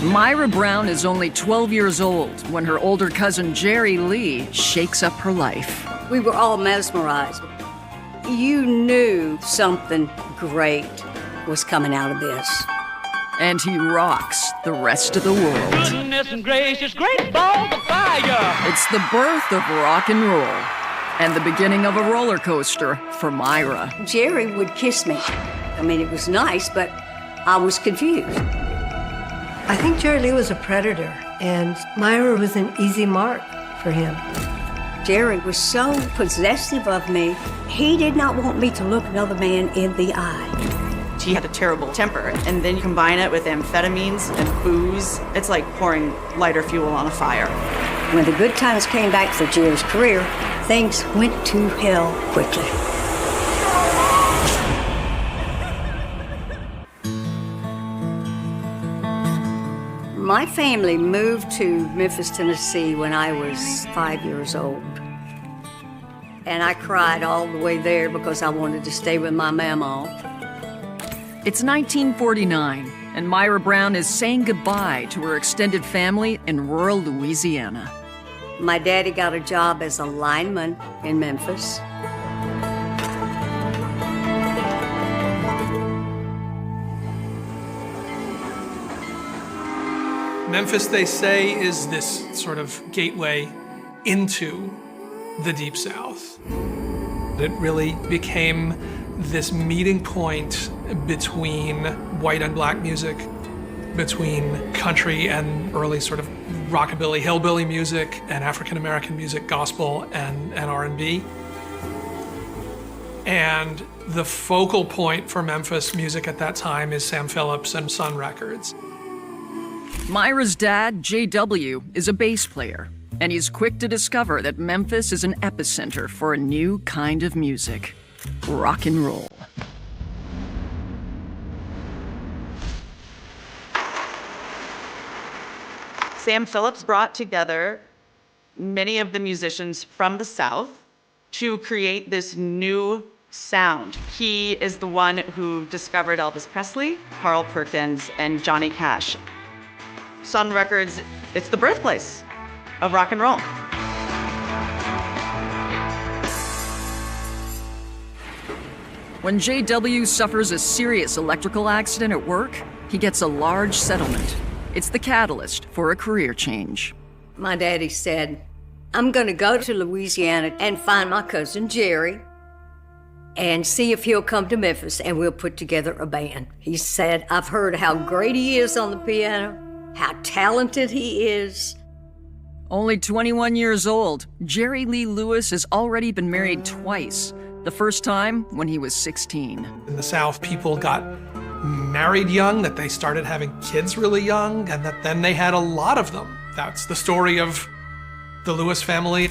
Myra Brown is only 12 years old when her older cousin Jerry Lee shakes up her life. We were all mesmerized. You knew something great was coming out of this. And he rocks the rest of the world. Goodness and gracious, great balls of fire! It's the birth of rock and roll and the beginning of a roller coaster for Myra. Jerry would kiss me. I mean, it was nice, but I was confused. I think Jerry Lee was a predator, and Myra was an easy mark for him. Jerry was so possessive of me, he did not want me to look another man in the eye. She had a terrible temper, and then you combine it with amphetamines and booze, it's like pouring lighter fuel on a fire. When the good times came back for Jerry's career, things went to hell quickly. My family moved to Memphis, Tennessee when I was 5 years old. And I cried all the way there because I wanted to stay with my mama. It's 1949, and Myra Brown is saying goodbye to her extended family in rural Louisiana. My daddy got a job as a lineman in Memphis. Memphis, they say, is this sort of gateway into the Deep South. It really became this meeting point between white and black music, between country and early sort of rockabilly, hillbilly music, and African-American music, gospel, and R&B. And the focal point for Memphis music at that time is Sam Phillips and Sun Records. Myra's dad, J.W., is a bass player, and he's quick to discover that Memphis is an epicenter for a new kind of music, rock and roll. Sam Phillips brought together many of the musicians from the South to create this new sound. He is the one who discovered Elvis Presley, Carl Perkins, and Johnny Cash. Sun Records, it's the birthplace of rock and roll. When J.W. suffers a serious electrical accident at work, he gets a large settlement. It's the catalyst for a career change. My daddy said, I'm gonna go to Louisiana and find my cousin Jerry and see if he'll come to Memphis and we'll put together a band. He said, I've heard how great he is on the piano, how talented he is. Only 21 years old, Jerry Lee Lewis has already been married twice. The first time when he was 16. In the South, people got married young, that they started having kids really young, and that then they had a lot of them. That's the story of the Lewis family.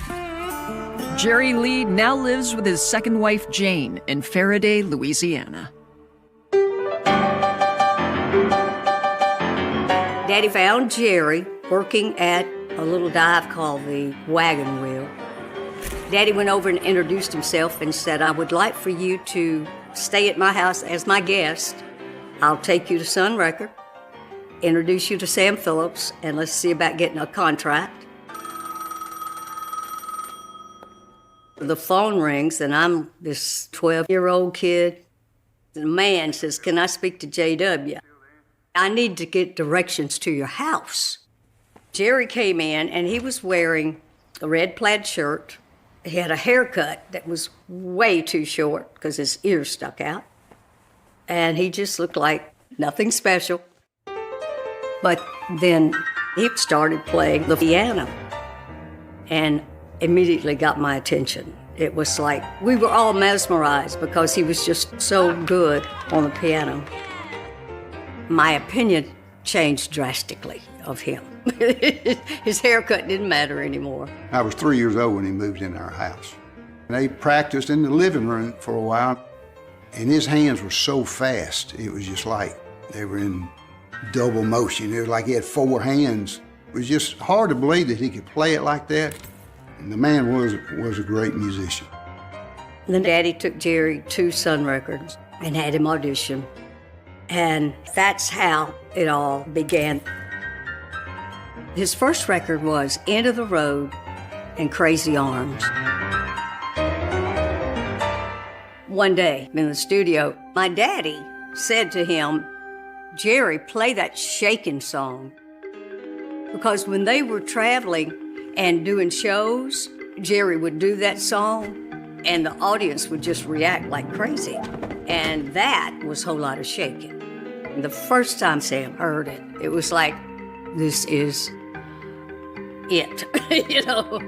Jerry Lee now lives with his second wife, Jane, in Faraday, Louisiana. Daddy found Jerry working at a little dive called the Wagon Wheel. Daddy went over and introduced himself and said, I would like for you to stay at my house as my guest. I'll take you to Sun Record, introduce you to Sam Phillips, and let's see about getting a contract. The phone rings, and I'm this 12-year-old kid. The man says, can I speak to J.W.? I need to get directions to your house. Jerry came in, and he was wearing a red plaid shirt. He had a haircut that was way too short because his ears stuck out. And he just looked like nothing special. But then he started playing the piano and immediately got my attention. It was like we were all mesmerized because he was just so good on the piano. My opinion changed drastically of him. His haircut didn't matter anymore. I was 3 years old when he moved into our house. They practiced in the living room for a while, and his hands were so fast, it was just like they were in double motion. It was like he had four hands. It was just hard to believe that he could play it like that. And the man was a great musician. Then Daddy took Jerry to Sun Records and had him audition. And that's how it all began. His first record was End of the Road and Crazy Arms. One day in the studio, my daddy said to him, "Jerry, play that Shakin' song." Because when they were traveling and doing shows, Jerry would do that song and the audience would just react like crazy. And that was a whole lot of shaking. And the first time Sam heard it, it was like, this is it, you know.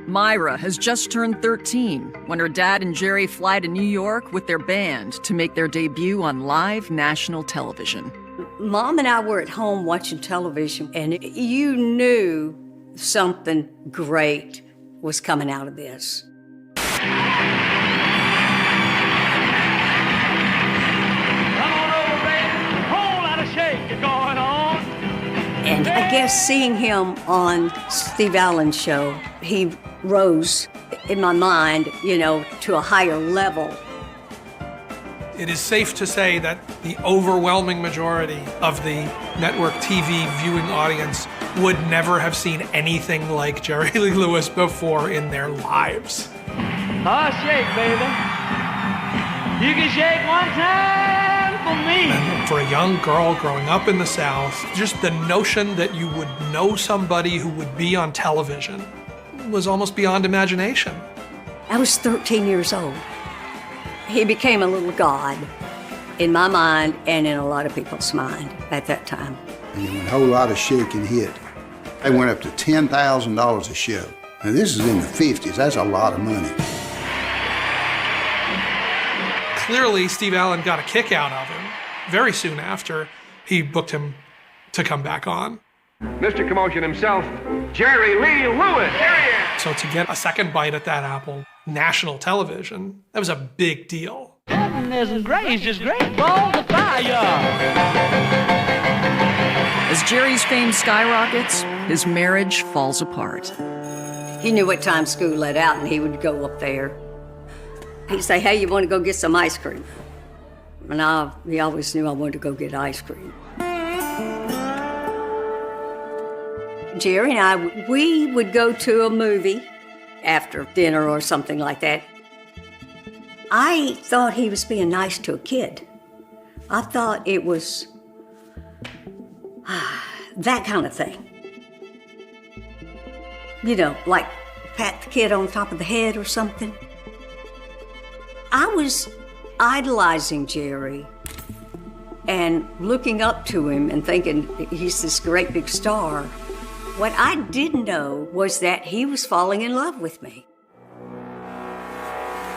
Myra has just turned 13 when her dad and Jerry fly to New York with their band to make their debut on live national television. Mom and I were at home watching television, and you knew something great was coming out of this. Come on over, baby. Whole lot of shaking going on. And I guess seeing him on Steve Allen's show, he rose in my mind, you know, to a higher level. It is safe to say that the overwhelming majority of the network TV viewing audience would never have seen anything like Jerry Lee Lewis before in their lives. Oh, shake, baby. You can shake one time for me. And for a young girl growing up in the South, just the notion that you would know somebody who would be on television was almost beyond imagination. I was 13 years old. He became a little god in my mind and in a lot of people's mind at that time. And when a whole lot of shaking hit, they went up to $10,000 a show. Now this is in the 50s, that's a lot of money. Clearly, Steve Allen got a kick out of him. Very soon after, he booked him to come back on. Mr. Commotion himself, Jerry Lee Lewis. So to get a second bite at that apple, national television, that was a big deal. Goodness gracious, great balls of fire. As Jerry's fame skyrockets, his marriage falls apart. He knew what time school let out, and he would go up there. He'd say, "Hey, you want to go get some ice cream?" And he always knew I wanted to go get ice cream. Jerry and I, we would go to a movie after dinner or something like that. I thought he was being nice to a kid. I thought it was that kind of thing. You know, like pat the kid on top of the head or something. I was idolizing Jerry and looking up to him and thinking he's this great big star. What I didn't know was that he was falling in love with me.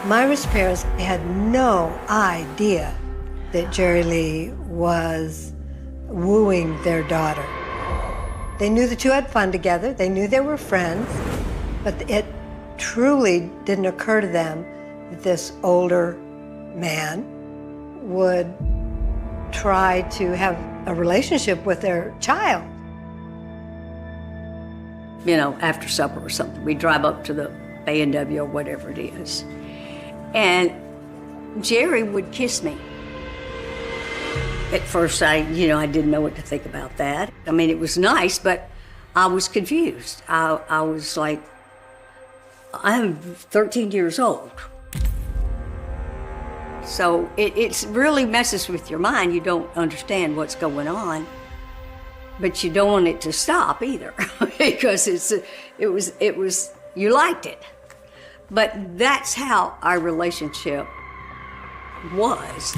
Myra's parents had no idea that Jerry Lee was wooing their daughter. They knew the two had fun together, they knew they were friends, but it truly didn't occur to them that this older man would try to have a relationship with their child. You know, after supper or something, we'd drive up to the A&W or whatever it is. And Jerry would kiss me. At first, I didn't know what to think about that. I mean, it was nice, but I was confused. I was like, I'm 13 years old. So it really messes with your mind. You don't understand what's going on, but you don't want it to stop either because it was you liked it. But that's how our relationship was.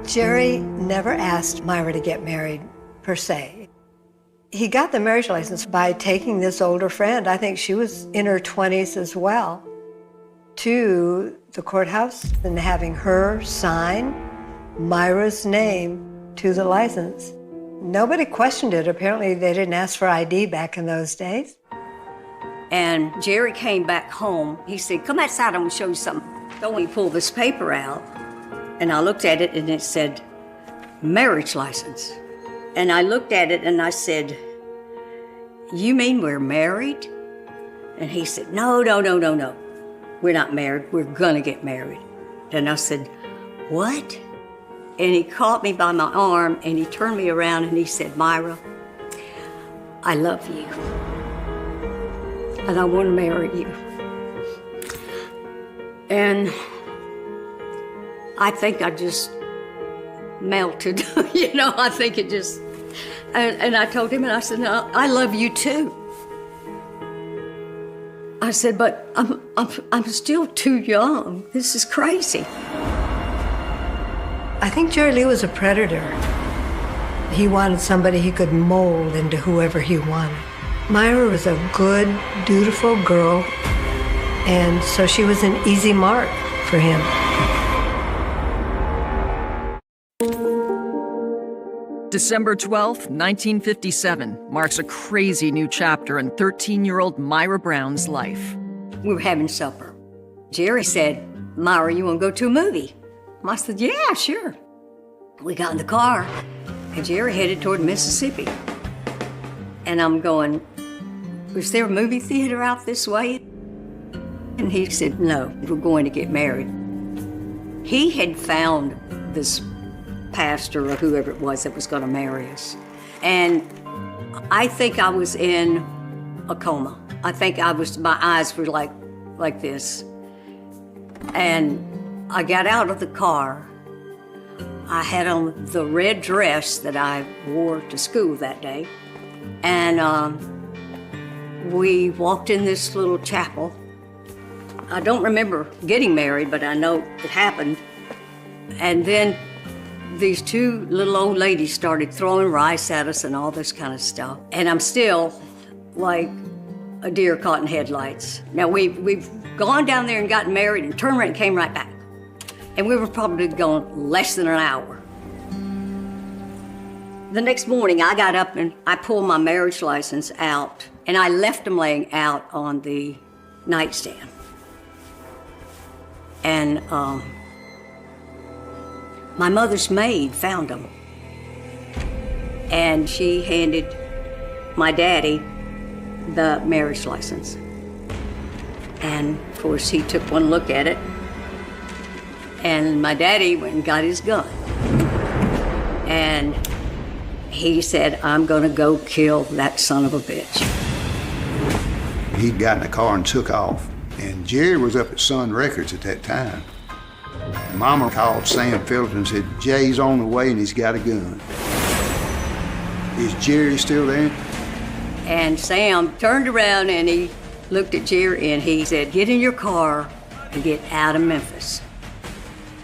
Jerry never asked Myra to get married, per se. He got the marriage license by taking this older friend, I think she was in her 20s as well, to the courthouse and having her sign Myra's name to the license. Nobody questioned it. Apparently they didn't ask for ID back in those days. And Jerry came back home. He said, "Come outside, I'm gonna show you something." So he pulled this paper out, and I looked at it, and it said, marriage license. And I looked at it, and I said, "You mean we're married?" And he said, No. We're not married. We're gonna get married." And I said, "What?" And he caught me by my arm, and he turned me around, and he said, Myra, I love you, and I want to marry you. And I think I just melted, I think it just, and I told him, and I said, no, I love you too. I said, but I'm still too young. This is crazy. I think Jerry Lee was a predator. He wanted somebody he could mold into whoever he wanted. Myra was a good, dutiful girl, and so she was an easy mark for him. December 12th, 1957 marks a crazy new chapter in 13-year-old Myra Brown's life. We were having supper. Jerry said, Myra, you want to go to a movie? I said, yeah, sure. We got in the car, and Jerry headed toward Mississippi. And I'm going, is there a movie theater out this way? And he said, no, we're going to get married. He had found this pastor or whoever it was that was going to marry us. And I think I was in a coma. I think my eyes were like this. And I got out of the car. I had on the red dress that I wore to school that day. And we walked in this little chapel. I don't remember getting married, but I know it happened. And then these two little old ladies started throwing rice at us and all this kind of stuff. And I'm still like a deer caught in headlights. Now, we've gone down there and gotten married and turned around and came right back. And we were probably gone less than an hour. The next morning, I got up and I pulled my marriage license out, and I left them laying out on the nightstand. And my mother's maid found them. And she handed my daddy the marriage license. And of course, he took one look at it. And my daddy went and got his gun. And he said, I'm gonna go kill that son of a bitch. He got in the car and took off. And Jerry was up at Sun Records at that time. Mama called Sam Phillips and said, Jay's on the way and he's got a gun. Is Jerry still there? And Sam turned around and he looked at Jerry and he said, get in your car and get out of Memphis.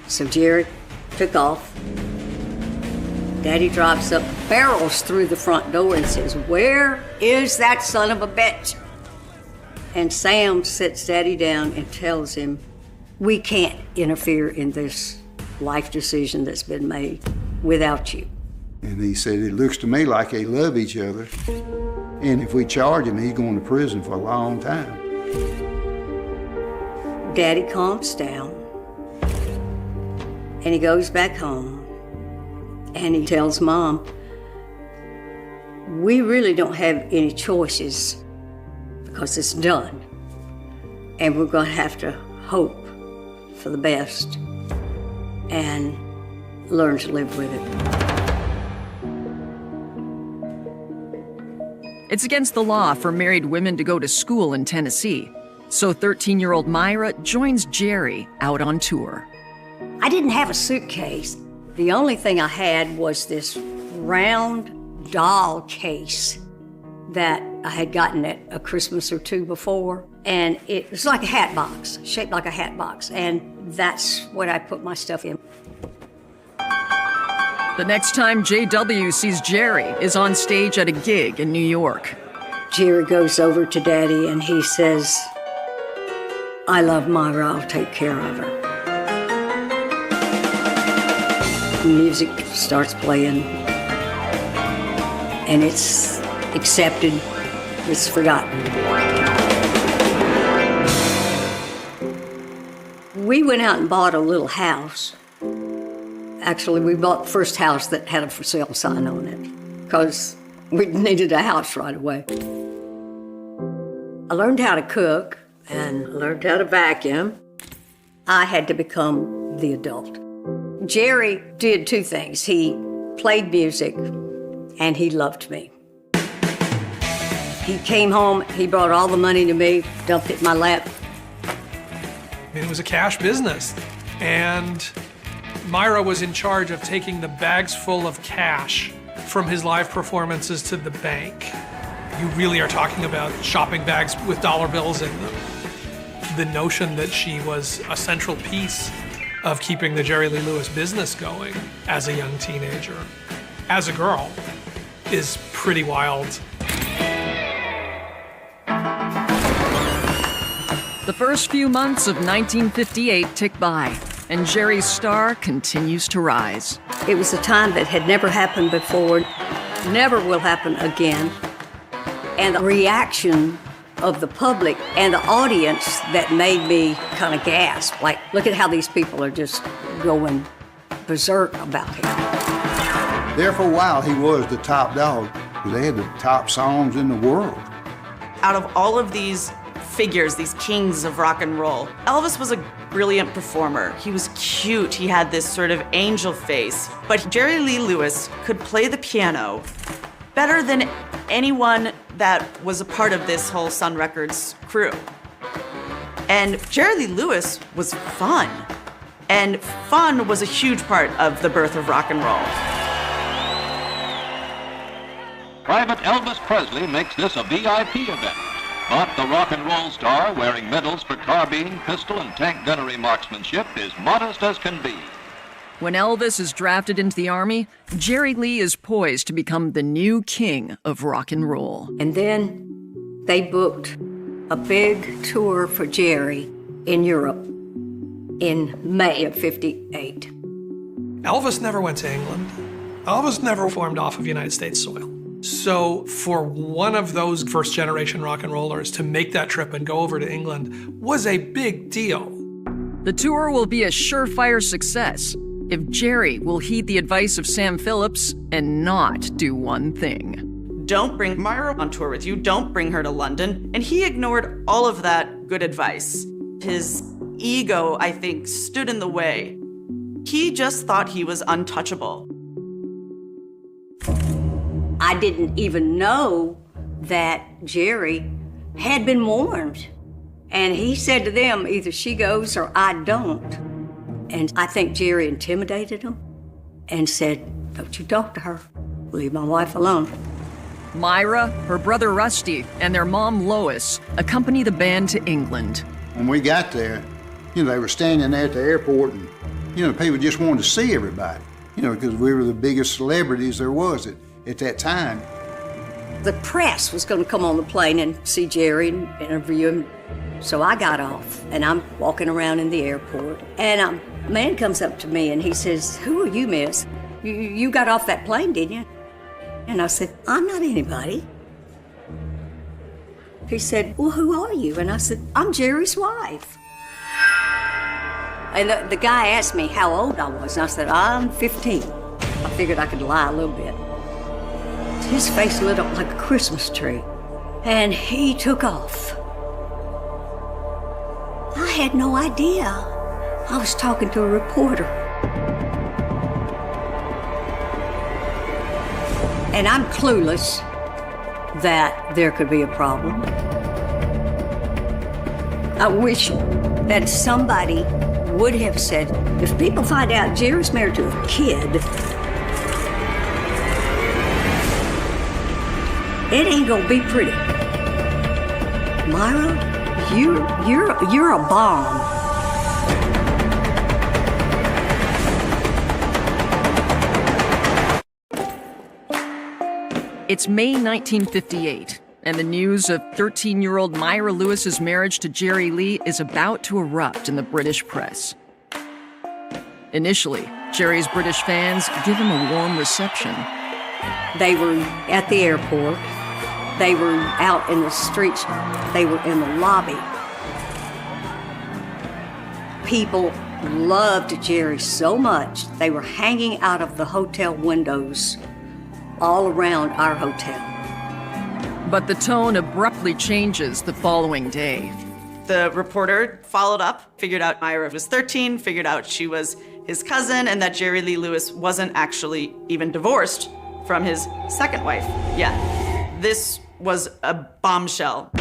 So Jerry took off. Daddy drives up, barrels through the front door and says, where is that son of a bitch? And Sam sits Daddy down and tells him, we can't interfere in this life decision that's been made without you. And he said, it looks to me like they love each other. And if we charge him, he's going to prison for a long time. Daddy calms down. And he goes back home. And he tells Mom, we really don't have any choices because it's done. And we're going to have to hope for the best and learn to live with it. It's against the law for married women to go to school in Tennessee. So 13-year-old Myra joins Jerry out on tour. I didn't have a suitcase. The only thing I had was this round doll case that I had gotten at a Christmas or two before. And it was like a hat box, shaped like a hat box. And that's what I put my stuff in. The next time JW sees Jerry is on stage at a gig in New York. Jerry goes over to Daddy and he says, I love Myra, I'll take care of her. Music starts playing, and it's accepted, it's forgotten. We went out and bought a little house. Actually, we bought the first house that had a for sale sign on it because we needed a house right away. I learned how to cook and learned how to vacuum. I had to become the adult. Jerry did two things. He played music, and he loved me. He came home, he brought all the money to me, dumped it in my lap. I mean, it was a cash business. And Myra was in charge of taking the bags full of cash from his live performances to the bank. You really are talking about shopping bags with dollar bills in them. The notion that she was a central piece of keeping the Jerry Lee Lewis business going as a young teenager, as a girl, is pretty wild. The first few months of 1958 tick by, and Jerry's star continues to rise. It was a time that had never happened before, never will happen again. And the reaction of the public and the audience that made me kind of gasp. Like, look at how these people are just going berserk about him. There for a while, he was the top dog. They had the top songs in the world. Out of all of these figures, these kings of rock and roll, Elvis was a brilliant performer. He was cute. He had this sort of angel face. But Jerry Lee Lewis could play the piano better than anyone that was a part of this whole Sun Records crew. And Jerry Lee Lewis was fun. And fun was a huge part of the birth of rock and roll. Private Elvis Presley makes this a VIP event. But the rock and roll star, wearing medals for carbine, pistol, and tank gunnery marksmanship, is modest as can be. When Elvis is drafted into the Army, Jerry Lee is poised to become the new king of rock and roll. And then they booked a big tour for Jerry in Europe in May of '58. Elvis never went to England. Elvis never formed off of United States soil. So for one of those first-generation rock and rollers to make that trip and go over to England was a big deal. The tour will be a surefire success if Jerry will heed the advice of Sam Phillips and not do one thing. Don't bring Myra on tour with you. Don't bring her to London. And he ignored all of that good advice. His ego, I think, stood in the way. He just thought he was untouchable. I didn't even know that Jerry had been warned. And he said to them, either she goes or I don't. And I think Jerry intimidated him and said, don't you talk to her. Leave my wife alone. Myra, her brother Rusty, and their mom Lois accompany the band to England. When we got there, they were standing there at the airport and, people just wanted to see everybody, because we were the biggest celebrities there was at that time. The press was going to come on the plane and see Jerry and interview him. So I got off, and I'm walking around in the airport, and a man comes up to me, and he says, who are you, miss? You got off that plane, didn't you? And I said, I'm not anybody. He said, well, who are you? And I said, I'm Jerry's wife. And the guy asked me how old I was, and I said, I'm 15. I figured I could lie a little bit. His face lit up like a Christmas tree, and he took off. I had no idea. I was talking to a reporter. And I'm clueless that there could be a problem. I wish that somebody would have said, if people find out Jerry's married to a kid, it ain't gonna be pretty. Myra, you're a bomb. It's May 1958, and the news of 13-year-old Myra Lewis's marriage to Jerry Lee is about to erupt in the British press. Initially, Jerry's British fans give him a warm reception. They were at the airport. They were out in the streets. They were in the lobby. People loved Jerry so much, they were hanging out of the hotel windows all around our hotel. But the tone abruptly changes the following day. The reporter followed up, figured out Myra was 13, figured out she was his cousin, and that Jerry Lee Lewis wasn't actually even divorced from his second wife yet. This was a bombshell.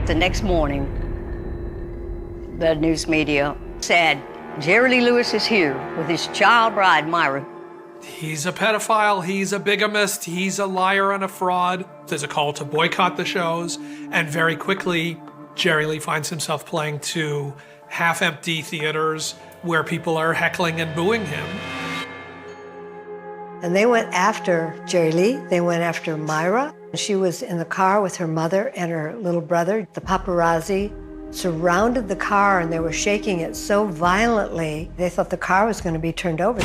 The next morning, the news media said, Jerry Lee Lewis is here with his child bride, Myra. He's a pedophile, he's a bigamist, he's a liar and a fraud. There's a call to boycott the shows, and very quickly, Jerry Lee finds himself playing to half-empty theaters where people are heckling and booing him. And they went after Jerry Lee, they went after Myra. She was in the car with her mother and her little brother. The paparazzi surrounded the car and they were shaking it so violently, they thought the car was going to be turned over.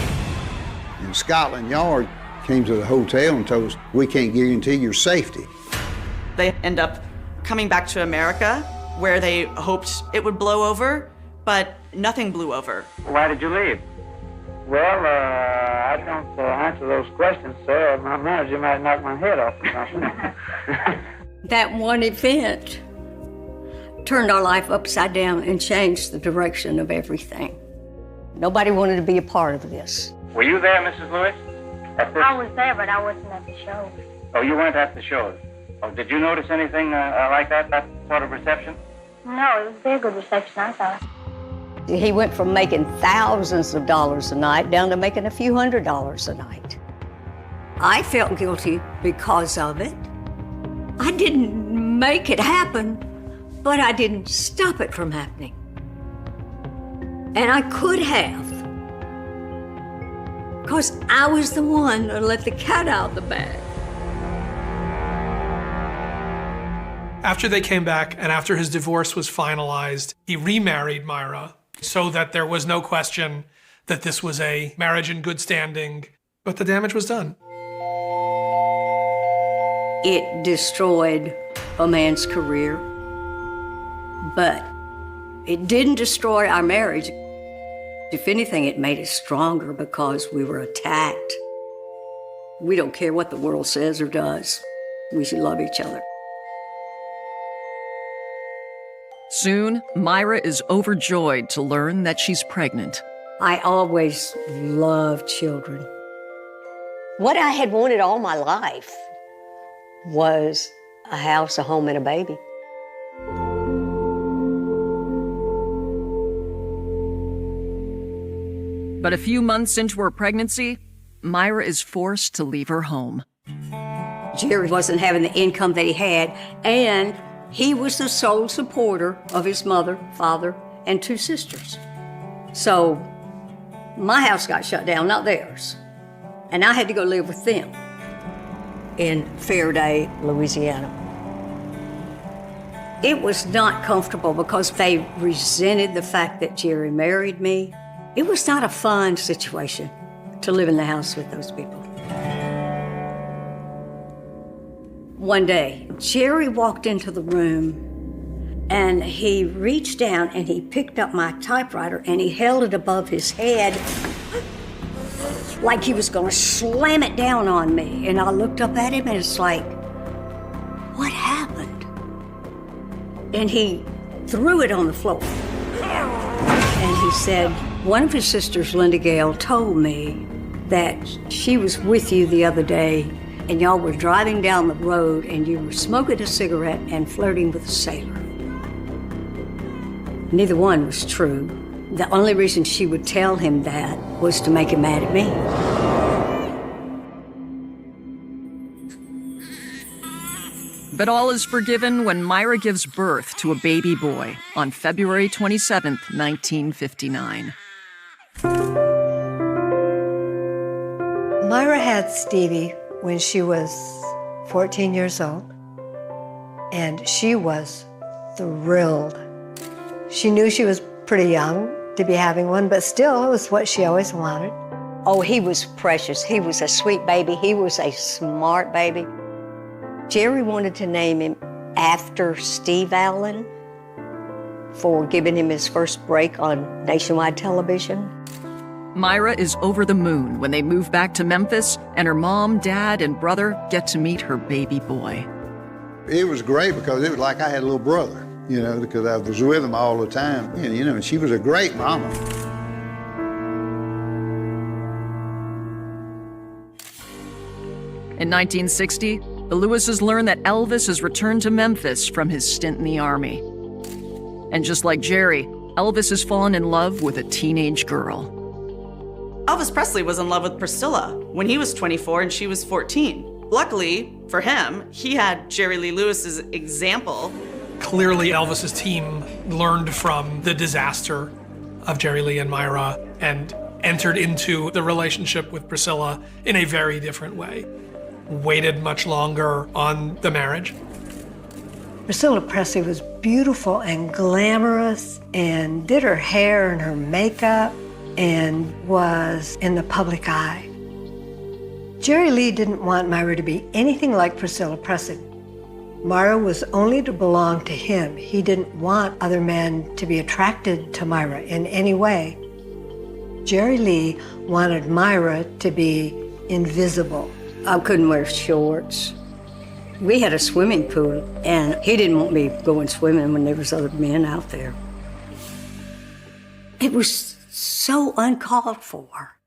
And Scotland Yard came to the hotel and told us, we can't guarantee your safety. They end up coming back to America, where they hoped it would blow over, but nothing blew over. Why did you leave? Well, I don't answer those questions, sir. My manager might knock my head off or something. That one event turned our life upside down and changed the direction of everything. Nobody wanted to be a part of this. Were you there, Mrs. Lewis? I was there, but I wasn't at the show. Oh, you weren't at the show. Oh, did you notice anything like that sort of reception? No, it was a very good reception, I thought. He went from making thousands of dollars a night down to making a few $100s a night. I felt guilty because of it. I didn't make it happen, but I didn't stop it from happening. And I could have, because I was the one that let the cat out of the bag. After they came back and after his divorce was finalized, he remarried Myra so that there was no question that this was a marriage in good standing, but the damage was done. It destroyed a man's career, but it didn't destroy our marriage. If anything, it made it stronger because we were attacked. We don't care what the world says or does. We should love each other. Soon, Myra is overjoyed to learn that she's pregnant. I always loved children. What I had wanted all my life was a house, a home, and a baby. But a few months into her pregnancy, Myra is forced to leave her home. Jerry wasn't having the income that he had, and he was the sole supporter of his mother, father, and 2 sisters. So my house got shut down, not theirs. And I had to go live with them in Faraday, Louisiana. It was not comfortable because they resented the fact that Jerry married me. It was not a fun situation to live in the house with those people. One day, Jerry walked into the room and he reached down and he picked up my typewriter and he held it above his head like he was gonna slam it down on me. And I looked up at him and it's like, what happened? And he threw it on the floor. And he said, one of his sisters, Linda Gale, told me that she was with you the other day and y'all were driving down the road and you were smoking a cigarette and flirting with a sailor. Neither one was true. The only reason she would tell him that was to make him mad at me. But all is forgiven when Myra gives birth to a baby boy on February 27th, 1959. Myra had Stevie when she was 14 years old, and she was thrilled. She knew she was pretty young to be having one, but still, it was what she always wanted. Oh, he was precious. He was a sweet baby. He was a smart baby. Jerry wanted to name him after Steve Allen for giving him his first break on nationwide television. Myra is over the moon when they move back to Memphis and her mom, dad, and brother get to meet her baby boy. It was great because it was like I had a little brother. you know, because I was with them all the time. And, you know, and she was a great mama. In 1960, the Lewises learn that Elvis has returned to Memphis from his stint in the Army. And just like Jerry, Elvis has fallen in love with a teenage girl. Elvis Presley was in love with Priscilla when he was 24 and she was 14. Luckily for him, he had Jerry Lee Lewis's example. Clearly, Elvis's team learned from the disaster of Jerry Lee and Myra and entered into the relationship with Priscilla in a very different way. Waited much longer on the marriage. Priscilla Presley was beautiful and glamorous and did her hair and her makeup and was in the public eye. Jerry Lee didn't want Myra to be anything like Priscilla Presley. Myra was only to belong to him. He didn't want other men to be attracted to Myra in any way. Jerry Lee wanted Myra to be invisible. I couldn't wear shorts. We had a swimming pool, and he didn't want me going swimming when there was other men out there. It was so uncalled for.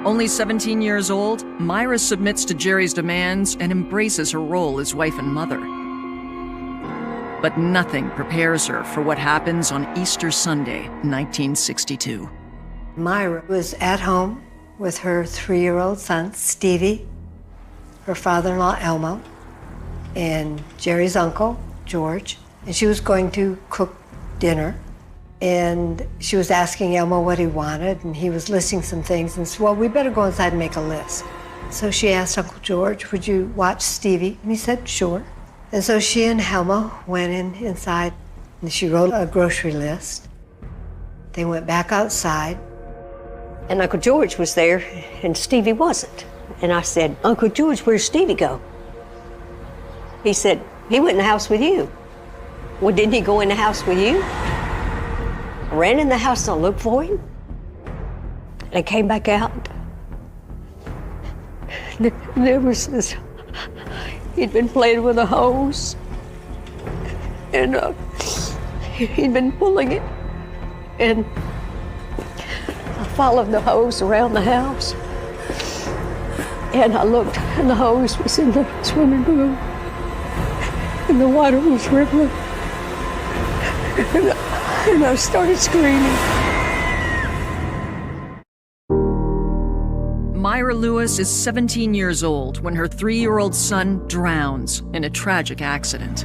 Only 17 years old, Myra submits to Jerry's demands and embraces her role as wife and mother. But nothing prepares her for what happens on Easter Sunday, 1962. Myra was at home with her 3-year-old son, Stevie, her father-in-law, Elmo, and Jerry's uncle, George, and she was going to cook dinner. And she was asking Elmo what he wanted, and he was listing some things and said, well, we better go inside and make a list. So she asked Uncle George, would you watch Stevie? And he said, sure. And so she and Elmo went inside, and she wrote a grocery list. They went back outside. And Uncle George was there, and Stevie wasn't. And I said, Uncle George, where'd Stevie go? He said, he went in the house with you. Well, didn't he go in the house with you? I ran in the house to look for him. And I came back out. There was this, he'd been playing with a hose. And he'd been pulling it. And I followed the hose around the house. And I looked, and the hose was in the swimming pool. And the water was rippling. And I started screaming. Myra Lewis is 17 years old when her 3-year-old son drowns in a tragic accident.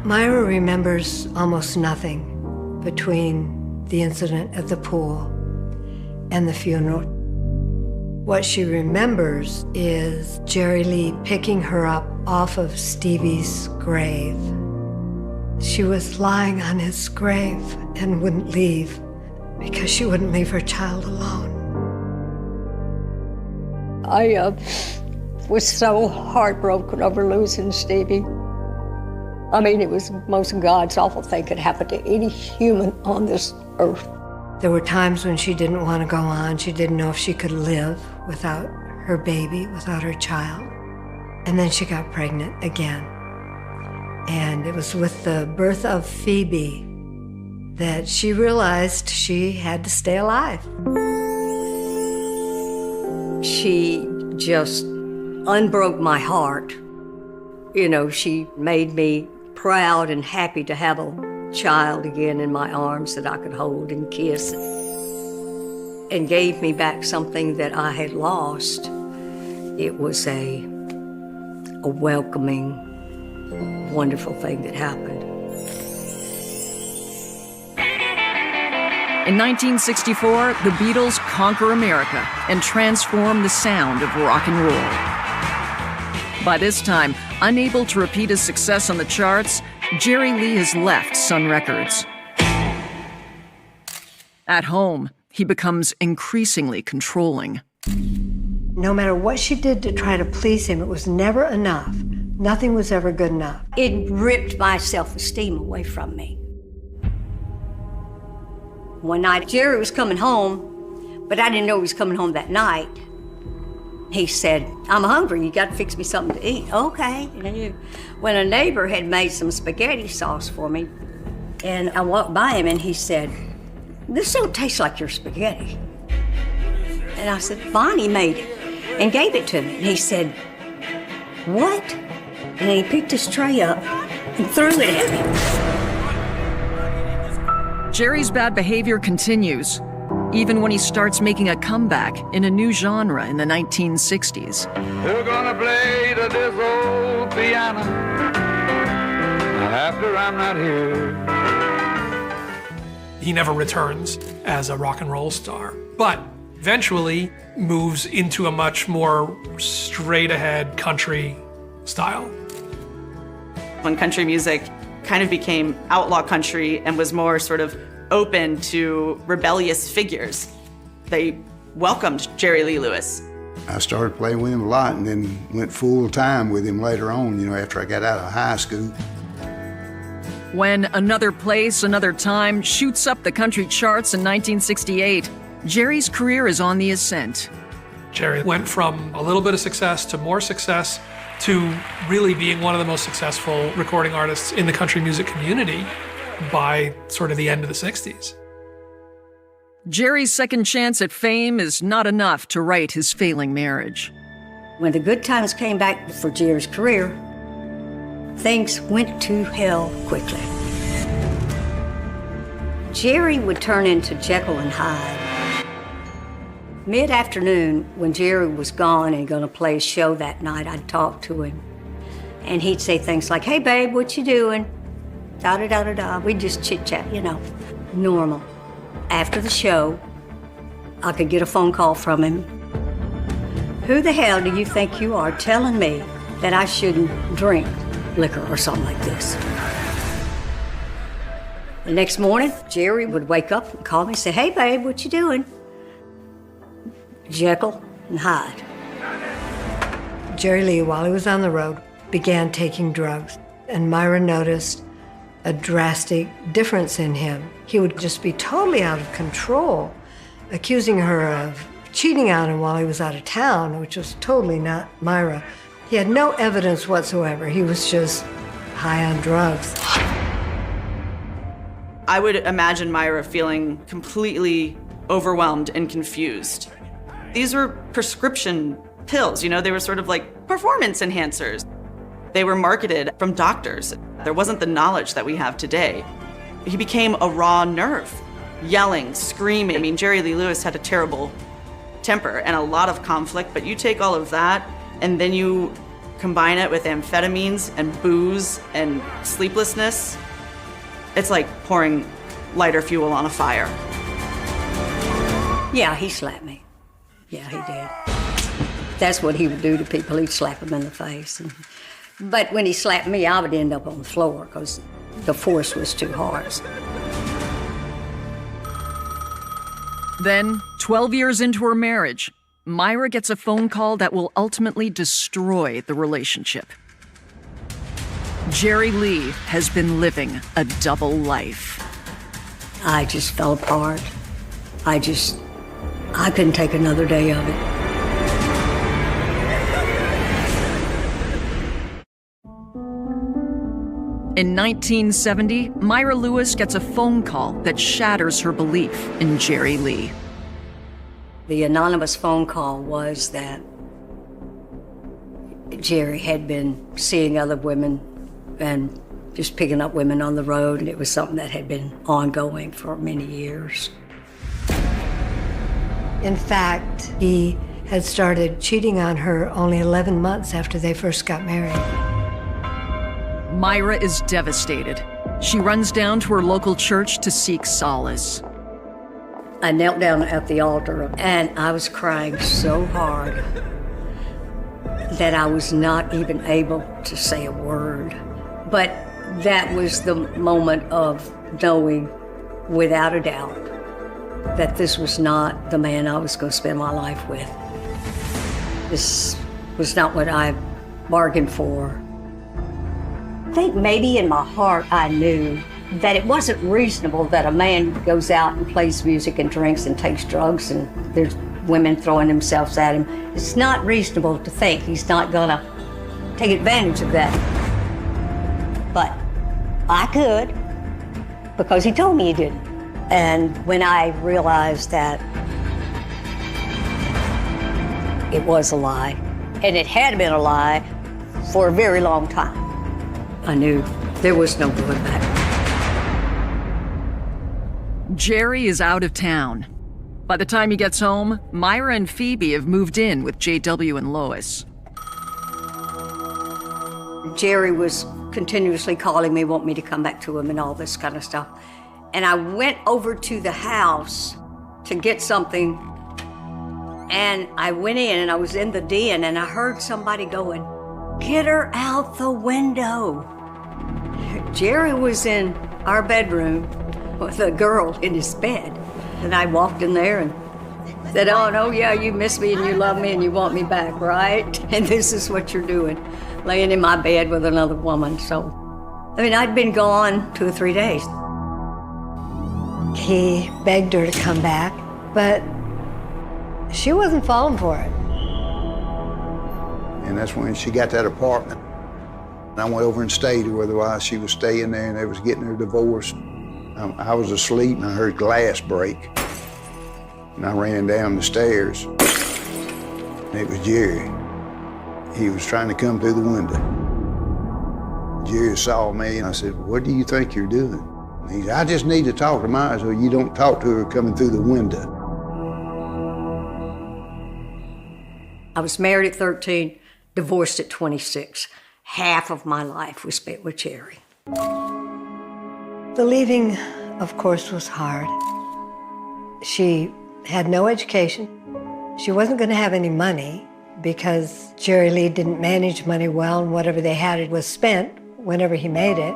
Myra remembers almost nothing between the incident at the pool and the funeral. What she remembers is Jerry Lee picking her up off of Stevie's grave. She was lying on his grave and wouldn't leave because she wouldn't leave her child alone. I was so heartbroken over losing Stevie. I mean, it was the most God's awful thing could happen to any human on this earth. There were times when she didn't want to go on. She didn't know if she could live without her baby, without her child. And then she got pregnant again. And it was with the birth of Phoebe that she realized she had to stay alive. She just unbroke my heart. You know, she made me proud and happy to have a child again in my arms that I could hold and kiss, and gave me back something that I had lost. It was a welcoming, wonderful thing that happened. In 1964, the Beatles conquer America and transform the sound of rock and roll. By this time, unable to repeat his success on the charts, Jerry Lee has left Sun Records. At home, he becomes increasingly controlling. No matter what she did to try to please him, it was never enough. Nothing was ever good enough. It ripped my self-esteem away from me. One night, Jerry was coming home, but I didn't know he was coming home that night. He said, I'm hungry, you got to fix me something to eat. Okay. When a neighbor had made some spaghetti sauce for me, and I walked by him and he said, this don't taste like your spaghetti. And I said, Bonnie made it and gave it to me. And he said, what? And he picked his tray up and threw it at me. Jerry's bad behavior continues, even when he starts making a comeback in a new genre in the 1960s. We're gonna play this old piano after I'm not here. He never returns as a rock and roll star, but eventually moves into a much more straight-ahead country style. When country music kind of became outlaw country and was more sort of open to rebellious figures, they welcomed Jerry Lee Lewis. I started playing with him a lot and then went full time with him later on, after I got out of high school. When Another Place, Another Time shoots up the country charts in 1968, Jerry's career is on the ascent. Jerry went from a little bit of success to more success to really being one of the most successful recording artists in the country music community by sort of the end of the 60s. Jerry's second chance at fame is not enough to right his failing marriage. When the good times came back for Jerry's career, things went to hell quickly. Jerry would turn into Jekyll and Hyde. Mid-afternoon, when Jerry was gone and going to play a show that night, I'd talk to him. And he'd say things like, hey, babe, what you doing? Da-da-da-da-da. We'd just chit-chat, normal. After the show, I could get a phone call from him. Who the hell do you think you are telling me that I shouldn't drink liquor or something like this? The next morning, Jerry would wake up and call me and say, hey, babe, what you doing? Jekyll and Hyde. Jerry Lee, while he was on the road, began taking drugs, and Myra noticed a drastic difference in him. He would just be totally out of control, accusing her of cheating on him while he was out of town, which was totally not Myra. He had no evidence whatsoever. He was just high on drugs. I would imagine Myra feeling completely overwhelmed and confused. These were prescription pills, they were sort of like performance enhancers. They were marketed from doctors. There wasn't the knowledge that we have today. He became a raw nerve, yelling, screaming. Jerry Lee Lewis had a terrible temper and a lot of conflict, but you take all of that and then you combine it with amphetamines and booze and sleeplessness, it's like pouring lighter fuel on a fire. Yeah, he slapped me. Yeah, he did. That's what he would do to people. He'd slap them in the face. But when he slapped me, I would end up on the floor because the force was too hard. Then, 12 years into her marriage, Myra gets a phone call that will ultimately destroy the relationship. Jerry Lee has been living a double life. I just fell apart. I couldn't take another day of it. In 1970, Myra Lewis gets a phone call that shatters her belief in Jerry Lee. The anonymous phone call was that Jerry had been seeing other women and just picking up women on the road, and it was something that had been ongoing for many years. In fact, he had started cheating on her only 11 months after they first got married. Myra is devastated. She runs down to her local church to seek solace. I knelt down at the altar and I was crying so hard that I was not even able to say a word. But that was the moment of knowing without a doubt that this was not the man I was going to spend my life with. This was not what I bargained for. I think maybe in my heart I knew that it wasn't reasonable that a man goes out and plays music and drinks and takes drugs and there's women throwing themselves at him. It's not reasonable to think he's not gonna take advantage of that. But I could, because he told me he didn't. And when I realized that it was a lie, and it had been a lie for a very long time, I knew there was no going back. Jerry is out of town. By the time he gets home, Myra and Phoebe have moved in with JW and Lois. Jerry was continuously calling me, want me to come back to him and all this kind of stuff. And I went over to the house to get something, and I went in and I was in the den and I heard somebody going, "Get her out the window." Jerry was in our bedroom with a girl in his bed. And I walked in there and said, "Oh, no, yeah, you miss me and you love me and you want me back, right? And this is what you're doing, laying in my bed with another woman." So, I mean, I'd been gone 2 or 3 days. He begged her to come back, but she wasn't falling for it. And that's when she got that apartment. And I went over and stayed with her while she was staying there, and they was getting her divorce. I was asleep and I heard glass break. And I ran down the stairs. And it was Jerry. He was trying to come through the window. Jerry saw me and I said, "What do you think you're doing?" And he said, "I just need to talk to Myra so you don't talk to her coming through the window." I was married at 13, divorced at 26. Half of my life was spent with Jerry. The leaving, of course, was hard. She had no education. She wasn't going to have any money because Jerry Lee didn't manage money well, and whatever they had it was spent whenever he made it.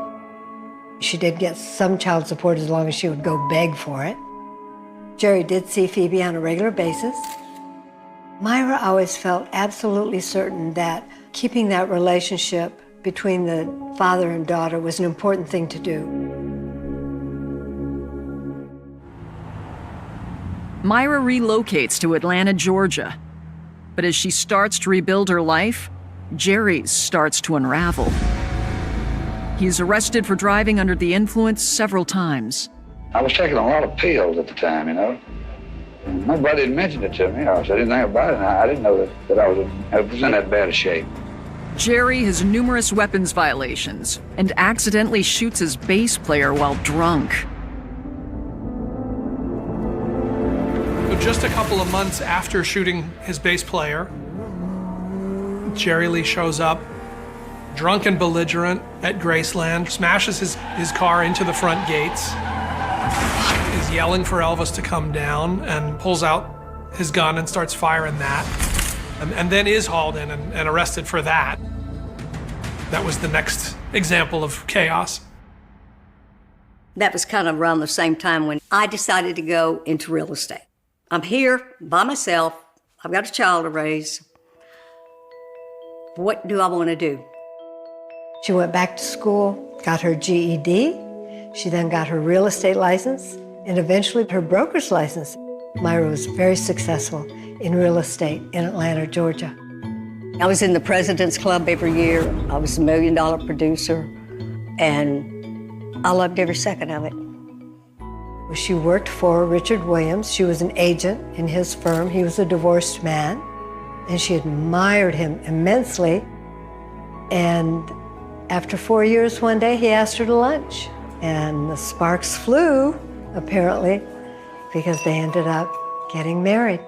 She did get some child support as long as she would go beg for it. Jerry did see Phoebe on a regular basis. Myra always felt absolutely certain that keeping that relationship between the father and daughter was an important thing to do. Myra relocates to Atlanta, Georgia. But as she starts to rebuild her life, Jerry's starts to unravel. He's arrested for driving under the influence several times. I was taking a lot of pills at the time, you know. Nobody had mentioned it to me. I said anything about it, and I didn't know that I was in that bad a shape. Jerry has numerous weapons violations and accidentally shoots his bass player while drunk. So just a couple of months after shooting his bass player, Jerry Lee shows up, drunk and belligerent at Graceland, smashes his car into the front gates, is yelling for Elvis to come down, and pulls out his gun and starts firing that, and then is hauled in and arrested for that. That was the next example of chaos. That was kind of around the same time when I decided to go into real estate. I'm here by myself. I've got a child to raise. What do I want to do? She went back to school, got her GED. She then got her real estate license and eventually her broker's license. Myra was very successful in real estate in Atlanta, Georgia. I was in the President's Club every year. I was a $1 million producer, and I loved every second of it. She worked for Richard Williams. She was an agent in his firm. He was a divorced man, and she admired him immensely. And after 4 years, one day, he asked her to lunch. And the sparks flew, apparently, because they ended up getting married.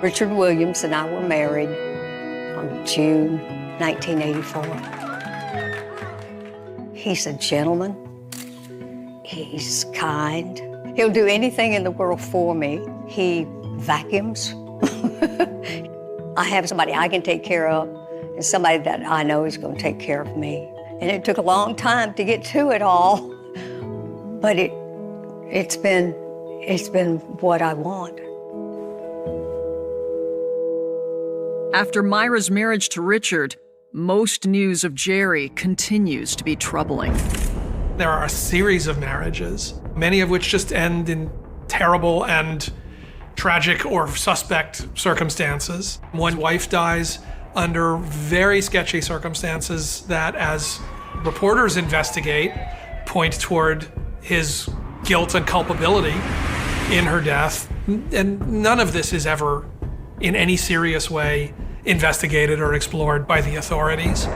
Richard Williams and I were married on June 1984. He's a gentleman. He's kind. He'll do anything in the world for me. He vacuums. I have somebody I can take care of and somebody that I know is going to take care of me. And it took a long time to get to it all, but it's been what I want. After Myra's marriage to Richard, most news of Jerry continues to be troubling. There are a series of marriages, many of which just end in terrible and tragic or suspect circumstances. One wife dies under very sketchy circumstances that, as reporters investigate, point toward his guilt and culpability in her death. And none of this is ever, in any serious way, investigated or explored by the authorities.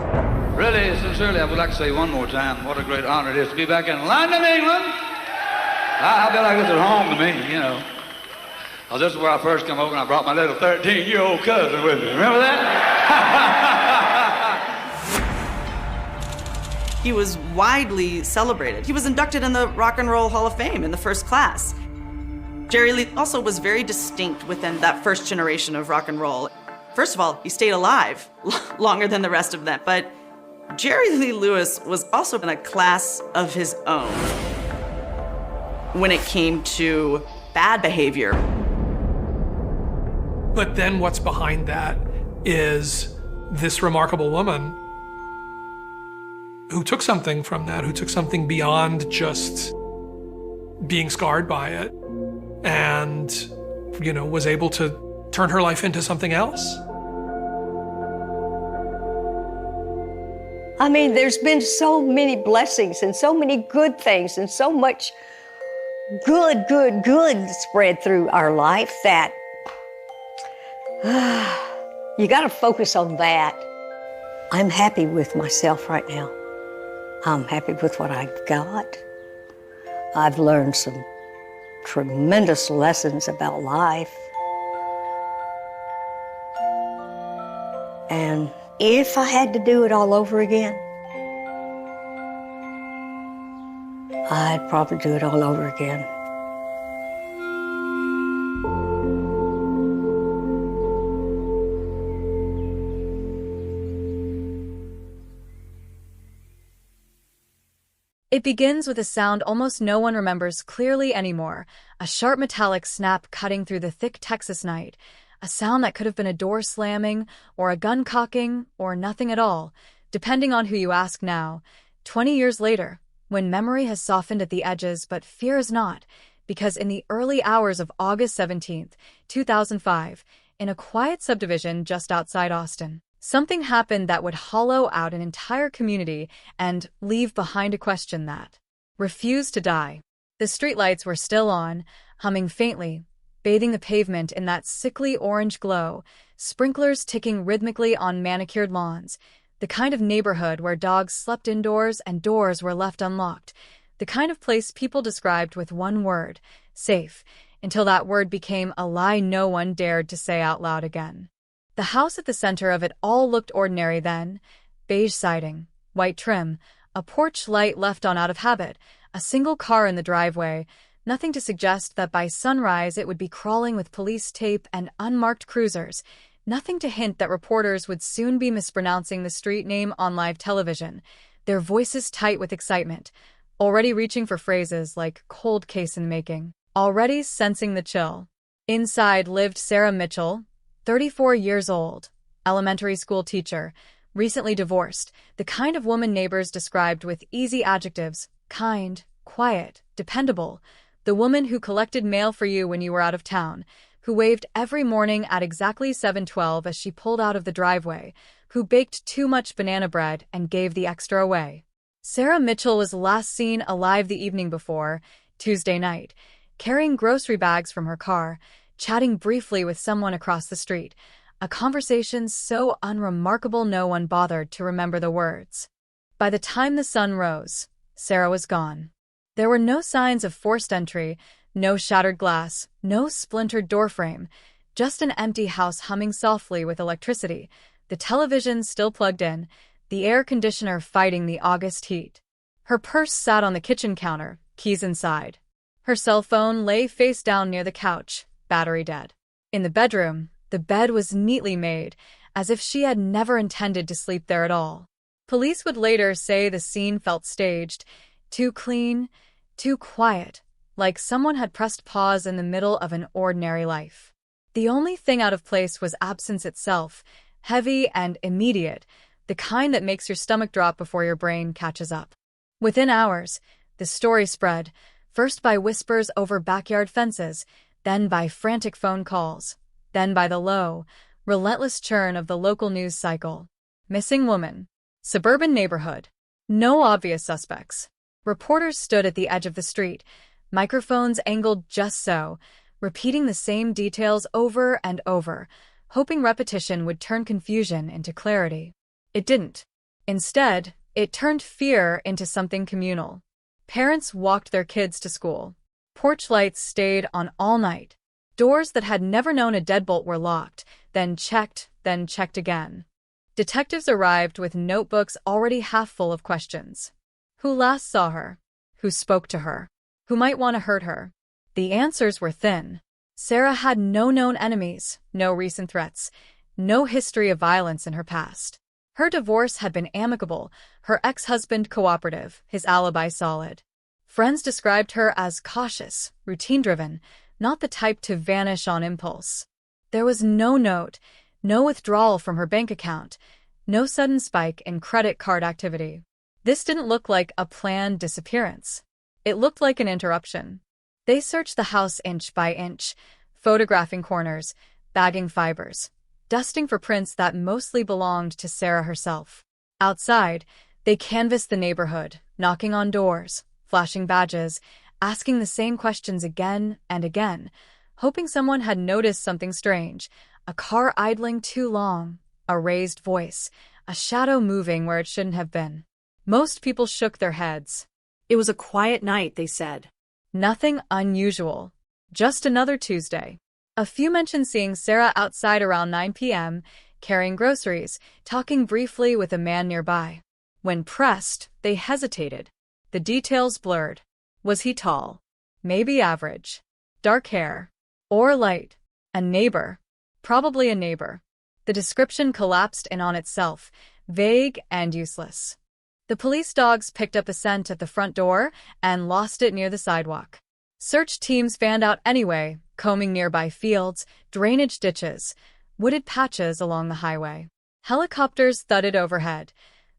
Really, sincerely, I would like to say one more time what a great honor it is to be back in London, England. I feel like this is home to me, you know. Well, this is where I first come over and I brought my little 13-year-old cousin with me. Remember that? He was widely celebrated. He was inducted in the Rock and Roll Hall of Fame in the first class. Jerry Lee also was very distinct within that first generation of rock and roll. First of all, he stayed alive longer than the rest of them, but Jerry Lee Lewis was also in a class of his own when it came to bad behavior. But then what's behind that is this remarkable woman who took something from that, who took something beyond just being scarred by it and, was able to turn her life into something else. I mean, there's been so many blessings and so many good things and so much good spread through our life that you got to focus on that. I'm happy with myself right now. I'm happy with what I've got. I've learned some tremendous lessons about life. And if I had to do it all over again, I'd probably do it all over again. It begins with a sound almost no one remembers clearly anymore, a sharp metallic snap cutting through the thick Texas night, a sound that could have been a door slamming, or a gun cocking, or nothing at all, depending on who you ask now. 20 years later, when memory has softened at the edges but fear is not, because in the early hours of August 17th, 2005, in a quiet subdivision just outside Austin, something happened that would hollow out an entire community and leave behind a question that refused to die. The streetlights were still on, humming faintly, bathing the pavement in that sickly orange glow, sprinklers ticking rhythmically on manicured lawns, the kind of neighborhood where dogs slept indoors and doors were left unlocked, the kind of place people described with one word, safe, until that word became a lie no one dared to say out loud again. The house at the center of it all looked ordinary then. Beige siding, white trim, a porch light left on out of habit, a single car in the driveway, nothing to suggest that by sunrise it would be crawling with police tape and unmarked cruisers, nothing to hint that reporters would soon be mispronouncing the street name on live television, their voices tight with excitement, already reaching for phrases like cold case in making, already sensing the chill. Inside lived Sarah Mitchell, 34 years old, elementary school teacher, recently divorced, the kind of woman neighbors described with easy adjectives, kind, quiet, dependable, the woman who collected mail for you when you were out of town, who waved every morning at exactly 7:12 as she pulled out of the driveway, who baked too much banana bread and gave the extra away. Sarah Mitchell was last seen alive the evening before, Tuesday night, carrying grocery bags from her car, chatting briefly with someone across the street, a conversation so unremarkable no one bothered to remember the words. By the time the sun rose, Sarah was gone. There were no signs of forced entry, no shattered glass, no splintered doorframe, just an empty house humming softly with electricity, the television still plugged in, the air conditioner fighting the August heat. Her purse sat on the kitchen counter, keys inside. Her cell phone lay face down near the couch, battery dead. In the bedroom, the bed was neatly made, as if she had never intended to sleep there at all. Police would later say the scene felt staged, too clean, too quiet, like someone had pressed pause in the middle of an ordinary life. The only thing out of place was absence itself, heavy and immediate, the kind that makes your stomach drop before your brain catches up. Within hours, the story spread, first by whispers over backyard fences, then by frantic phone calls, then by the low, relentless churn of the local news cycle. Missing woman. Suburban neighborhood. No obvious suspects. Reporters stood at the edge of the street, microphones angled just so, repeating the same details over and over, hoping repetition would turn confusion into clarity. It didn't. Instead, it turned fear into something communal. Parents walked their kids to school. Porch lights stayed on all night. Doors that had never known a deadbolt were locked, then checked again. Detectives arrived with notebooks already half full of questions. Who last saw her? Who spoke to her? Who might want to hurt her? The answers were thin. Sarah had no known enemies, no recent threats, no history of violence in her past. Her divorce had been amicable, her ex-husband cooperative, his alibi solid. Friends described her as cautious, routine-driven, not the type to vanish on impulse. There was no note, no withdrawal from her bank account, no sudden spike in credit card activity. This didn't look like a planned disappearance. It looked like an interruption. They searched the house inch by inch, photographing corners, bagging fibers, dusting for prints that mostly belonged to Sarah herself. Outside, they canvassed the neighborhood, knocking on doors, flashing badges, asking the same questions again and again, hoping someone had noticed something strange, a car idling too long, a raised voice, a shadow moving where it shouldn't have been. Most people shook their heads. It was a quiet night, they said. Nothing unusual. Just another Tuesday. A few mentioned seeing Sarah outside around 9 p.m., carrying groceries, talking briefly with a man nearby. When pressed, they hesitated. The details blurred. Was he tall? Maybe average. Dark hair. Or light. A neighbor. Probably a neighbor. The description collapsed in on itself, vague and useless. The police dogs picked up a scent at the front door and lost it near the sidewalk. Search teams fanned out anyway, combing nearby fields, drainage ditches, wooded patches along the highway. Helicopters thudded overhead,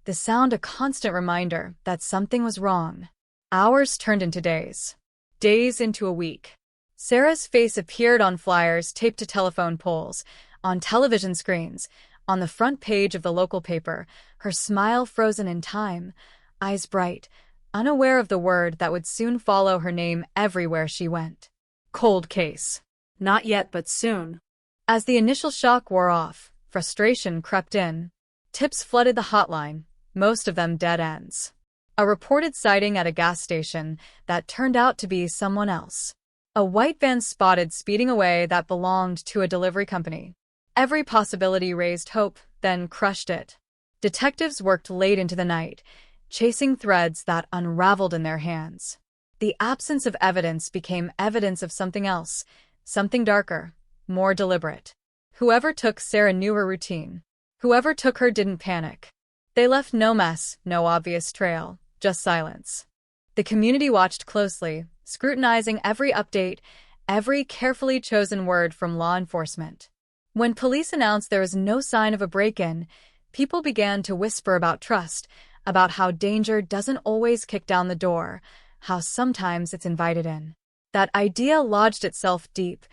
the sound a constant reminder that something was wrong. Hours turned into days. Days into a week. Sarah's face appeared on flyers taped to telephone poles, on television screens, on the front page of the local paper, her smile frozen in time, eyes bright, unaware of the word that would soon follow her name everywhere she went. Cold case. Not yet, but soon. As the initial shock wore off, frustration crept in. Tips flooded the hotline, most of them dead ends. A reported sighting at a gas station that turned out to be someone else. A white van spotted speeding away that belonged to a delivery company. Every possibility raised hope, then crushed it. Detectives worked late into the night, chasing threads that unraveled in their hands. The absence of evidence became evidence of something else, something darker, more deliberate. Whoever took Sarah knew her routine. Whoever took her didn't panic. They left no mess, no obvious trail, just silence. The community watched closely, scrutinizing every update, every carefully chosen word from law enforcement. When police announced there was no sign of a break-in, people began to whisper about trust, about how danger doesn't always kick down the door, how sometimes it's invited in. That idea lodged itself deep,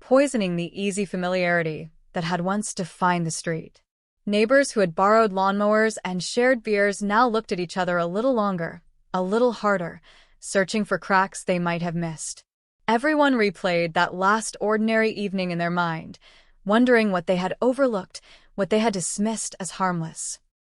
poisoning the easy familiarity that had once defined the street. Neighbors who had borrowed lawnmowers and shared beers now looked at each other a little longer, a little harder, searching for cracks they might have missed. Everyone replayed that last ordinary evening in their mind, wondering what they had overlooked, what they had dismissed as harmless.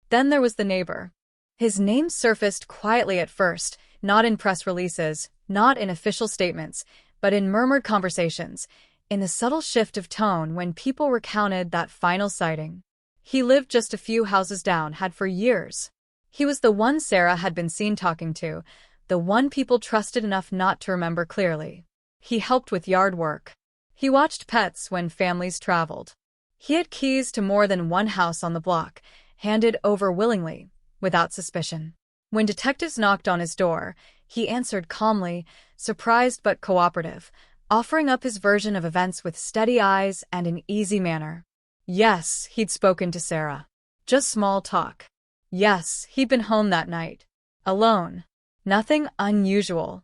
Then there was the neighbor. His name surfaced quietly at first, not in press releases, not in official statements, but in murmured conversations, in the subtle shift of tone when people recounted that final sighting. He lived just a few houses down, had for years. He was the one Sarah had been seen talking to, the one people trusted enough not to remember clearly. He helped with yard work. He watched pets when families traveled. He had keys to more than one house on the block, handed over willingly, without suspicion. When detectives knocked on his door, he answered calmly, surprised but cooperative, offering up his version of events with steady eyes and an easy manner. Yes, he'd spoken to Sarah. Just small talk. Yes, he'd been home that night. Alone. Nothing unusual.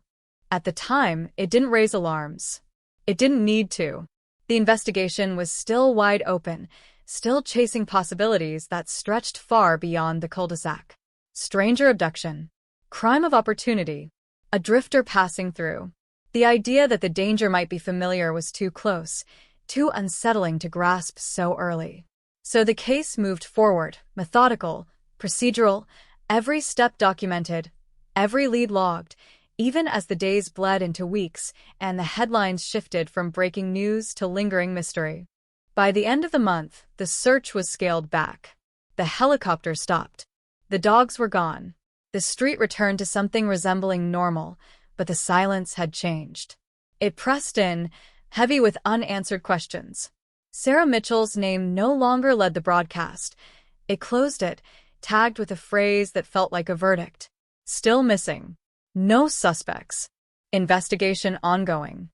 At the time, it didn't raise alarms. It didn't need to. The investigation was still wide open, still chasing possibilities that stretched far beyond the cul-de-sac. Stranger abduction. Crime of opportunity. A drifter passing through. The idea that the danger might be familiar was too close, too unsettling to grasp so early. So the case moved forward, methodical, procedural, every step documented, every lead logged, even as the days bled into weeks and the headlines shifted from breaking news to lingering mystery. By the end of the month, the search was scaled back. The helicopter stopped. The dogs were gone. The street returned to something resembling normal, but the silence had changed. It pressed in, heavy with unanswered questions. Sarah Mitchell's name no longer led the broadcast. It closed it, tagged with a phrase that felt like a verdict. Still missing. No suspects. Investigation ongoing.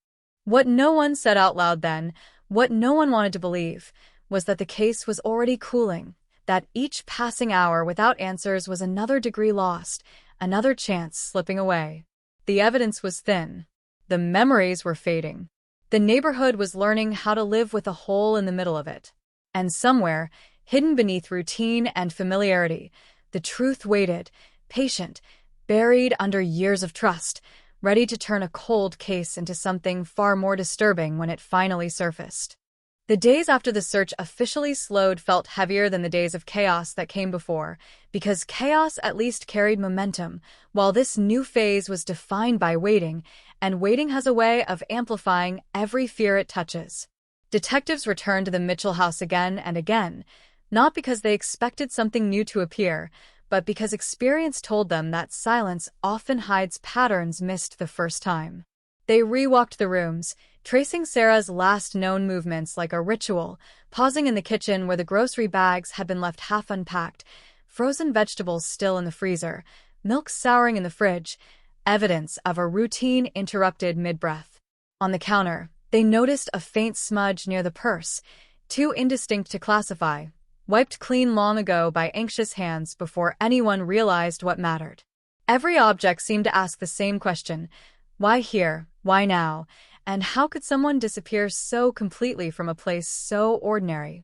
What no one said out loud then, what no one wanted to believe, was that the case was already cooling, that each passing hour without answers was another degree lost, another chance slipping away. The evidence was thin. The memories were fading. The neighborhood was learning how to live with a hole in the middle of it. And somewhere, hidden beneath routine and familiarity, the truth waited, patient, buried under years of trust, ready to turn a cold case into something far more disturbing when it finally surfaced. The days after the search officially slowed felt heavier than the days of chaos that came before, because chaos at least carried momentum, while this new phase was defined by waiting, and waiting has a way of amplifying every fear it touches. Detectives returned to the Mitchell house again and again, not because they expected something new to appear, but because experience told them that silence often hides patterns missed the first time. They rewalked the rooms, tracing Sarah's last known movements like a ritual, pausing in the kitchen where the grocery bags had been left half unpacked, frozen vegetables still in the freezer, milk souring in the fridge, evidence of a routine interrupted mid-breath. On the counter, they noticed a faint smudge near the purse, too indistinct to classify, wiped clean long ago by anxious hands before anyone realized what mattered. Every object seemed to ask the same question: why here? Why now? And how could someone disappear so completely from a place so ordinary?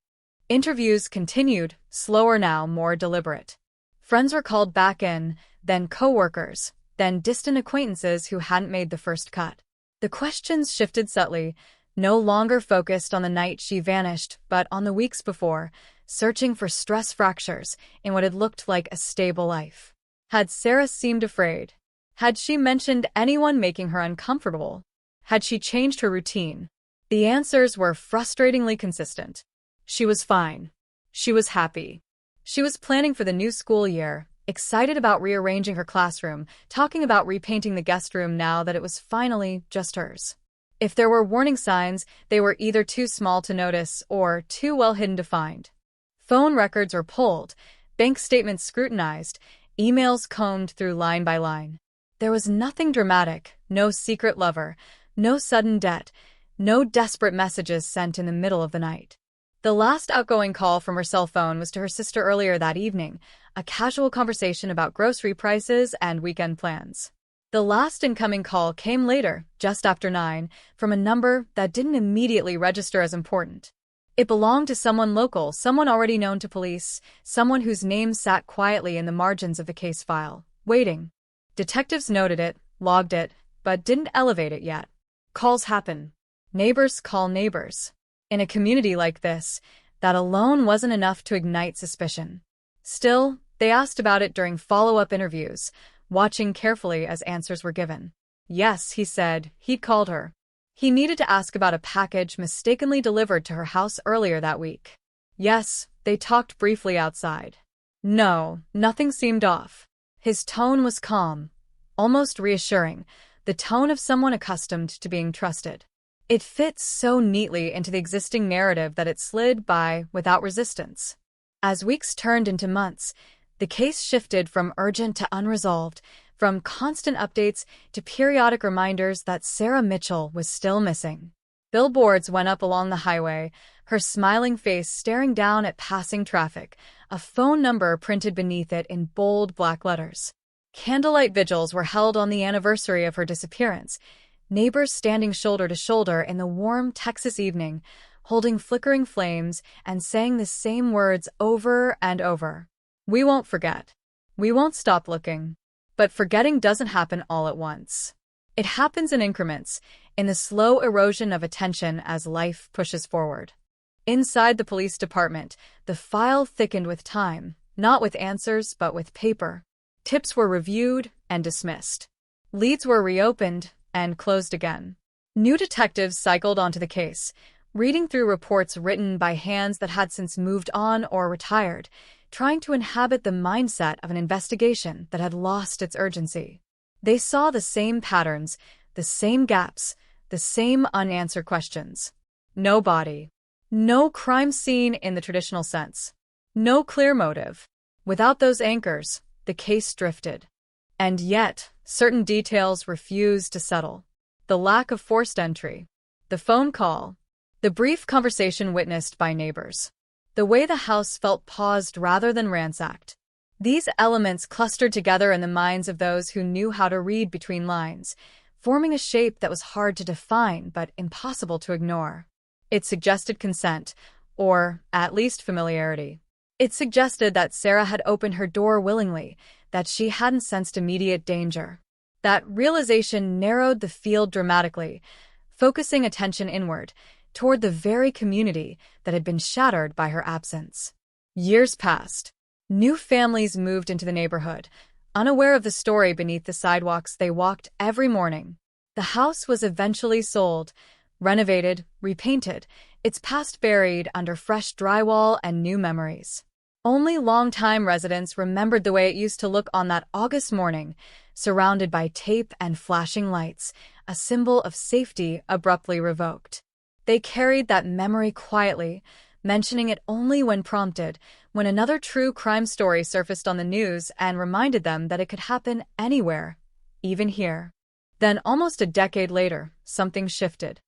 Interviews continued, slower now, more deliberate. Friends were called back in, then coworkers, then distant acquaintances who hadn't made the first cut. The questions shifted subtly, no longer focused on the night she vanished, but on the weeks before, searching for stress fractures in what had looked like a stable life. Had Sarah seemed afraid? Had she mentioned anyone making her uncomfortable? Had she changed her routine? The answers were frustratingly consistent. She was fine. She was happy. She was planning for the new school year, excited about rearranging her classroom, talking about repainting the guest room now that it was finally just hers. If there were warning signs, they were either too small to notice or too well hidden to find. Phone records were pulled, bank statements scrutinized, emails combed through line by line. There was nothing dramatic, no secret lover, no sudden debt, no desperate messages sent in the middle of the night. The last outgoing call from her cell phone was to her sister earlier that evening, a casual conversation about grocery prices and weekend plans. The last incoming call came later, just after 9, from a number that didn't immediately register as important. It belonged to someone local, someone already known to police, someone whose name sat quietly in the margins of the case file, waiting. Detectives noted it, logged it, but didn't elevate it yet. Calls happen. Neighbors call neighbors. In a community like this, that alone wasn't enough to ignite suspicion. Still, they asked about it during follow-up interviews, watching carefully as answers were given. Yes, he said, he'd called her. He needed to ask about a package mistakenly delivered to her house earlier that week. Yes, they talked briefly outside. No, nothing seemed off. His tone was calm, almost reassuring, the tone of someone accustomed to being trusted. It fit so neatly into the existing narrative that it slid by without resistance. As weeks turned into months, the case shifted from urgent to unresolved, from constant updates to periodic reminders that Sarah Mitchell was still missing. Billboards went up along the highway, her smiling face staring down at passing traffic, a phone number printed beneath it in bold black letters. Candlelight vigils were held on the anniversary of her disappearance, Neighbors standing shoulder to shoulder in the warm Texas evening, holding flickering flames and saying the same words over and over. We won't forget. We won't stop looking. But forgetting doesn't happen all at once. It happens in increments, in the slow erosion of attention as life pushes forward. Inside the police department, the file thickened with time, not with answers, but with paper. Tips were reviewed and dismissed. Leads were reopened and closed again. New detectives cycled onto the case, reading through reports written by hands that had since moved on or retired, trying to inhabit the mindset of an investigation that had lost its urgency. They saw the same patterns, the same gaps, the same unanswered questions. No body. No crime scene in the traditional sense. No clear motive. Without those anchors, the case drifted. And yet, certain details refused to settle. The lack of forced entry. The phone call. The brief conversation witnessed by neighbors. The way the house felt paused rather than ransacked. These elements clustered together in the minds of those who knew how to read between lines, forming a shape that was hard to define but impossible to ignore. It suggested consent, or at least familiarity. It suggested that Sarah had opened her door willingly, that she hadn't sensed immediate danger. That realization narrowed the field dramatically, focusing attention inward, toward the very community that had been shattered by her absence. Years passed. New families moved into the neighborhood, unaware of the story beneath the sidewalks they walked every morning. The house was eventually sold, renovated, repainted, its past buried under fresh drywall and new memories. Only longtime residents remembered the way it used to look on that August morning, surrounded by tape and flashing lights, a symbol of safety abruptly revoked. They carried that memory quietly, mentioning it only when prompted, when another true crime story surfaced on the news and reminded them that it could happen anywhere, even here. Then, almost a decade later, something shifted.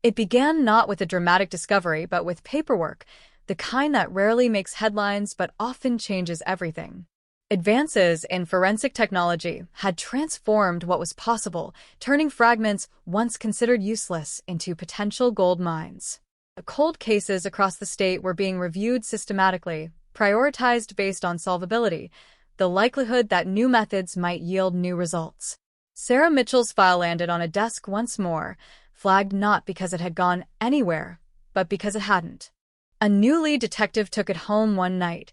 It began not with a dramatic discovery, but with paperwork, the kind that rarely makes headlines but often changes everything. Advances in forensic technology had transformed what was possible, turning fragments once considered useless into potential gold mines. Cold cases across the state were being reviewed systematically, prioritized based on solvability, the likelihood that new methods might yield new results. Sarah Mitchell's file landed on a desk once more, flagged not because it had gone anywhere, but because it hadn't. A new lead detective took it home one night,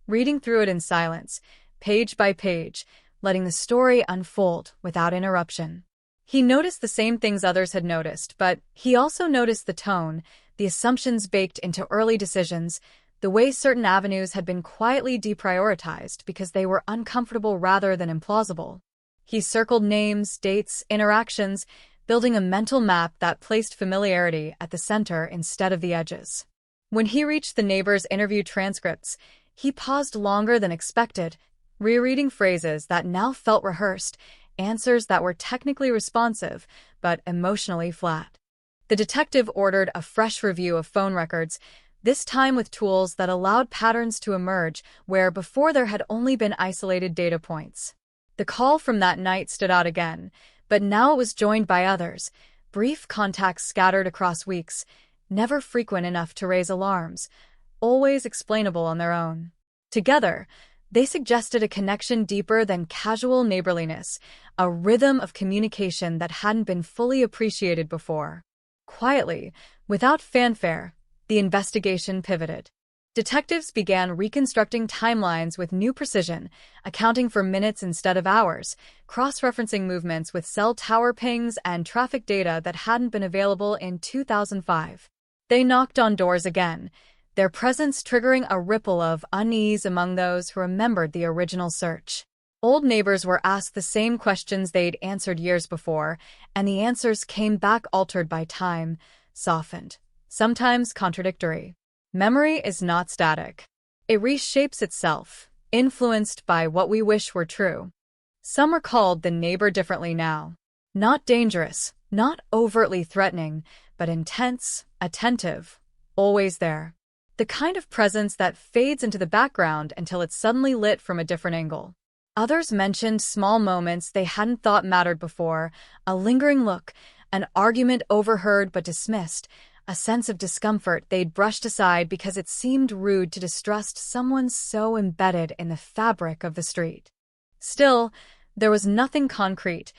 reading through it in silence, page by page, letting the story unfold without interruption. He noticed the same things others had noticed, but he also noticed the tone, the assumptions baked into early decisions, the way certain avenues had been quietly deprioritized because they were uncomfortable rather than implausible. He circled names, dates, interactions, building a mental map that placed familiarity at the center instead of the edges. When he reached the neighbors' interview transcripts, he paused longer than expected, rereading phrases that now felt rehearsed, answers that were technically responsive, but emotionally flat. The detective ordered a fresh review of phone records, this time with tools that allowed patterns to emerge where before there had only been isolated data points. The call from that night stood out again, but now it was joined by others, brief contacts scattered across weeks, never frequent enough to raise alarms, always explainable on their own. Together, they suggested a connection deeper than casual neighborliness, a rhythm of communication that hadn't been fully appreciated before. Quietly, without fanfare, the investigation pivoted. Detectives began reconstructing timelines with new precision, accounting for minutes instead of hours, cross-referencing movements with cell tower pings and traffic data that hadn't been available in 2005. They knocked on doors again, their presence triggering a ripple of unease among those who remembered the original search. Old neighbors were asked the same questions they'd answered years before, and the answers came back altered by time, softened, sometimes contradictory. Memory is not static. It reshapes itself, influenced by what we wish were true. Some recalled the neighbor differently now. Not dangerous, not overtly threatening, but intense, attentive, always there. The kind of presence that fades into the background until it's suddenly lit from a different angle. Others mentioned small moments they hadn't thought mattered before, a lingering look, An argument overheard but dismissed, a sense of discomfort they'd brushed aside because it seemed rude to distrust someone so embedded in the fabric of the street. Still, there was nothing concrete,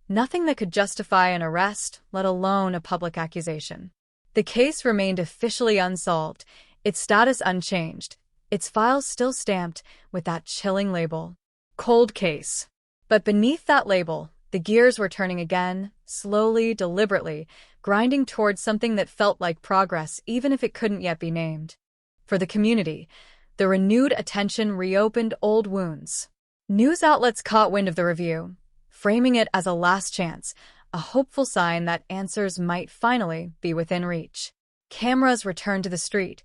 nothing that could justify an arrest, let alone a public accusation. The case remained officially unsolved, its status unchanged, its files still stamped with that chilling label, "Cold Case." But beneath that label, the gears were turning again, slowly, deliberately, grinding towards something that felt like progress even if it couldn't yet be named. For the community, the renewed attention reopened old wounds. News outlets caught wind of the review, framing it as a last chance, a hopeful sign that answers might finally be within reach. Cameras returned to the street,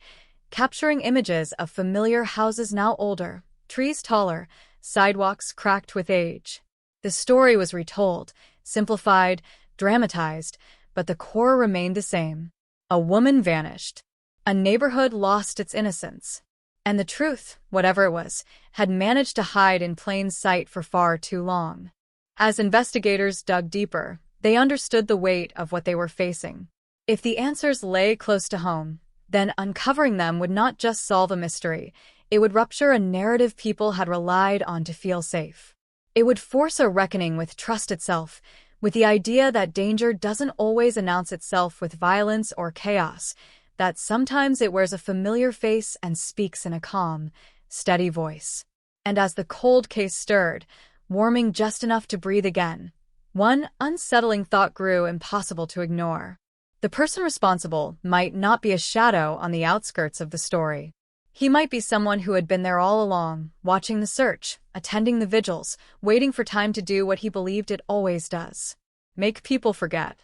capturing images of familiar houses now older, trees taller, sidewalks cracked with age. The story was retold, simplified, dramatized, but the core remained the same. A woman vanished. A neighborhood lost its innocence. And the truth, whatever it was, had managed to hide in plain sight for far too long. As investigators dug deeper, they understood the weight of what they were facing. If the answers lay close to home, then uncovering them would not just solve a mystery, it would rupture a narrative people had relied on to feel safe. It would force a reckoning with trust itself, with the idea that danger doesn't always announce itself with violence or chaos, that sometimes it wears a familiar face and speaks in a calm, steady voice. And as the cold case stirred, warming just enough to breathe again, one unsettling thought grew impossible to ignore. The person responsible might not be a shadow on the outskirts of the story. He might be someone who had been there all along, watching the search, attending the vigils, waiting for time to do what he believed it always does: make people forget.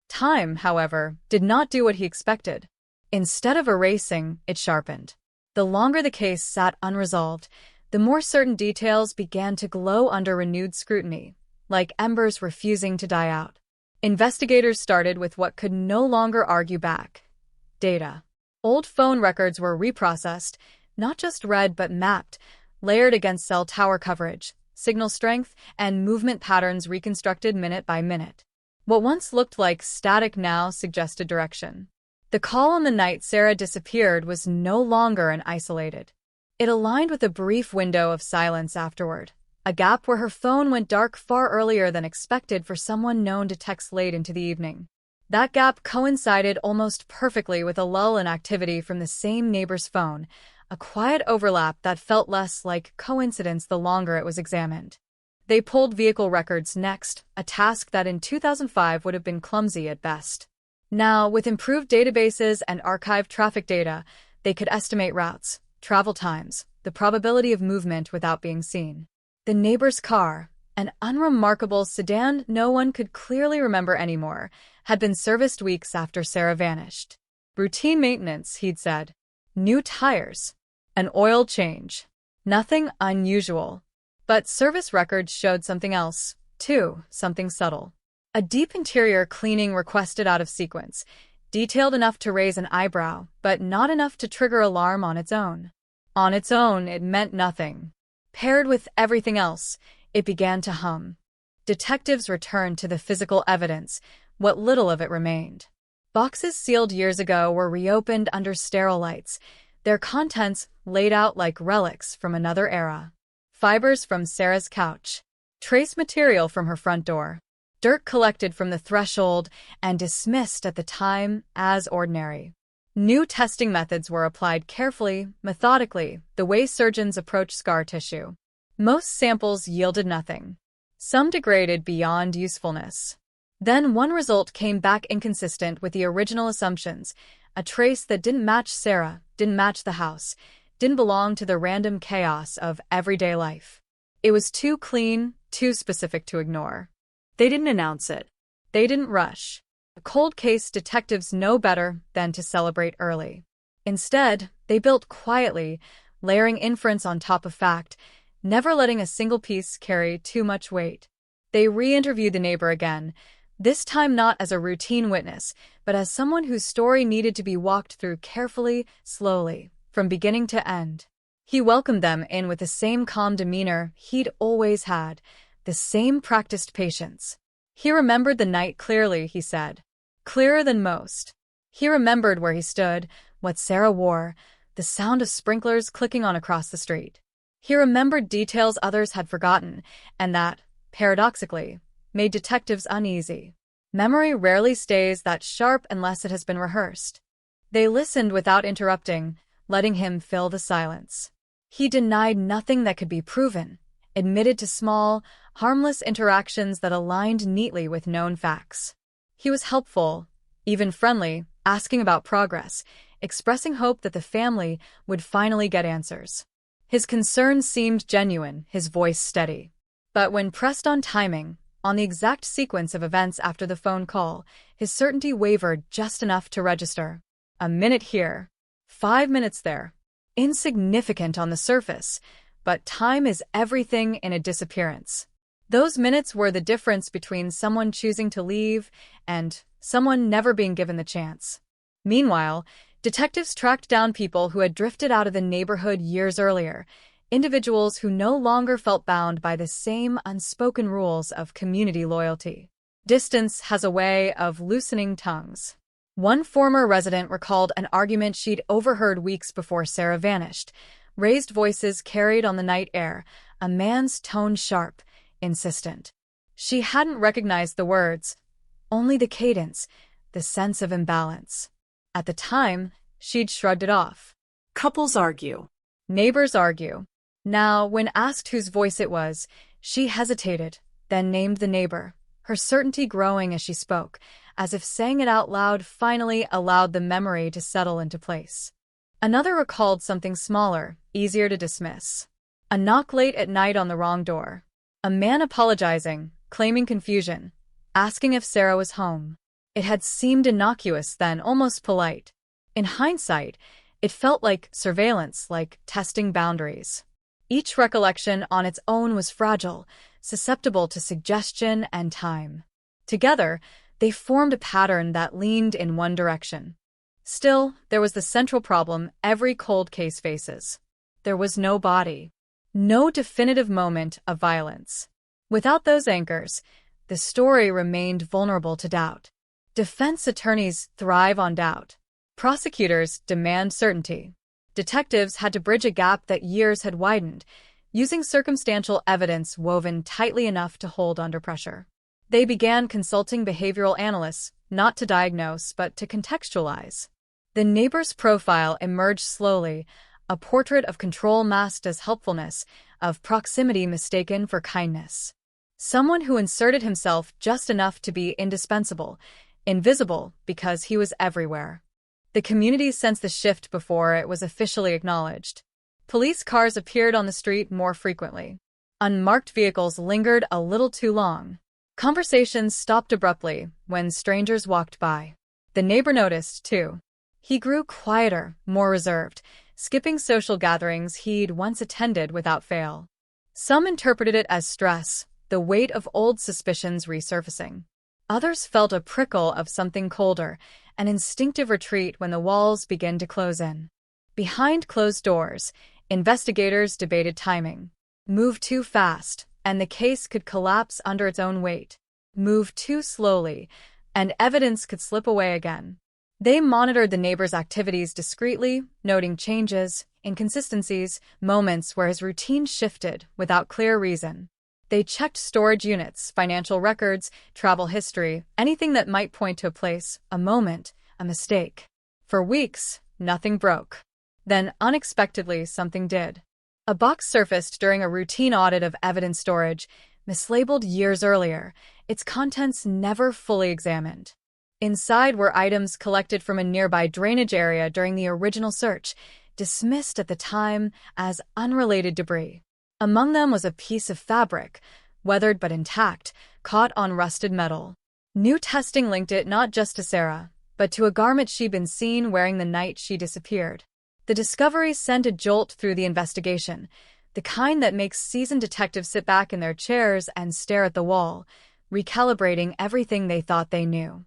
Time, however, did not do what he expected. Instead of erasing, it sharpened. The longer the case sat unresolved, the more certain details began to glow under renewed scrutiny, like embers refusing to die out. Investigators started with what could no longer argue back: data. Old phone records were reprocessed, not just read but mapped, layered against cell tower coverage, signal strength, and movement patterns reconstructed minute by minute. What once looked like static now suggested direction. The call on the night Sarah disappeared was no longer an isolated. It aligned with a brief window of silence afterward, a gap where her phone went dark far earlier than expected for someone known to text late into the evening. That gap coincided almost perfectly with a lull in activity from the same neighbor's phone, a quiet overlap that felt less like coincidence the longer it was examined. They pulled vehicle records next, a task that in 2005 would have been clumsy at best. Now, with improved databases and archived traffic data, they could estimate routes, travel times, the probability of movement without being seen. The neighbor's car, an unremarkable sedan no one could clearly remember anymore, had been serviced weeks after Sarah vanished. Routine maintenance, he'd said. New tires. An oil change. Nothing unusual. But service records showed something else, too, something subtle. A deep interior cleaning requested out of sequence, detailed enough to raise an eyebrow, but not enough to trigger alarm on its own. On its own, it meant nothing. Paired with everything else, it began to hum. Detectives returned to the physical evidence, what little of it remained. Boxes sealed years ago were reopened under sterile lights, their contents laid out like relics from another era. Fibers from Sarah's couch. Trace material from her front door. Dirt collected from the threshold and dismissed at the time as ordinary. New testing methods were applied carefully, methodically, the way surgeons approach scar tissue. Most samples yielded nothing. Some degraded beyond usefulness. Then one result came back inconsistent with the original assumptions, a trace that didn't match Sarah, didn't match the house, didn't belong to the random chaos of everyday life. It was too clean, too specific to ignore. They didn't announce it. They didn't rush. Cold case detectives know better than to celebrate early. Instead, they built quietly, layering inference on top of fact, never letting a single piece carry too much weight. They re-interviewed the neighbor again, this time not as a routine witness, but as someone whose story needed to be walked through carefully, slowly, from beginning to end. He welcomed them in with the same calm demeanor he'd always had, the same practiced patience. He remembered the night clearly, he said. Clearer than most. He remembered where he stood, what Sarah wore, the sound of sprinklers clicking on across the street. He remembered details others had forgotten, and that, paradoxically, made detectives uneasy. Memory rarely stays that sharp unless it has been rehearsed. They listened without interrupting, letting him fill the silence. He denied nothing that could be proven, admitted to small, harmless interactions that aligned neatly with known facts. He was helpful, even friendly, asking about progress, expressing hope that the family would finally get answers. His concern seemed genuine, his voice steady. But when pressed on timing, on the exact sequence of events after the phone call, his certainty wavered just enough to register. A minute here, 5 minutes there. Insignificant on the surface, but time is everything in a disappearance. Those minutes were the difference between someone choosing to leave and someone never being given the chance. Meanwhile, detectives tracked down people who had drifted out of the neighborhood years earlier, individuals who no longer felt bound by the same unspoken rules of community loyalty. Distance has a way of loosening tongues. One former resident recalled an argument she'd overheard weeks before Sarah vanished. Raised voices carried on the night air, a man's tone sharp, insistent. She hadn't recognized the words, only the cadence, the sense of imbalance. At the time, she'd shrugged it off. Couples argue. Neighbors argue. Now, when asked whose voice it was, she hesitated, then named the neighbor, her certainty growing as she spoke, as if saying it out loud finally allowed the memory to settle into place. Another recalled something smaller, easier to dismiss. A knock late at night on the wrong door. A man apologizing, claiming confusion, asking if Sarah was home. It had seemed innocuous then, almost polite. In hindsight, it felt like surveillance, like testing boundaries. Each recollection on its own was fragile, susceptible to suggestion and time. Together, they formed a pattern that leaned in one direction. Still, there was the central problem every cold case faces. There was no body. No definitive moment of violence. Without those anchors, the story remained vulnerable to doubt. Defense attorneys thrive on doubt. Prosecutors demand certainty. Detectives had to bridge a gap that years had widened, using circumstantial evidence woven tightly enough to hold under pressure. They began consulting behavioral analysts, not to diagnose, but to contextualize. The neighbor's profile emerged slowly, a portrait of control masked as helpfulness, of proximity mistaken for kindness. Someone who inserted himself just enough to be indispensable, invisible because he was everywhere. The community sensed the shift before it was officially acknowledged. Police cars appeared on the street more frequently. Unmarked vehicles lingered a little too long. Conversations stopped abruptly when strangers walked by. The neighbor noticed, too. He grew quieter, more reserved, skipping social gatherings he'd once attended without fail. Some interpreted it as stress, the weight of old suspicions resurfacing. Others felt a prickle of something colder, an instinctive retreat when the walls began to close in. Behind closed doors, investigators debated timing. Move too fast, and the case could collapse under its own weight. Move too slowly, and evidence could slip away again. They monitored the neighbor's activities discreetly, noting changes, inconsistencies, moments where his routine shifted without clear reason. They checked storage units, financial records, travel history, anything that might point to a place, a moment, a mistake. For weeks, nothing broke. Then, unexpectedly, something did. A box surfaced during a routine audit of evidence storage, mislabeled years earlier, its contents never fully examined. Inside were items collected from a nearby drainage area during the original search, dismissed at the time as unrelated debris. Among them was a piece of fabric, weathered but intact, caught on rusted metal. New testing linked it not just to Sarah, but to a garment she'd been seen wearing the night she disappeared. The discovery sent a jolt through the investigation, the kind that makes seasoned detectives sit back in their chairs and stare at the wall, recalibrating everything they thought they knew.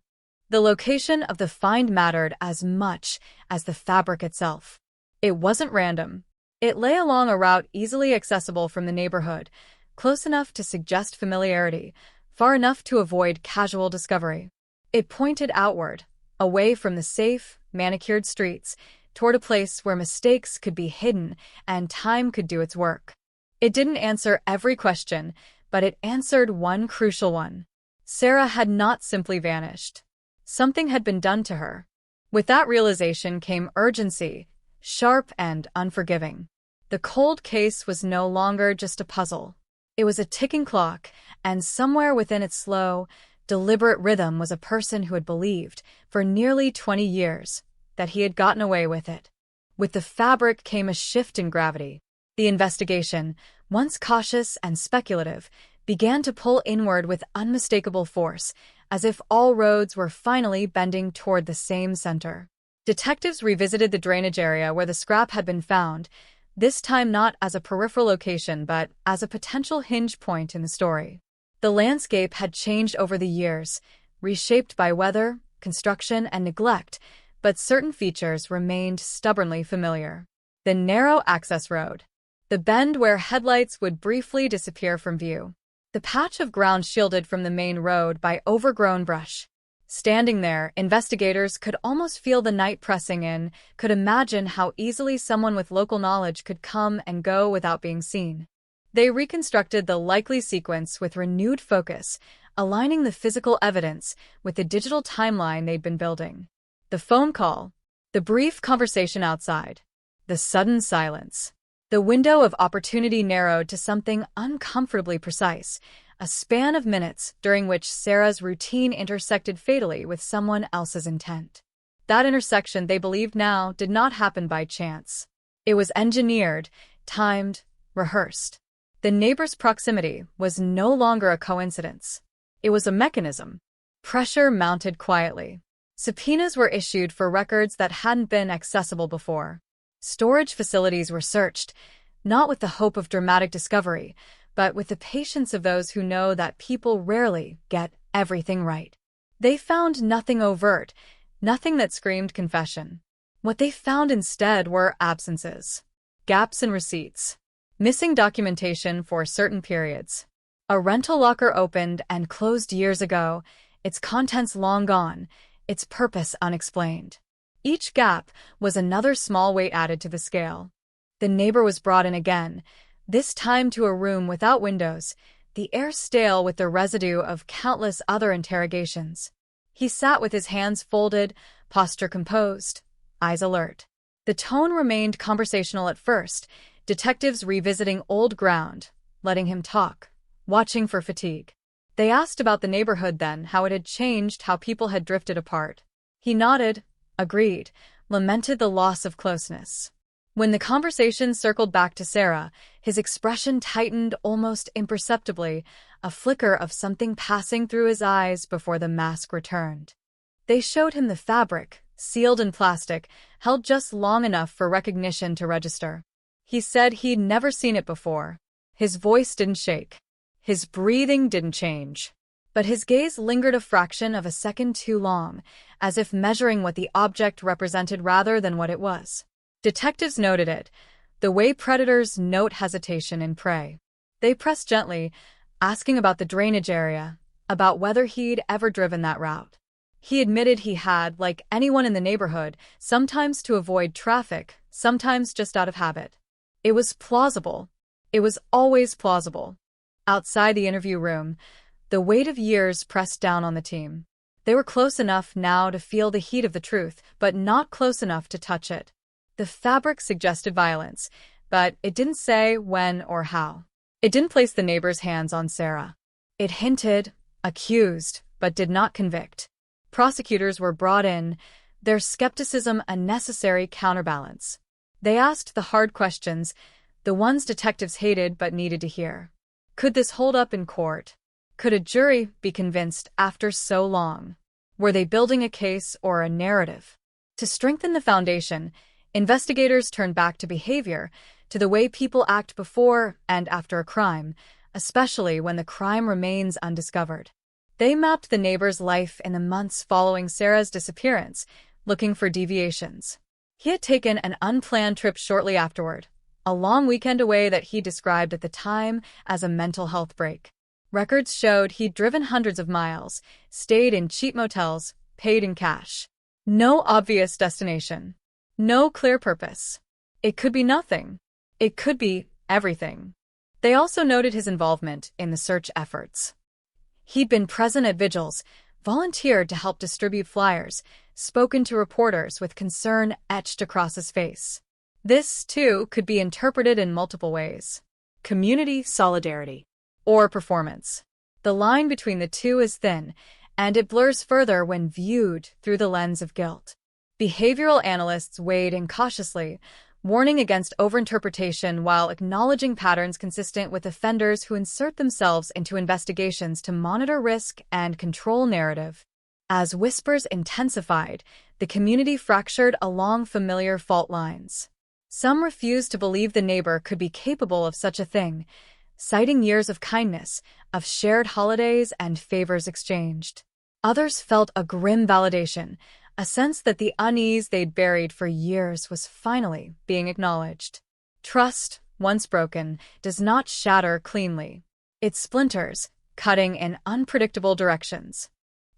The location of the find mattered as much as the fabric itself. It wasn't random. It lay along a route easily accessible from the neighborhood, close enough to suggest familiarity, far enough to avoid casual discovery. It pointed outward, away from the safe, manicured streets, toward a place where mistakes could be hidden and time could do its work. It didn't answer every question, but it answered one crucial one. Sarah had not simply vanished. Something had been done to her. With that realization came urgency, sharp and unforgiving. The cold case was no longer just a puzzle. It was a ticking clock, and somewhere within its slow, deliberate rhythm was a person who had believed, for nearly 20 years, that he had gotten away with it. With the fabric came a shift in gravity. The investigation, once cautious and speculative, began to pull inward with unmistakable force, as if all roads were finally bending toward the same center. Detectives revisited the drainage area where the scrap had been found, this time not as a peripheral location but as a potential hinge point in the story. The landscape had changed over the years, reshaped by weather, construction, and neglect, but certain features remained stubbornly familiar. The narrow access road. The bend where headlights would briefly disappear from view. The patch of ground shielded from the main road by overgrown brush. Standing there, investigators could almost feel the night pressing in, could imagine how easily someone with local knowledge could come and go without being seen. They reconstructed the likely sequence with renewed focus, aligning the physical evidence with the digital timeline they'd been building. The phone call, the brief conversation outside, the sudden silence. The window of opportunity narrowed to something uncomfortably precise, a span of minutes during which Sarah's routine intersected fatally with someone else's intent. That intersection, they believed now, did not happen by chance. It was engineered, timed, rehearsed. The neighbor's proximity was no longer a coincidence. It was a mechanism. Pressure mounted quietly. Subpoenas were issued for records that hadn't been accessible before. Storage facilities were searched, not with the hope of dramatic discovery, but with the patience of those who know that people rarely get everything right. They found nothing overt, nothing that screamed confession. What they found instead were absences, gaps in receipts, missing documentation for certain periods. A rental locker opened and closed years ago, its contents long gone, its purpose unexplained. Each gap was another small weight added to the scale. The neighbor was brought in again, this time to a room without windows, the air stale with the residue of countless other interrogations. He sat with his hands folded, posture composed, eyes alert. The tone remained conversational at first, detectives revisiting old ground, letting him talk, watching for fatigue. They asked about the neighborhood then, how it had changed, how people had drifted apart. He nodded, agreed, lamented the loss of closeness. When the conversation circled back to Sarah, his expression tightened almost imperceptibly, a flicker of something passing through his eyes before the mask returned. They showed him the fabric, sealed in plastic, held just long enough for recognition to register. He said he'd never seen it before. His voice didn't shake. His breathing didn't change. But his gaze lingered a fraction of a second too long, as if measuring what the object represented rather than what it was. Detectives noted it, the way predators note hesitation in prey. They pressed gently, asking about the drainage area, about whether he'd ever driven that route. He admitted he had, like anyone in the neighborhood, sometimes to avoid traffic, sometimes just out of habit. It was plausible. It was always plausible. Outside the interview room, the weight of years pressed down on the team. They were close enough now to feel the heat of the truth, but not close enough to touch it. The fabric suggested violence, but it didn't say when or how. It didn't place the neighbor's hands on Sarah. It hinted, accused, but did not convict. Prosecutors were brought in, their skepticism a necessary counterbalance. They asked the hard questions, the ones detectives hated but needed to hear. Could this hold up in court? Could a jury be convinced after so long? Were they building a case or a narrative? To strengthen the foundation, investigators turned back to behavior, to the way people act before and after a crime, especially when the crime remains undiscovered. They mapped the neighbor's life in the months following Sarah's disappearance, looking for deviations. He had taken an unplanned trip shortly afterward, a long weekend away that he described at the time as a mental health break. Records showed he'd driven hundreds of miles, stayed in cheap motels, paid in cash. No obvious destination. No clear purpose. It could be nothing. It could be everything. They also noted his involvement in the search efforts. He'd been present at vigils, volunteered to help distribute flyers, spoken to reporters with concern etched across his face. This, too, could be interpreted in multiple ways. Community solidarity. Or performance. The line between the two is thin, and it blurs further when viewed through the lens of guilt. Behavioral analysts weighed in cautiously, warning against overinterpretation while acknowledging patterns consistent with offenders who insert themselves into investigations to monitor risk and control narrative. As whispers intensified, the community fractured along familiar fault lines. Some refused to believe the neighbor could be capable of such a thing, citing years of kindness, of shared holidays and favors exchanged. Others felt a grim validation, a sense that the unease they'd buried for years was finally being acknowledged. Trust, once broken, does not shatter cleanly. It splinters, cutting in unpredictable directions.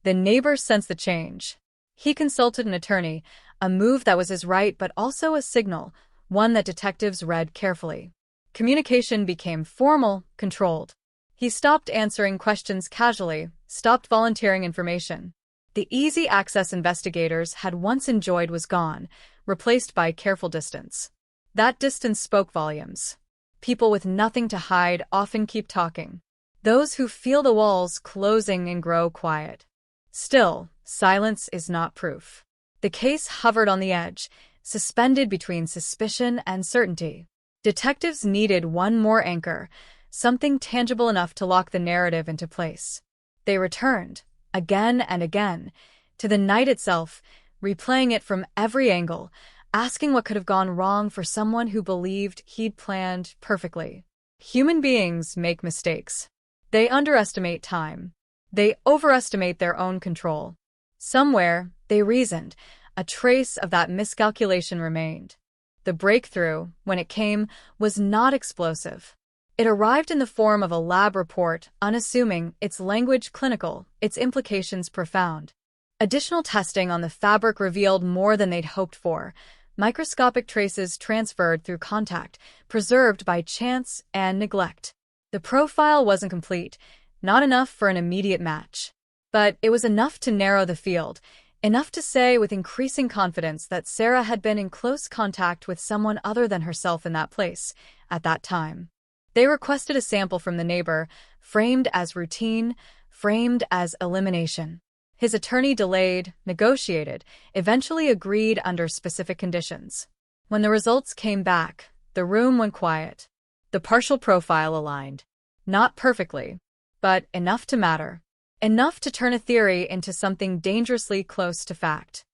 The neighbor sensed the change. He consulted an attorney, a move that was his right but also a signal, one that detectives read carefully. Communication became formal, controlled. He stopped answering questions casually, stopped volunteering information. The easy access investigators had once enjoyed was gone, replaced by careful distance. That distance spoke volumes. People with nothing to hide often keep talking. Those who feel the walls closing and grow quiet. Still, silence is not proof. The case hovered on the edge, suspended between suspicion and certainty. Detectives needed one more anchor, something tangible enough to lock the narrative into place. They returned, again and again, to the night itself, replaying it from every angle, asking what could have gone wrong for someone who believed he'd planned perfectly. Human beings make mistakes. They underestimate time. They overestimate their own control. Somewhere, they reasoned, a trace of that miscalculation remained. The breakthrough, when it came, was not explosive. It arrived in the form of a lab report, unassuming, its language clinical, its implications profound. Additional testing on the fabric revealed more than they'd hoped for. Microscopic traces transferred through contact, preserved by chance and neglect. The profile wasn't complete, not enough for an immediate match. But it was enough to narrow the field, enough to say with increasing confidence that Sarah had been in close contact with someone other than herself in that place, at that time. They requested a sample from the neighbor, framed as routine, framed as elimination. His attorney delayed, negotiated, eventually agreed under specific conditions. When the results came back, the room went quiet. The partial profile aligned. Not perfectly, but enough to matter. Enough to turn a theory into something dangerously close to fact.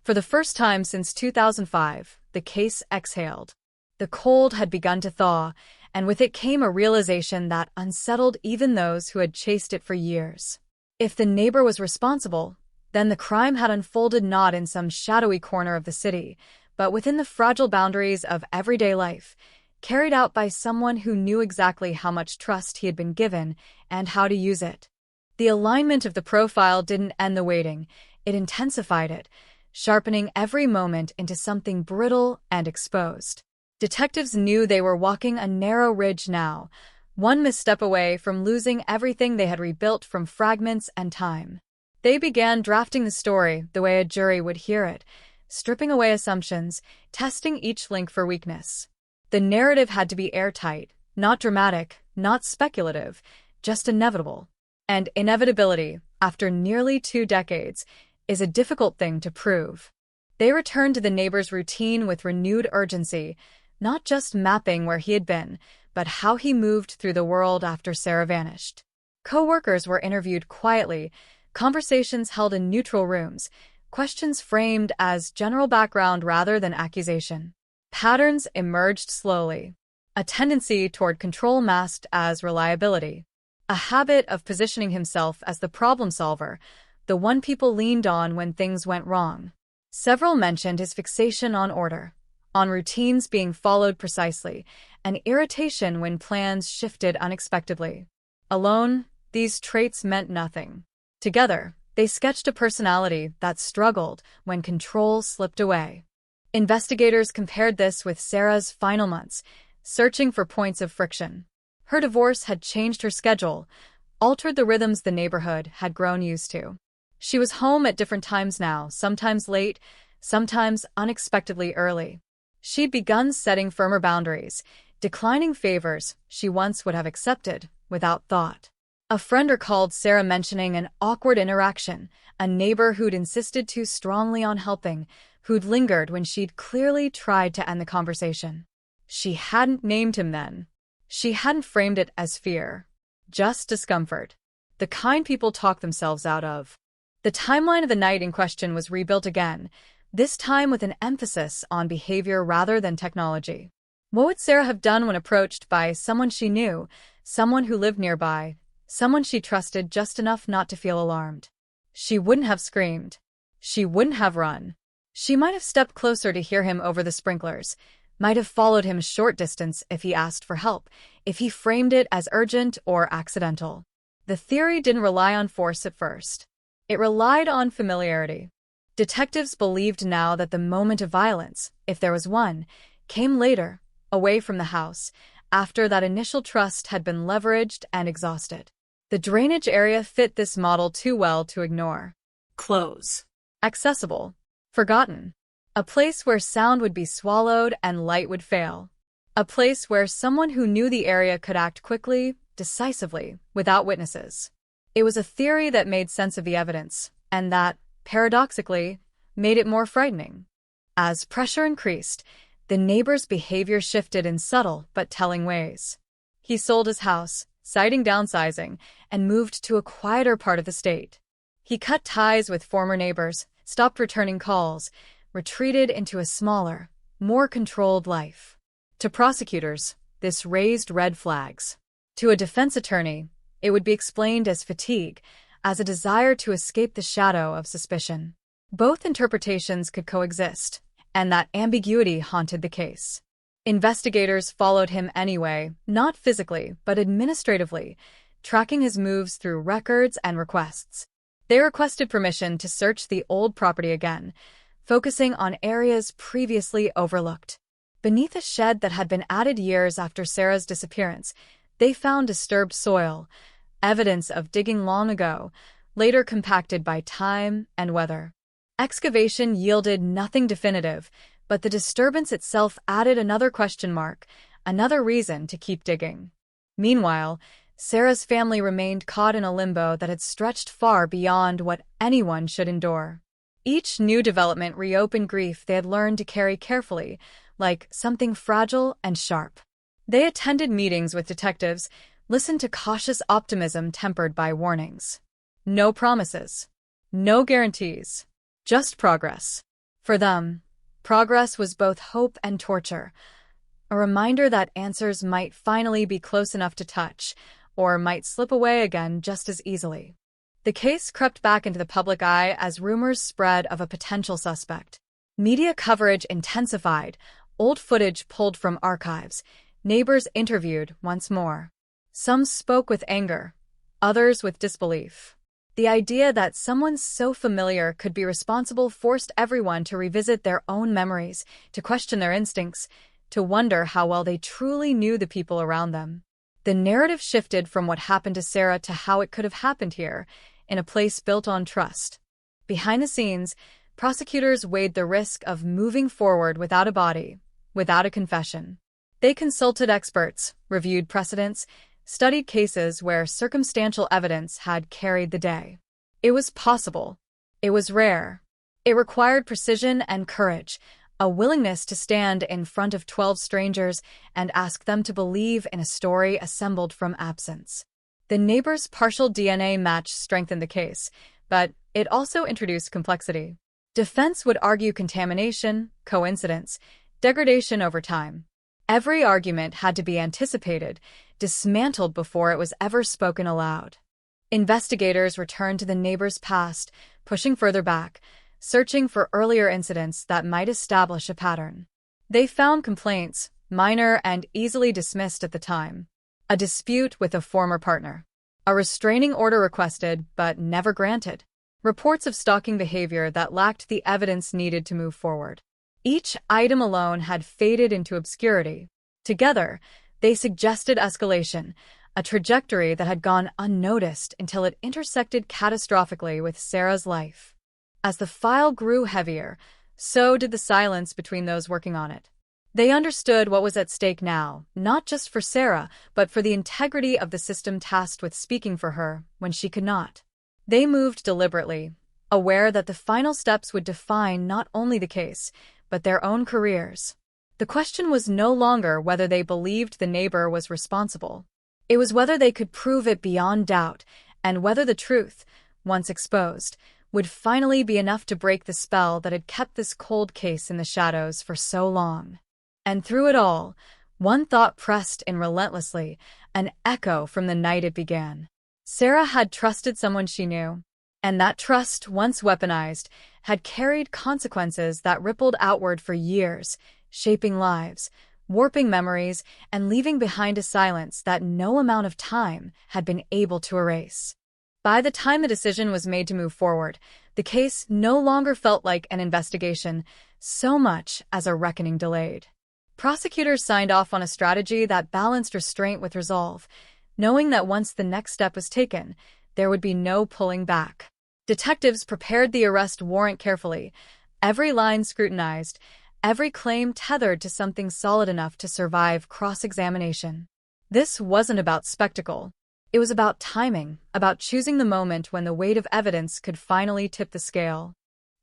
For the first time since 2005, the case exhaled. The cold had begun to thaw, and with it came a realization that unsettled even those who had chased it for years. If the neighbor was responsible, then the crime had unfolded not in some shadowy corner of the city, but within the fragile boundaries of everyday life, carried out by someone who knew exactly how much trust he had been given and how to use it. The alignment of the profile didn't end the waiting, it intensified it, sharpening every moment into something brittle and exposed. Detectives knew they were walking a narrow ridge now, one misstep away from losing everything they had rebuilt from fragments and time. They began drafting the story the way a jury would hear it, stripping away assumptions, testing each link for weakness. The narrative had to be airtight, not dramatic, not speculative, just inevitable. And inevitability, after nearly 2 decades, is a difficult thing to prove. They returned to the neighbor's routine with renewed urgency, not just mapping where he had been, but how he moved through the world after Sarah vanished. Co-workers were interviewed quietly, conversations held in neutral rooms, questions framed as general background rather than accusation. Patterns emerged slowly. A tendency toward control masked as reliability. A habit of positioning himself as the problem solver, the one people leaned on when things went wrong. Several mentioned his fixation on order, on routines being followed precisely, and irritation when plans shifted unexpectedly. Alone, these traits meant nothing. Together, they sketched a personality that struggled when control slipped away. Investigators compared this with Sarah's final months, searching for points of friction. Her divorce had changed her schedule, altered the rhythms the neighborhood had grown used to. She was home at different times now, sometimes late, sometimes unexpectedly early. She'd begun setting firmer boundaries, declining favors she once would have accepted without thought. A friend recalled Sarah mentioning an awkward interaction, a neighbor who'd insisted too strongly on helping, who'd lingered when she'd clearly tried to end the conversation. She hadn't named him then. She hadn't framed it as fear, just discomfort. The kind people talk themselves out of. The timeline of the night in question was rebuilt again, this time with an emphasis on behavior rather than technology. What would Sarah have done when approached by someone she knew, someone who lived nearby, someone she trusted just enough not to feel alarmed? She wouldn't have screamed. She wouldn't have run. She might have stepped closer to hear him over the sprinklers, might have followed him a short distance if he asked for help, if he framed it as urgent or accidental. The theory didn't rely on force at first. It relied on familiarity. Detectives believed now that the moment of violence, if there was one, came later, away from the house, after that initial trust had been leveraged and exhausted. The drainage area fit this model too well to ignore. Close. Accessible. Forgotten. A place where sound would be swallowed and light would fail. A place where someone who knew the area could act quickly, decisively, without witnesses. It was a theory that made sense of the evidence, and that, paradoxically, made it more frightening. As pressure increased, the neighbor's behavior shifted in subtle but telling ways. He sold his house, citing downsizing, and moved to a quieter part of the state. He cut ties with former neighbors, stopped returning calls, retreated into a smaller, more controlled life. To prosecutors, this raised red flags. To a defense attorney, it would be explained as fatigue, as a desire to escape the shadow of suspicion. Both interpretations could coexist, and that ambiguity haunted the case. Investigators followed him anyway, not physically, but administratively, tracking his moves through records and requests. They requested permission to search the old property again, focusing on areas previously overlooked. Beneath a shed that had been added years after Sarah's disappearance, they found disturbed soil, evidence of digging long ago, later compacted by time and weather. Excavation yielded nothing definitive, but the disturbance itself added another question mark, another reason to keep digging. Meanwhile, Sarah's family remained caught in a limbo that had stretched far beyond what anyone should endure. Each new development reopened grief they had learned to carry carefully, like something fragile and sharp. They attended meetings with detectives, listened to cautious optimism tempered by warnings. No promises. No guarantees. Just progress. For them, progress was both hope and torture, a reminder that answers might finally be close enough to touch, or might slip away again just as easily. The case crept back into the public eye as rumors spread of a potential suspect. Media coverage intensified, old footage pulled from archives, neighbors interviewed once more. Some spoke with anger, others with disbelief. The idea that someone so familiar could be responsible forced everyone to revisit their own memories, to question their instincts, to wonder how well they truly knew the people around them. The narrative shifted from what happened to Sarah to how it could have happened here, in a place built on trust. Behind the scenes, prosecutors weighed the risk of moving forward without a body, without a confession. They consulted experts, reviewed precedents, studied cases where circumstantial evidence had carried the day. It was possible. It was rare. It required precision and courage, a willingness to stand in front of 12 strangers and ask them to believe in a story assembled from absence. The neighbor's partial DNA match strengthened the case, but it also introduced complexity. Defense would argue contamination, coincidence, degradation over time. Every argument had to be anticipated, dismantled before it was ever spoken aloud. Investigators returned to the neighbor's past, pushing further back, searching for earlier incidents that might establish a pattern. They found complaints, minor and easily dismissed at the time. A dispute with a former partner. A restraining order requested, but never granted. Reports of stalking behavior that lacked the evidence needed to move forward. Each item alone had faded into obscurity. Together, they suggested escalation, a trajectory that had gone unnoticed until it intersected catastrophically with Sarah's life. As the file grew heavier, so did the silence between those working on it. They understood what was at stake now, not just for Sarah, but for the integrity of the system tasked with speaking for her when she could not. They moved deliberately, aware that the final steps would define not only the case, but their own careers. The question was no longer whether they believed the neighbor was responsible. It was whether they could prove it beyond doubt, and whether the truth, once exposed, would finally be enough to break the spell that had kept this cold case in the shadows for so long. And through it all, one thought pressed in relentlessly, an echo from the night it began. Sarah had trusted someone she knew, and that trust, once weaponized, had carried consequences that rippled outward for years, shaping lives, warping memories, and leaving behind a silence that no amount of time had been able to erase. By the time the decision was made to move forward, the case no longer felt like an investigation so much as a reckoning delayed. Prosecutors signed off on a strategy that balanced restraint with resolve, knowing that once the next step was taken, there would be no pulling back. Detectives prepared the arrest warrant carefully, every line scrutinized, every claim tethered to something solid enough to survive cross-examination. This wasn't about spectacle. It was about timing, about choosing the moment when the weight of evidence could finally tip the scale.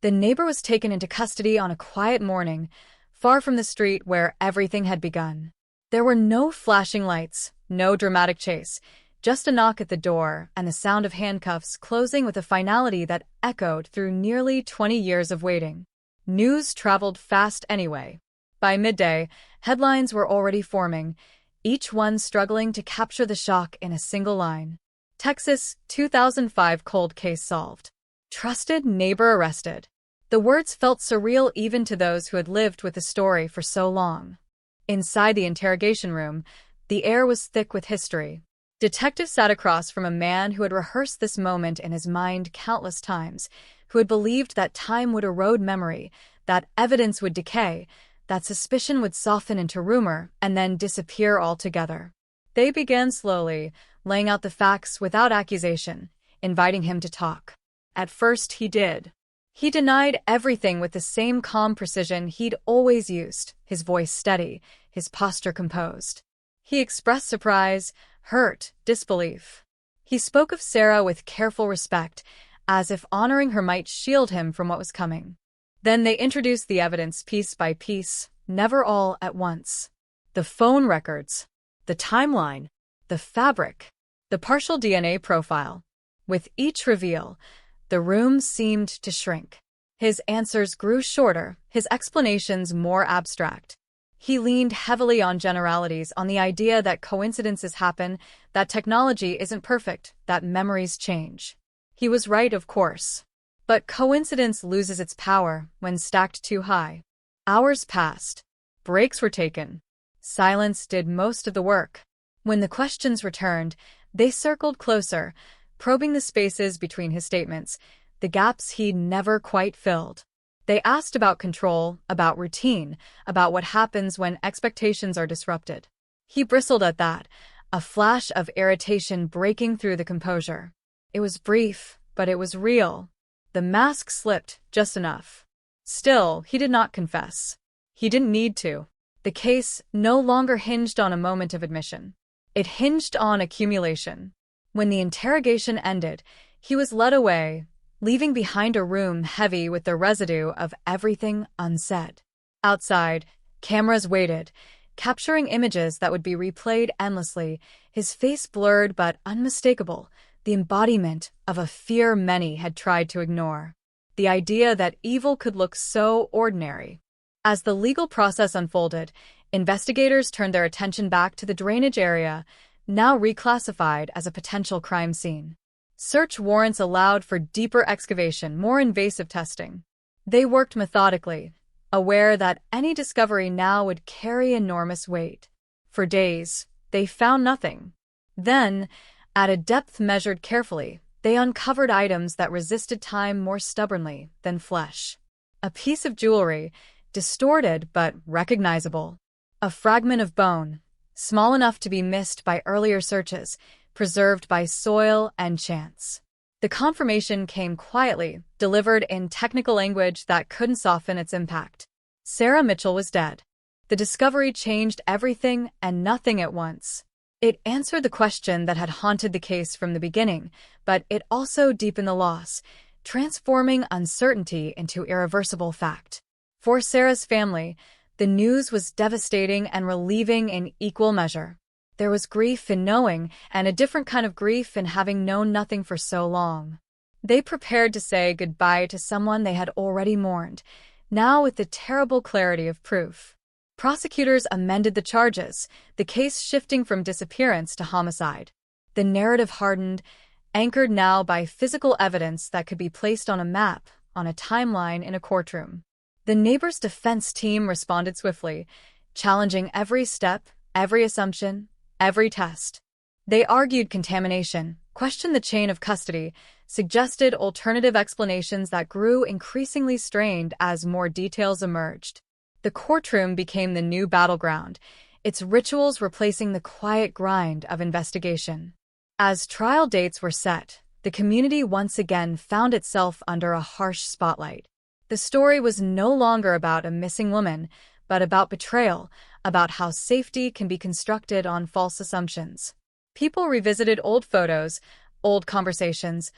The neighbor was taken into custody on a quiet morning, far from the street where everything had begun. There were no flashing lights, no dramatic chase, just a knock at the door and the sound of handcuffs closing with a finality that echoed through nearly 20 years of waiting. News traveled fast anyway. By midday, headlines were already forming, each one struggling to capture the shock in a single line. Texas, 2005 cold case solved. Trusted neighbor arrested. The words felt surreal even to those who had lived with the story for so long. Inside the interrogation room, the air was thick with history. Detectives sat across from a man who had rehearsed this moment in his mind countless times, who had believed that time would erode memory, that evidence would decay, that suspicion would soften into rumor and then disappear altogether. They began slowly, laying out the facts without accusation, inviting him to talk. At first he did. He denied everything with the same calm precision he'd always used, his voice steady, his posture composed. He expressed surprise, hurt, disbelief. He spoke of Sarah with careful respect, as if honoring her might shield him from what was coming. Then they introduced the evidence piece by piece, never all at once. The phone records, the timeline, the fabric, the partial DNA profile. With each reveal, the room seemed to shrink. His answers grew shorter, his explanations more abstract. He leaned heavily on generalities, on the idea that coincidences happen, that technology isn't perfect, that memories change. He was right, of course. But coincidence loses its power when stacked too high. Hours passed. Breaks were taken. Silence did most of the work. When the questions returned, they circled closer, probing the spaces between his statements, the gaps he'd never quite filled. They asked about control, about routine, about what happens when expectations are disrupted. He bristled at that, a flash of irritation breaking through the composure. It was brief, but it was real. The mask slipped just enough. Still, he did not confess. He didn't need to. The case no longer hinged on a moment of admission. It hinged on accumulation. When the interrogation ended, he was led away, leaving behind a room heavy with the residue of everything unsaid. Outside, cameras waited, capturing images that would be replayed endlessly, his face blurred but unmistakable, the embodiment of a fear many had tried to ignore. The idea that evil could look so ordinary. As the legal process unfolded, investigators turned their attention back to the drainage area, now reclassified as a potential crime scene. Search warrants allowed for deeper excavation, more invasive testing. They worked methodically, aware that any discovery now would carry enormous weight. For days, they found nothing. Then, At a depth measured carefully, they uncovered items that resisted time more stubbornly than flesh. A piece of jewelry, distorted but recognizable. A fragment of bone, small enough to be missed by earlier searches, preserved by soil and chance. The confirmation came quietly, delivered in technical language that couldn't soften its impact. Sarah Mitchell was dead. The discovery changed everything and nothing at once. It answered the question that had haunted the case from the beginning, but it also deepened the loss, transforming uncertainty into irreversible fact. For Sarah's family, the news was devastating and relieving in equal measure. There was grief in knowing, and a different kind of grief in having known nothing for so long. They prepared to say goodbye to someone they had already mourned, now with the terrible clarity of proof. Prosecutors amended the charges, the case shifting from disappearance to homicide. The narrative hardened, anchored now by physical evidence that could be placed on a map, on a timeline in a courtroom. The neighbors' defense team responded swiftly, challenging every step, every assumption, every test. They argued contamination, questioned the chain of custody, suggested alternative explanations that grew increasingly strained as more details emerged. The courtroom became the new battleground, its rituals replacing the quiet grind of investigation. As trial dates were set, the community once again found itself under a harsh spotlight. The story was no longer about a missing woman, but about betrayal, about how safety can be constructed on false assumptions. People revisited old photos, old conversations,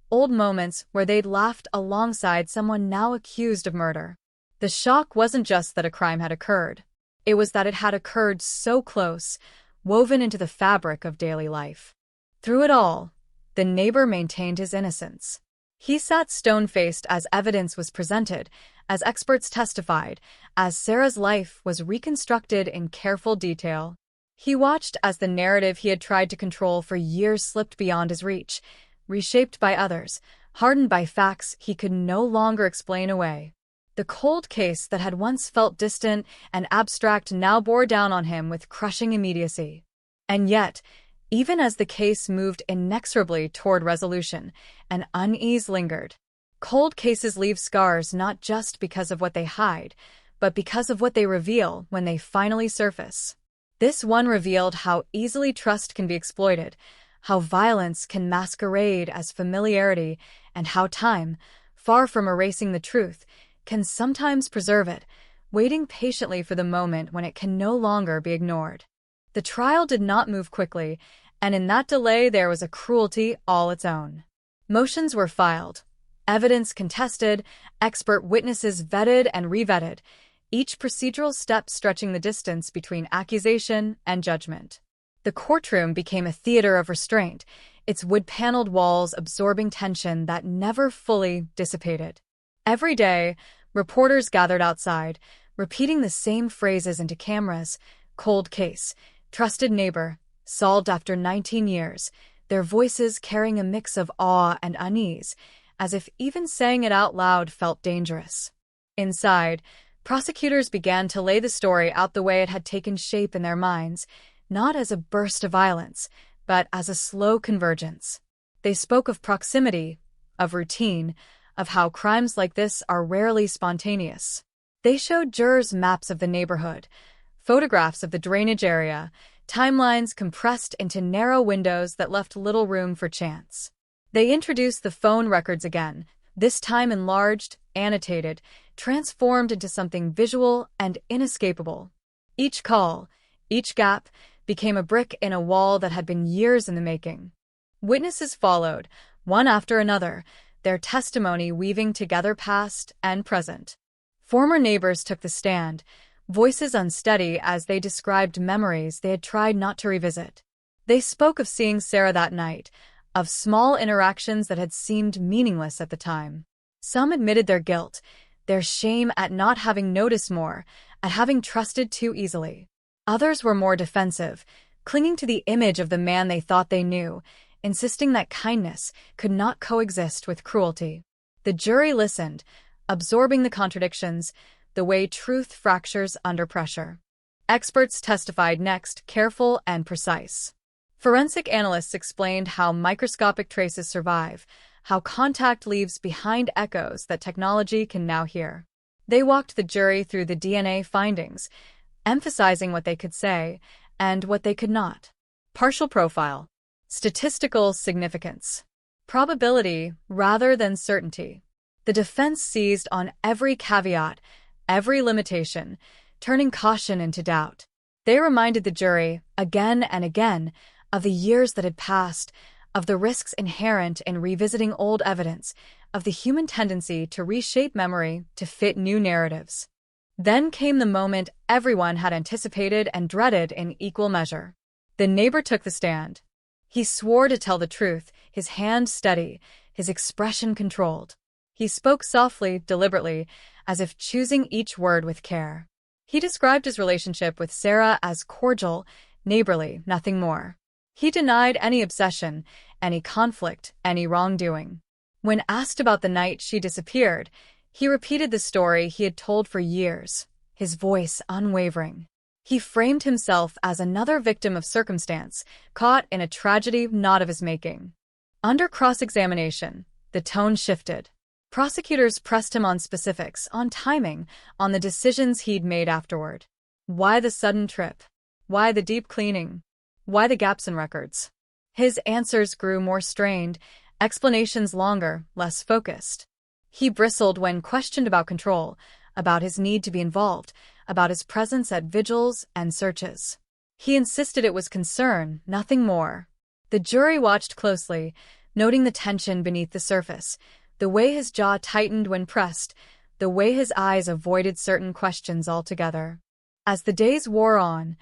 old moments where they'd laughed alongside someone now accused of murder. The shock wasn't just that a crime had occurred. It was that it had occurred so close, woven into the fabric of daily life. Through it all, the neighbor maintained his innocence. He sat stone-faced as evidence was presented, as experts testified, as Sarah's life was reconstructed in careful detail. He watched as the narrative he had tried to control for years slipped beyond his reach, reshaped by others, hardened by facts he could no longer explain away. The cold case that had once felt distant and abstract now bore down on him with crushing immediacy. And yet, even as the case moved inexorably toward resolution, an unease lingered. Cold cases leave scars not just because of what they hide, but because of what they reveal when they finally surface. This one revealed how easily trust can be exploited, how violence can masquerade as familiarity, and how time, far from erasing the truth, can sometimes preserve it, waiting patiently for the moment when it can no longer be ignored. The trial did not move quickly, and in that delay there was a cruelty all its own. Motions were filed, evidence contested, expert witnesses vetted and revetted, each procedural step stretching the distance between accusation and judgment. The courtroom became a theater of restraint, its wood-paneled walls absorbing tension that never fully dissipated. Every day, reporters gathered outside, repeating the same phrases into cameras: cold case, trusted neighbor, solved after 19 years, their voices carrying a mix of awe and unease, as if even saying it out loud felt dangerous. Inside, prosecutors began to lay the story out the way it had taken shape in their minds, not as a burst of violence, but as a slow convergence. They spoke of proximity, of routine, of how crimes like this are rarely spontaneous. They showed jurors maps of the neighborhood, photographs of the drainage area, timelines compressed into narrow windows that left little room for chance. They introduced the phone records again, this time enlarged, annotated, transformed into something visual and inescapable. Each call, each gap, became a brick in a wall that had been years in the making. Witnesses followed, one after another, their testimony weaving together past and present. Former neighbors took the stand, voices unsteady as they described memories they had tried not to revisit. They spoke of seeing Sarah that night, of small interactions that had seemed meaningless at the time. Some admitted their guilt, their shame at not having noticed more, at having trusted too easily. Others were more defensive, clinging to the image of the man they thought they knew, insisting that kindness could not coexist with cruelty. The jury listened, absorbing the contradictions, the way truth fractures under pressure. Experts testified next, careful and precise. Forensic analysts explained how microscopic traces survive, how contact leaves behind echoes that technology can now hear. They walked the jury through the DNA findings, emphasizing what they could say and what they could not. Partial profile, statistical significance, probability rather than certainty. The defense seized on every caveat, every limitation, turning caution into doubt. They reminded the jury, again and again, of the years that had passed, of the risks inherent in revisiting old evidence, of the human tendency to reshape memory to fit new narratives. Then came the moment everyone had anticipated and dreaded in equal measure. The neighbor took the stand. He swore to tell the truth, his hand steady, his expression controlled. He spoke softly, deliberately, as if choosing each word with care. He described his relationship with Sarah as cordial, neighborly, nothing more. He denied any obsession, any conflict, any wrongdoing. When asked about the night she disappeared, he repeated the story he had told for years, his voice unwavering. He framed himself as another victim of circumstance, caught in a tragedy not of his making. Under cross-examination, the tone shifted. Prosecutors pressed him on specifics, on timing, on the decisions he'd made afterward. Why the sudden trip? Why the deep cleaning? Why the gaps in records? His answers grew more strained, explanations longer, less focused. He bristled when questioned about control, about his need to be involved, about his presence at vigils and searches. He insisted it was concern, nothing more. The jury watched closely, noting the tension beneath the surface, the way his jaw tightened when pressed, the way his eyes avoided certain questions altogether. As the days wore on,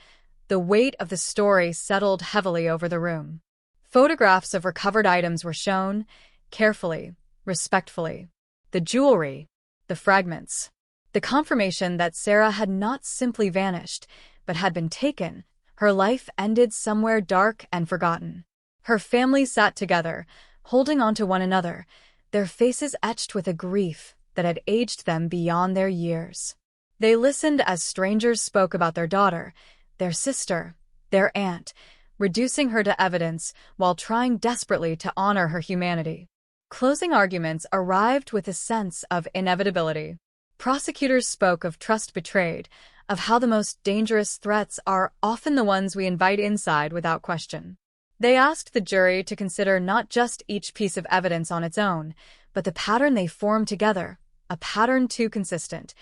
the weight of the story settled heavily over the room. Photographs of recovered items were shown, carefully, respectfully. The jewelry, the fragments, the confirmation that Sarah had not simply vanished, but had been taken, her life ended somewhere dark and forgotten. Her family sat together, holding on to one another, their faces etched with a grief that had aged them beyond their years. They listened as strangers spoke about their daughter, their sister, their aunt, reducing her to evidence while trying desperately to honor her humanity. Closing arguments arrived with a sense of inevitability. Prosecutors spoke of trust betrayed, of how the most dangerous threats are often the ones we invite inside without question. They asked the jury to consider not just each piece of evidence on its own, but the pattern they form together, a pattern too consistent,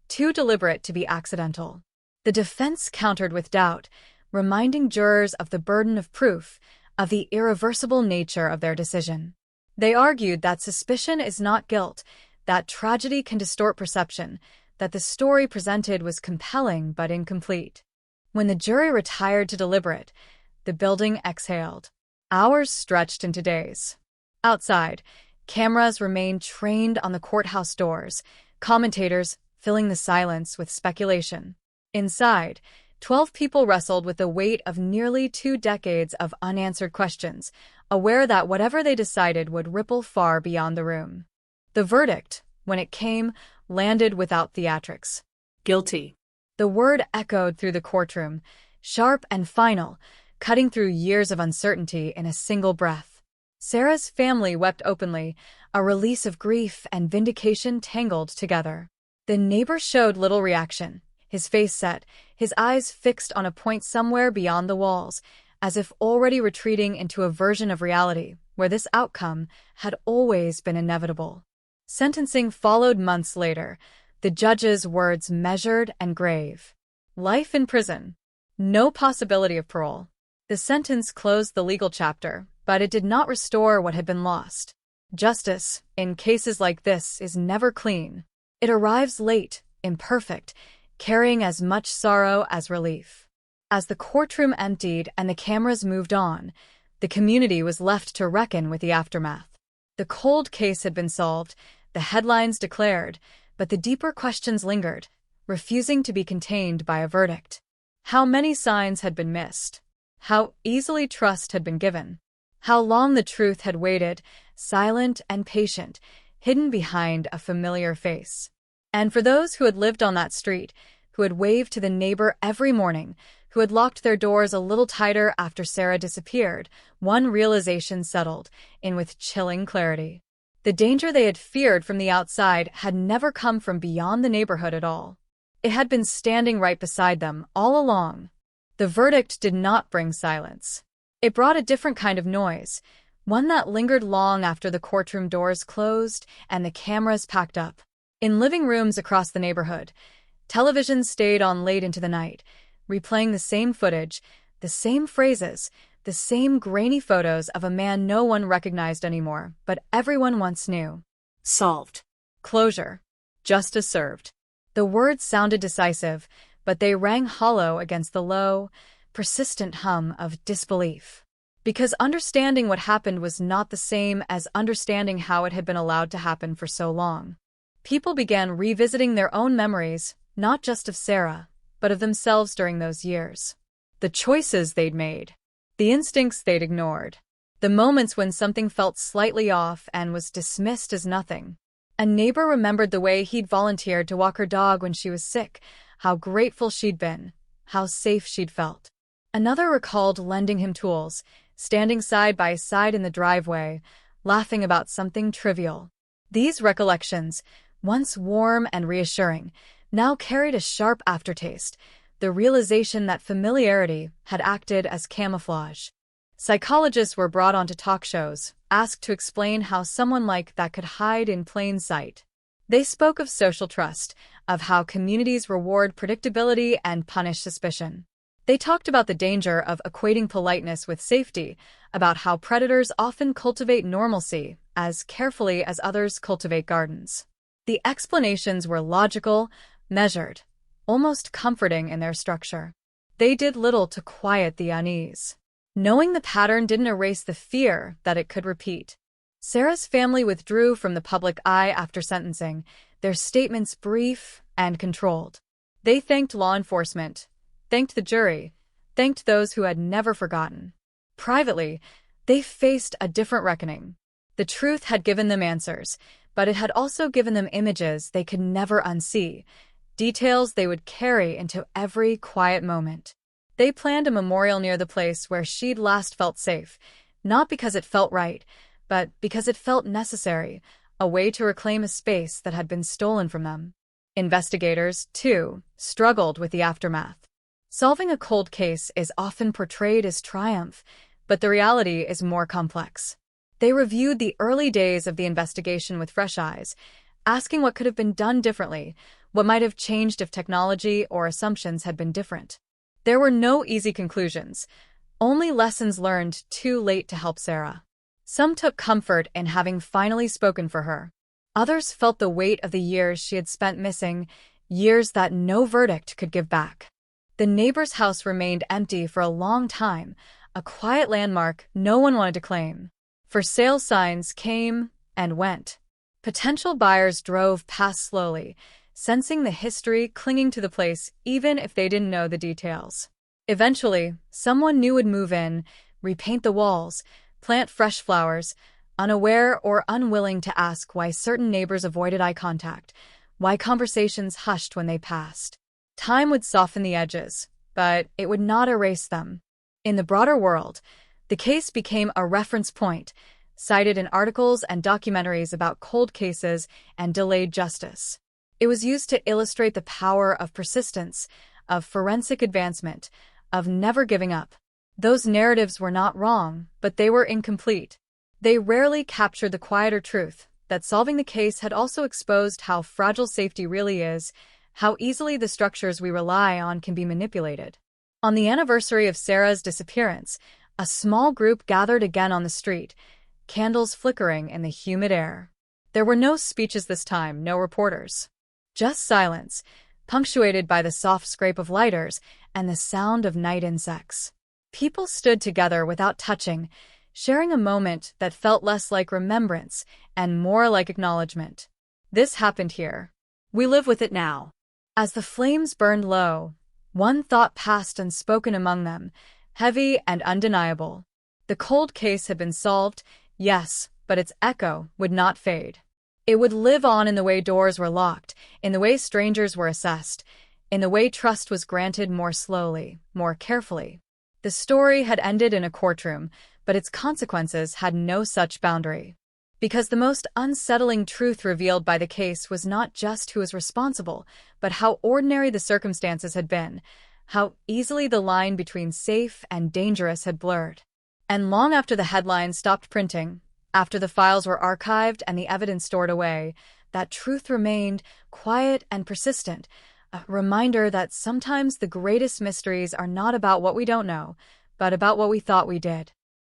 too deliberate to be accidental. The defense countered with doubt, reminding jurors of the burden of proof, of the irreversible nature of their decision. They argued that suspicion is not guilt, that tragedy can distort perception, that the story presented was compelling but incomplete. When the jury retired to deliberate, the building exhaled. Hours stretched into days. Outside, cameras remained trained on the courthouse doors, commentators filling the silence with speculation. Inside, 12 people wrestled with the weight of nearly 2 decades of unanswered questions, aware that whatever they decided would ripple far beyond the room. The verdict, when it came, landed without theatrics. Guilty. The word echoed through the courtroom, sharp and final, cutting through years of uncertainty in a single breath. Sarah's family wept openly, a release of grief and vindication tangled together. The neighbor showed little reaction, his face set, his eyes fixed on a point somewhere beyond the walls, as if already retreating into a version of reality where this outcome had always been inevitable. Sentencing followed months later, the judge's words measured and grave. Life in prison. No possibility of parole. The sentence closed the legal chapter, but it did not restore what had been lost. Justice, in cases like this, is never clean. It arrives late, imperfect, carrying as much sorrow as relief. As the courtroom emptied and the cameras moved on, the community was left to reckon with the aftermath. The cold case had been solved, the headlines declared, but the deeper questions lingered, refusing to be contained by a verdict. How many signs had been missed? How easily trust had been given? How long the truth had waited, silent and patient, hidden behind a familiar face? And for those who had lived on that street, who had waved to the neighbor every morning, who had locked their doors a little tighter after Sarah disappeared, one realization settled in with chilling clarity. The danger they had feared from the outside had never come from beyond the neighborhood at all. It had been standing right beside them all along. The verdict did not bring silence. It brought a different kind of noise, one that lingered long after the courtroom doors closed and the cameras packed up. In living rooms across the neighborhood, television stayed on late into the night, replaying the same footage, the same phrases, the same grainy photos of a man no one recognized anymore, but everyone once knew. Solved. Closure. Justice served. The words sounded decisive, but they rang hollow against the low, persistent hum of disbelief. Because understanding what happened was not the same as understanding how it had been allowed to happen for so long. People began revisiting their own memories, not just of Sarah, but of themselves during those years. The choices they'd made, the instincts they'd ignored, the moments when something felt slightly off and was dismissed as nothing. A neighbor remembered the way he'd volunteered to walk her dog when she was sick, how grateful she'd been, how safe she'd felt. Another recalled lending him tools, standing side by side in the driveway, laughing about something trivial. These recollections, once warm and reassuring, now carried a sharp aftertaste, the realization that familiarity had acted as camouflage. Psychologists were brought onto talk shows, asked to explain how someone like that could hide in plain sight. They spoke of social trust, of how communities reward predictability and punish suspicion. They talked about the danger of equating politeness with safety, about how predators often cultivate normalcy as carefully as others cultivate gardens. The explanations were logical, measured, almost comforting in their structure. They did little to quiet the unease. Knowing the pattern didn't erase the fear that it could repeat. Sarah's family withdrew from the public eye after sentencing, their statements brief and controlled. They thanked law enforcement, thanked the jury, thanked those who had never forgotten. Privately, they faced a different reckoning. The truth had given them answers, but it had also given them images they could never unsee, details they would carry into every quiet moment. They planned a memorial near the place where she'd last felt safe, not because it felt right, but because it felt necessary, a way to reclaim a space that had been stolen from them. Investigators, too, struggled with the aftermath. Solving a cold case is often portrayed as triumph, but the reality is more complex. They reviewed the early days of the investigation with fresh eyes, asking what could have been done differently, what might have changed if technology or assumptions had been different. There were no easy conclusions, only lessons learned too late to help Sarah. Some took comfort in having finally spoken for her. Others felt the weight of the years she had spent missing, years that no verdict could give back. The neighbor's house remained empty for a long time, a quiet landmark no one wanted to claim. For sale signs came and went. Potential buyers drove past slowly, sensing the history clinging to the place even if they didn't know the details. Eventually, someone new would move in, repaint the walls, plant fresh flowers, unaware or unwilling to ask why certain neighbors avoided eye contact, why conversations hushed when they passed. Time would soften the edges, but it would not erase them. In the broader world, the case became a reference point, cited in articles and documentaries about cold cases and delayed justice. It was used to illustrate the power of persistence, of forensic advancement, of never giving up. Those narratives were not wrong, but they were incomplete. They rarely captured the quieter truth that solving the case had also exposed how fragile safety really is, how easily the structures we rely on can be manipulated. On the anniversary of Sarah's disappearance, a small group gathered again on the street, candles flickering in the humid air. There were no speeches this time, no reporters. Just silence, punctuated by the soft scrape of lighters and the sound of night insects. People stood together without touching, sharing a moment that felt less like remembrance and more like acknowledgement. This happened here. We live with it now. As the flames burned low, one thought passed unspoken among them, heavy and undeniable. The cold case had been solved, yes, but its echo would not fade. It would live on in the way doors were locked, in the way strangers were assessed, in the way trust was granted more slowly, more carefully. The story had ended in a courtroom, but its consequences had no such boundary. Because the most unsettling truth revealed by the case was not just who was responsible, but how ordinary the circumstances had been, how easily the line between safe and dangerous had blurred. And long after the headlines stopped printing, after the files were archived and the evidence stored away, that truth remained quiet and persistent, a reminder that sometimes the greatest mysteries are not about what we don't know, but about what we thought we did.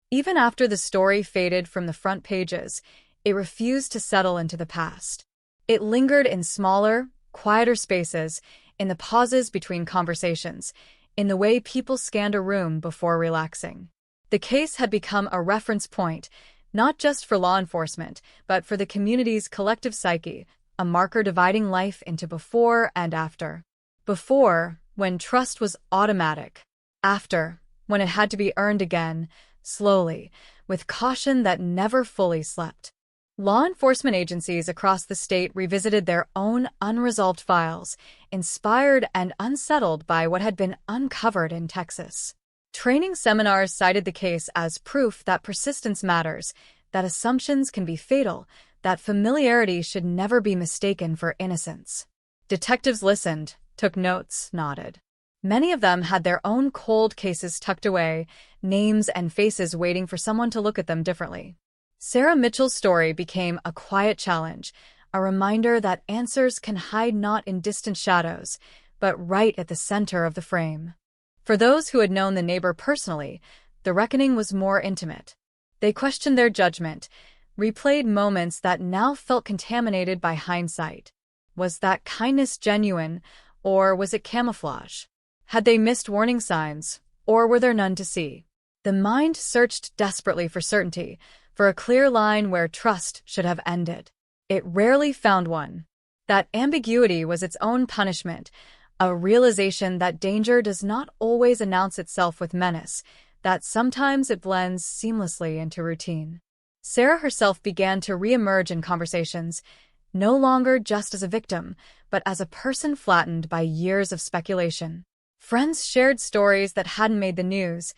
Even after the story faded from the front pages, it refused to settle into the past. It lingered in smaller, quieter spaces, in the pauses between conversations, in the way people scanned a room before relaxing. The case had become a reference point, not just for law enforcement, but for the community's collective psyche, a marker dividing life into before and after. Before, when trust was automatic. After, when it had to be earned again, slowly, with caution that never fully slept. Law enforcement agencies across the state revisited their own unresolved files, inspired and unsettled by what had been uncovered in Texas. Training seminars cited the case as proof that persistence matters, that assumptions can be fatal, that familiarity should never be mistaken for innocence. Detectives listened, took notes, nodded. Many of them had their own cold cases tucked away, names and faces waiting for someone to look at them differently. Sarah Mitchell's story became a quiet challenge, a reminder that answers can hide not in distant shadows, but right at the center of the frame. For those who had known the neighbor personally, the reckoning was more intimate. They questioned their judgment, replayed moments that now felt contaminated by hindsight. Was that kindness genuine, or was it camouflage? Had they missed warning signs, or were there none to see? The mind searched desperately for certainty, for a clear line where trust should have ended. It rarely found one. That ambiguity was its own punishment, a realization that danger does not always announce itself with menace, that sometimes it blends seamlessly into routine. Sarah herself began to re-emerge in conversations, no longer just as a victim, but as a person flattened by years of speculation. Friends shared stories that hadn't made the news,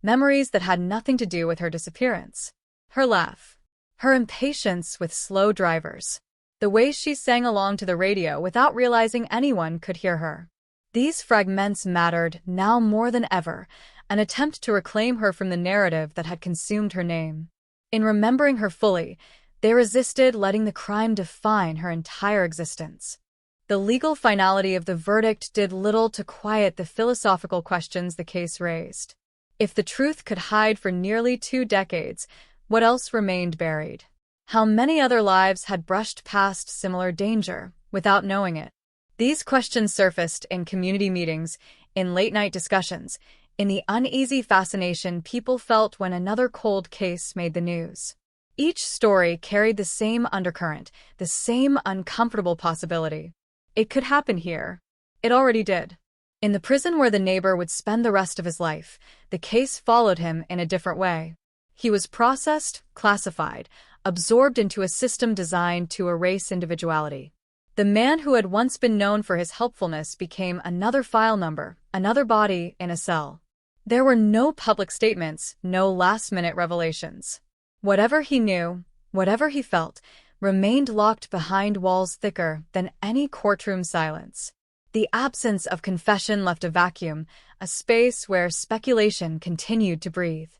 memories that had nothing to do with her disappearance. Her laugh, her impatience with slow drivers, the way she sang along to the radio without realizing anyone could hear her. These fragments mattered now more than ever, an attempt to reclaim her from the narrative that had consumed her name. In remembering her fully, they resisted letting the crime define her entire existence. The legal finality of the verdict did little to quiet the philosophical questions the case raised. If the truth could hide for nearly 2 decades, what else remained buried? How many other lives had brushed past similar danger without knowing it? These questions surfaced in community meetings, in late-night discussions, in the uneasy fascination people felt when another cold case made the news. Each story carried the same undercurrent, the same uncomfortable possibility. It could happen here. It already did. In the prison where the neighbor would spend the rest of his life, the case followed him in a different way. He was processed, classified, absorbed into a system designed to erase individuality. The man who had once been known for his helpfulness became another file number, another body in a cell. There were no public statements, no last-minute revelations. Whatever he knew, whatever he felt, remained locked behind walls thicker than any courtroom silence. The absence of confession left a vacuum, a space where speculation continued to breathe.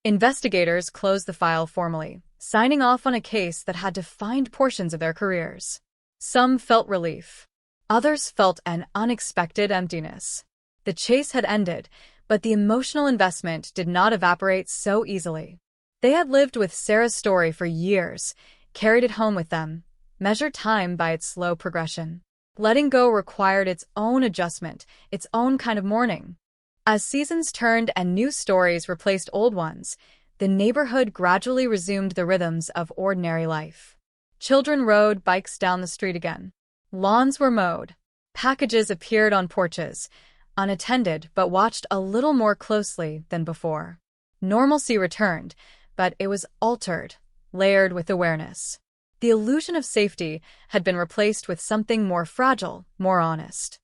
Investigators closed the file formally, signing off on a case that had defined portions of their careers. Some felt relief. Others felt an unexpected emptiness. The chase had ended, but the emotional investment did not evaporate so easily. They had lived with Sarah's story for years, carried it home with them, measured time by its slow progression. Letting go required its own adjustment, its own kind of mourning. As seasons turned and new stories replaced old ones, the neighborhood gradually resumed the rhythms of ordinary life. Children rode bikes down the street again. Lawns were mowed. Packages appeared on porches, unattended but watched a little more closely than before. Normalcy returned, but it was altered, layered with awareness. The illusion of safety had been replaced with something more fragile, more honest.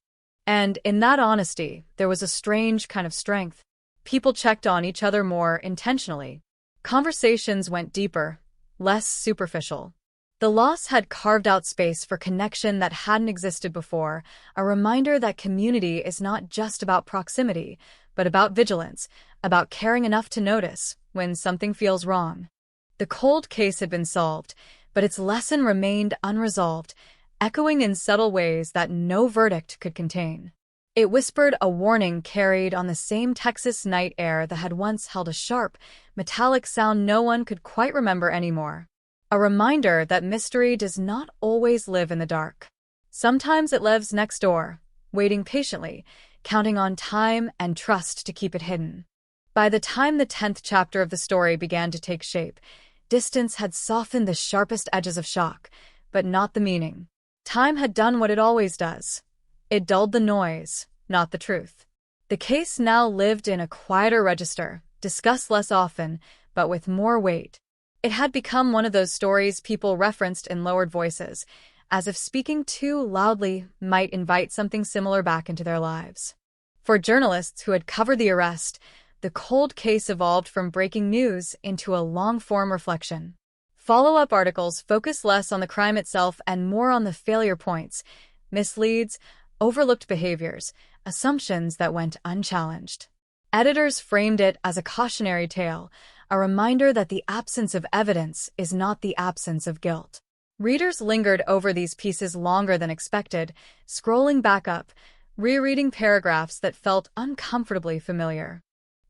And in that honesty, there was a strange kind of strength. People checked on each other more intentionally. Conversations went deeper, less superficial. The loss had carved out space for connection that hadn't existed before, a reminder that community is not just about proximity, but about vigilance, about caring enough to notice when something feels wrong. The cold case had been solved, but its lesson remained unresolved, echoing in subtle ways that no verdict could contain. It whispered a warning carried on the same Texas night air that had once held a sharp, metallic sound no one could quite remember anymore. A reminder that mystery does not always live in the dark. Sometimes it lives next door, waiting patiently, counting on time and trust to keep it hidden. By the time the 10th chapter of the story began to take shape, distance had softened the sharpest edges of shock, but not the meaning. Time had done what it always does. It dulled the noise, not the truth. The case now lived in a quieter register, discussed less often, but with more weight. It had become one of those stories people referenced in lowered voices, as if speaking too loudly might invite something similar back into their lives. For journalists who had covered the arrest, the cold case evolved from breaking news into a long-form reflection. Follow-up articles focused less on the crime itself and more on the failure points, misleads, overlooked behaviors, assumptions that went unchallenged. Editors framed it as a cautionary tale, a reminder that the absence of evidence is not the absence of guilt. Readers lingered over these pieces longer than expected, scrolling back up, rereading paragraphs that felt uncomfortably familiar.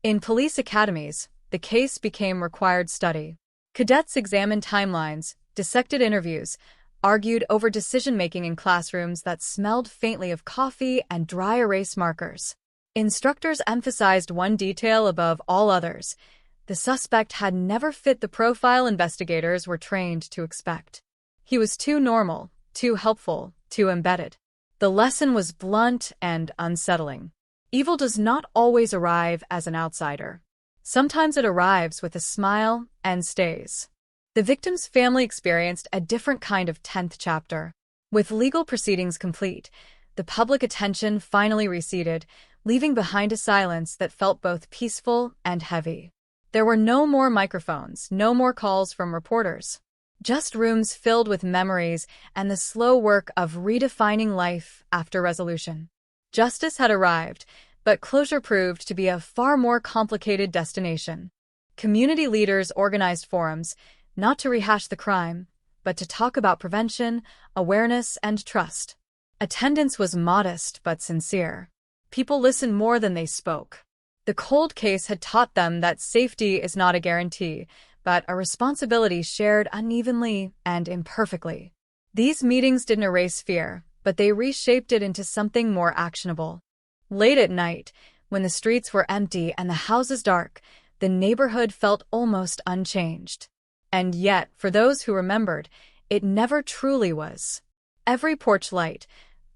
In police academies, the case became required study. Cadets examined timelines, dissected interviews, argued over decision-making in classrooms that smelled faintly of coffee and dry erase markers. Instructors emphasized one detail above all others: the suspect had never fit the profile investigators were trained to expect. He was too normal, too helpful, too embedded. The lesson was blunt and unsettling. Evil does not always arrive as an outsider. Sometimes it arrives with a smile and stays. The victim's family experienced a different kind of 10th chapter. With legal proceedings complete, the public attention finally receded, leaving behind a silence that felt both peaceful and heavy. There were no more microphones, no more calls from reporters. Just rooms filled with memories and the slow work of redefining life after resolution. Justice had arrived, but closure proved to be a far more complicated destination. Community leaders organized forums, not to rehash the crime, but to talk about prevention, awareness, and trust. Attendance was modest but sincere. People listened more than they spoke. The cold case had taught them that safety is not a guarantee, but a responsibility shared unevenly and imperfectly. These meetings didn't erase fear, but they reshaped it into something more actionable. Late at night, when the streets were empty and the houses dark, the neighborhood felt almost unchanged. And yet, for those who remembered, it never truly was. Every porch light,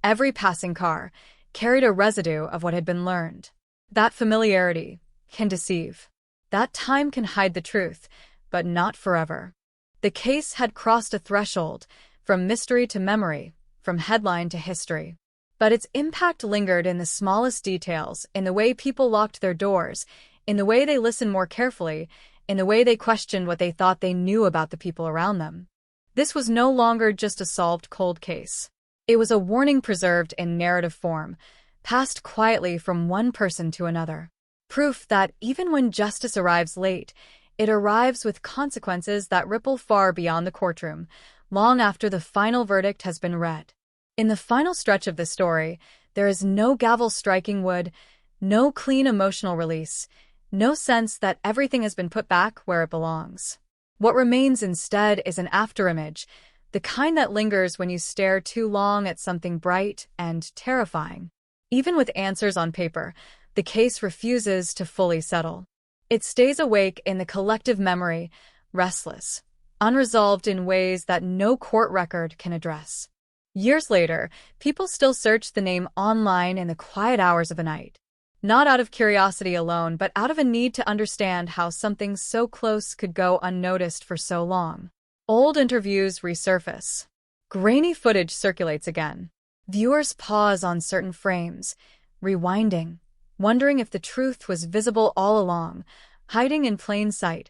every passing car, carried a residue of what had been learned. That familiarity can deceive. That time can hide the truth, but not forever. The case had crossed a threshold, from mystery to memory, from headline to history. But its impact lingered in the smallest details, in the way people locked their doors, in the way they listened more carefully, in the way they questioned what they thought they knew about the people around them. This was no longer just a solved cold case. It was a warning preserved in narrative form, passed quietly from one person to another. Proof that even when justice arrives late, it arrives with consequences that ripple far beyond the courtroom, long after the final verdict has been read. In the final stretch of the story, there is no gavel striking wood, no clean emotional release, no sense that everything has been put back where it belongs. What remains instead is an afterimage, the kind that lingers when you stare too long at something bright and terrifying. Even with answers on paper, the case refuses to fully settle. It stays awake in the collective memory, restless, unresolved in ways that no court record can address. Years later, people still search the name online in the quiet hours of a night. Not out of curiosity alone, but out of a need to understand how something so close could go unnoticed for so long. Old interviews resurface. Grainy footage circulates again. Viewers pause on certain frames, rewinding, wondering if the truth was visible all along, hiding in plain sight,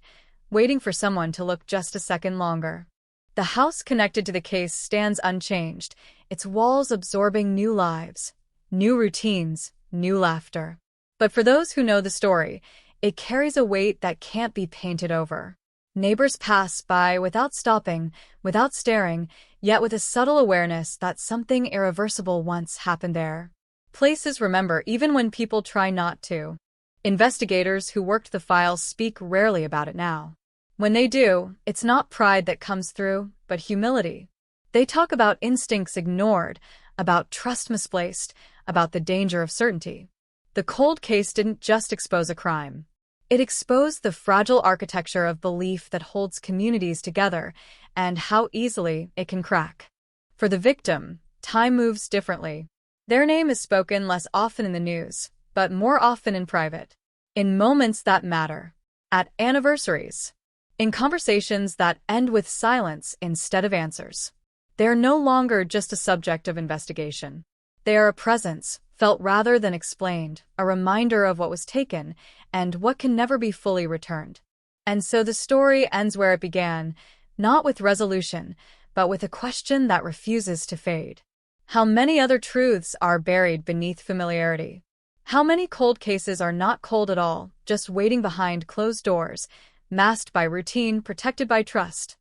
waiting for someone to look just a second longer. The house connected to the case stands unchanged, its walls absorbing new lives, new routines, new laughter. But for those who know the story, it carries a weight that can't be painted over. Neighbors pass by without stopping, without staring, yet with a subtle awareness that something irreversible once happened there. Places remember even when people try not to. Investigators who worked the file speak rarely about it now. When they do, it's not pride that comes through, but humility. They talk about instincts ignored, about trust misplaced, about the danger of certainty. The cold case didn't just expose a crime. It exposed the fragile architecture of belief that holds communities together and how easily it can crack. For the victim, time moves differently. Their name is spoken less often in the news, but more often in private. In moments that matter. At anniversaries. In conversations that end with silence instead of answers. They're no longer just a subject of investigation. They are a presence, felt rather than explained, a reminder of what was taken and what can never be fully returned. And so the story ends where it began, not with resolution, but with a question that refuses to fade. How many other truths are buried beneath familiarity? How many cold cases are not cold at all, just waiting behind closed doors, masked by routine, protected by trust?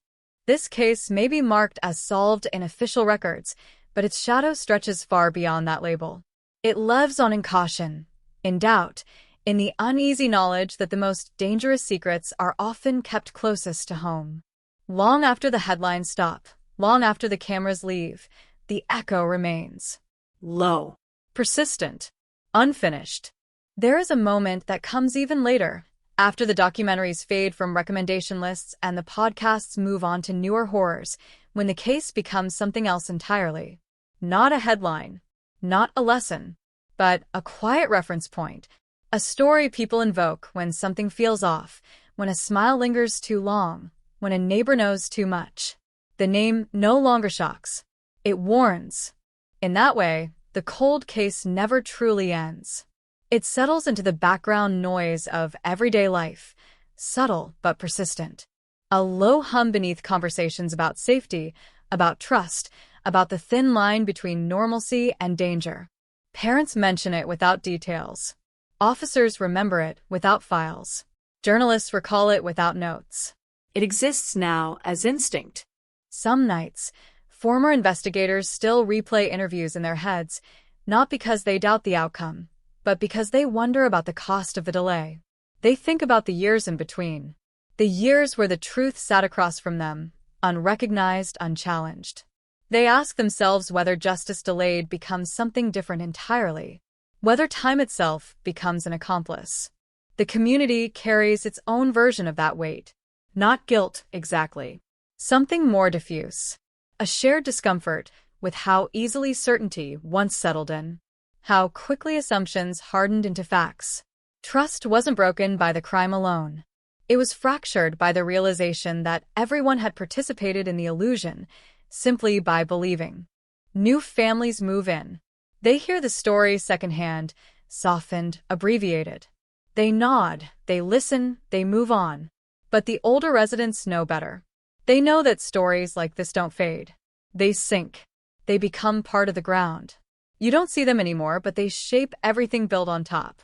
This case may be marked as solved in official records, but its shadow stretches far beyond that label. It lives on in caution, in doubt, in the uneasy knowledge that the most dangerous secrets are often kept closest to home. Long after the headlines stop, long after the cameras leave, the echo remains. Low. Persistent. Unfinished. There is a moment that comes even later, after the documentaries fade from recommendation lists and the podcasts move on to newer horrors, when the case becomes something else entirely. Not a headline, not a lesson, but a quiet reference point, a story people invoke when something feels off, when a smile lingers too long, when a neighbor knows too much. The name no longer shocks. It warns. In that way, the cold case never truly ends. It settles into the background noise of everyday life, subtle but persistent. A low hum beneath conversations about safety, about trust, about the thin line between normalcy and danger. Parents mention it without details. Officers remember it without files. Journalists recall it without notes. It exists now as instinct. Some nights, former investigators still replay interviews in their heads, not because they doubt the outcome, but because they wonder about the cost of the delay. They think about the years in between. The years where the truth sat across from them, unrecognized, unchallenged. They ask themselves whether justice delayed becomes something different entirely, whether time itself becomes an accomplice. The community carries its own version of that weight. Not guilt, exactly. Something more diffuse. A shared discomfort with how easily certainty once settled in. How quickly assumptions hardened into facts. Trust wasn't broken by the crime alone. It was fractured by the realization that everyone had participated in the illusion, simply by believing. New families move in. They hear the story secondhand, softened, abbreviated. They nod, they listen, they move on. But the older residents know better. They know that stories like this don't fade. They sink. They become part of the ground. You don't see them anymore, but they shape everything built on top.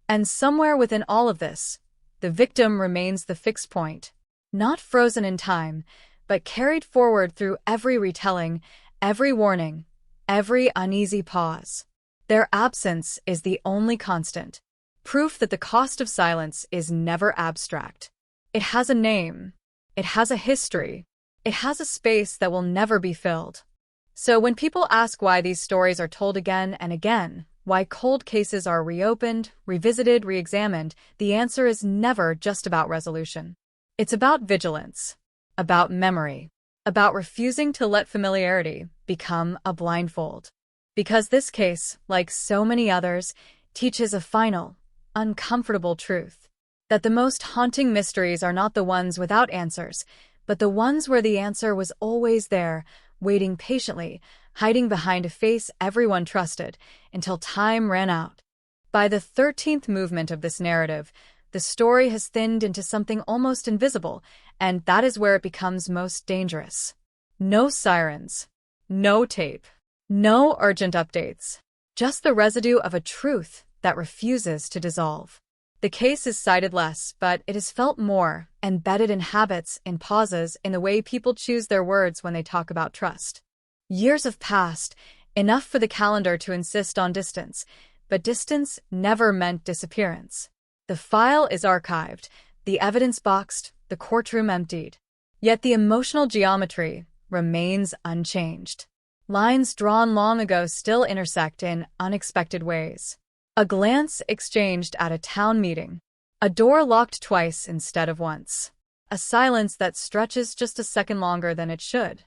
And somewhere within all of this, the victim remains the fixed point. Not frozen in time, but carried forward through every retelling, every warning, every uneasy pause. Their absence is the only constant. Proof that the cost of silence is never abstract. It has a name. It has a history. It has a space that will never be filled. So when people ask why these stories are told again and again, why cold cases are reopened, revisited, re-examined, the answer is never just about resolution. It's about vigilance, about memory, about refusing to let familiarity become a blindfold. Because this case, like so many others, teaches a final, uncomfortable truth. That the most haunting mysteries are not the ones without answers, but the ones where the answer was always there, waiting patiently, hiding behind a face everyone trusted until time ran out. By the 13th movement of this narrative, the story has thinned into something almost invisible, and that is where it becomes most dangerous. No sirens, no tape, no urgent updates, just the residue of a truth that refuses to dissolve. The case is cited less, but it is felt more, embedded in habits, in pauses, in the way people choose their words when they talk about trust. Years have passed, enough for the calendar to insist on distance, but distance never meant disappearance. The file is archived, the evidence boxed, the courtroom emptied. Yet the emotional geometry remains unchanged. Lines drawn long ago still intersect in unexpected ways. A glance exchanged at a town meeting. A door locked twice instead of once. A silence that stretches just a second longer than it should.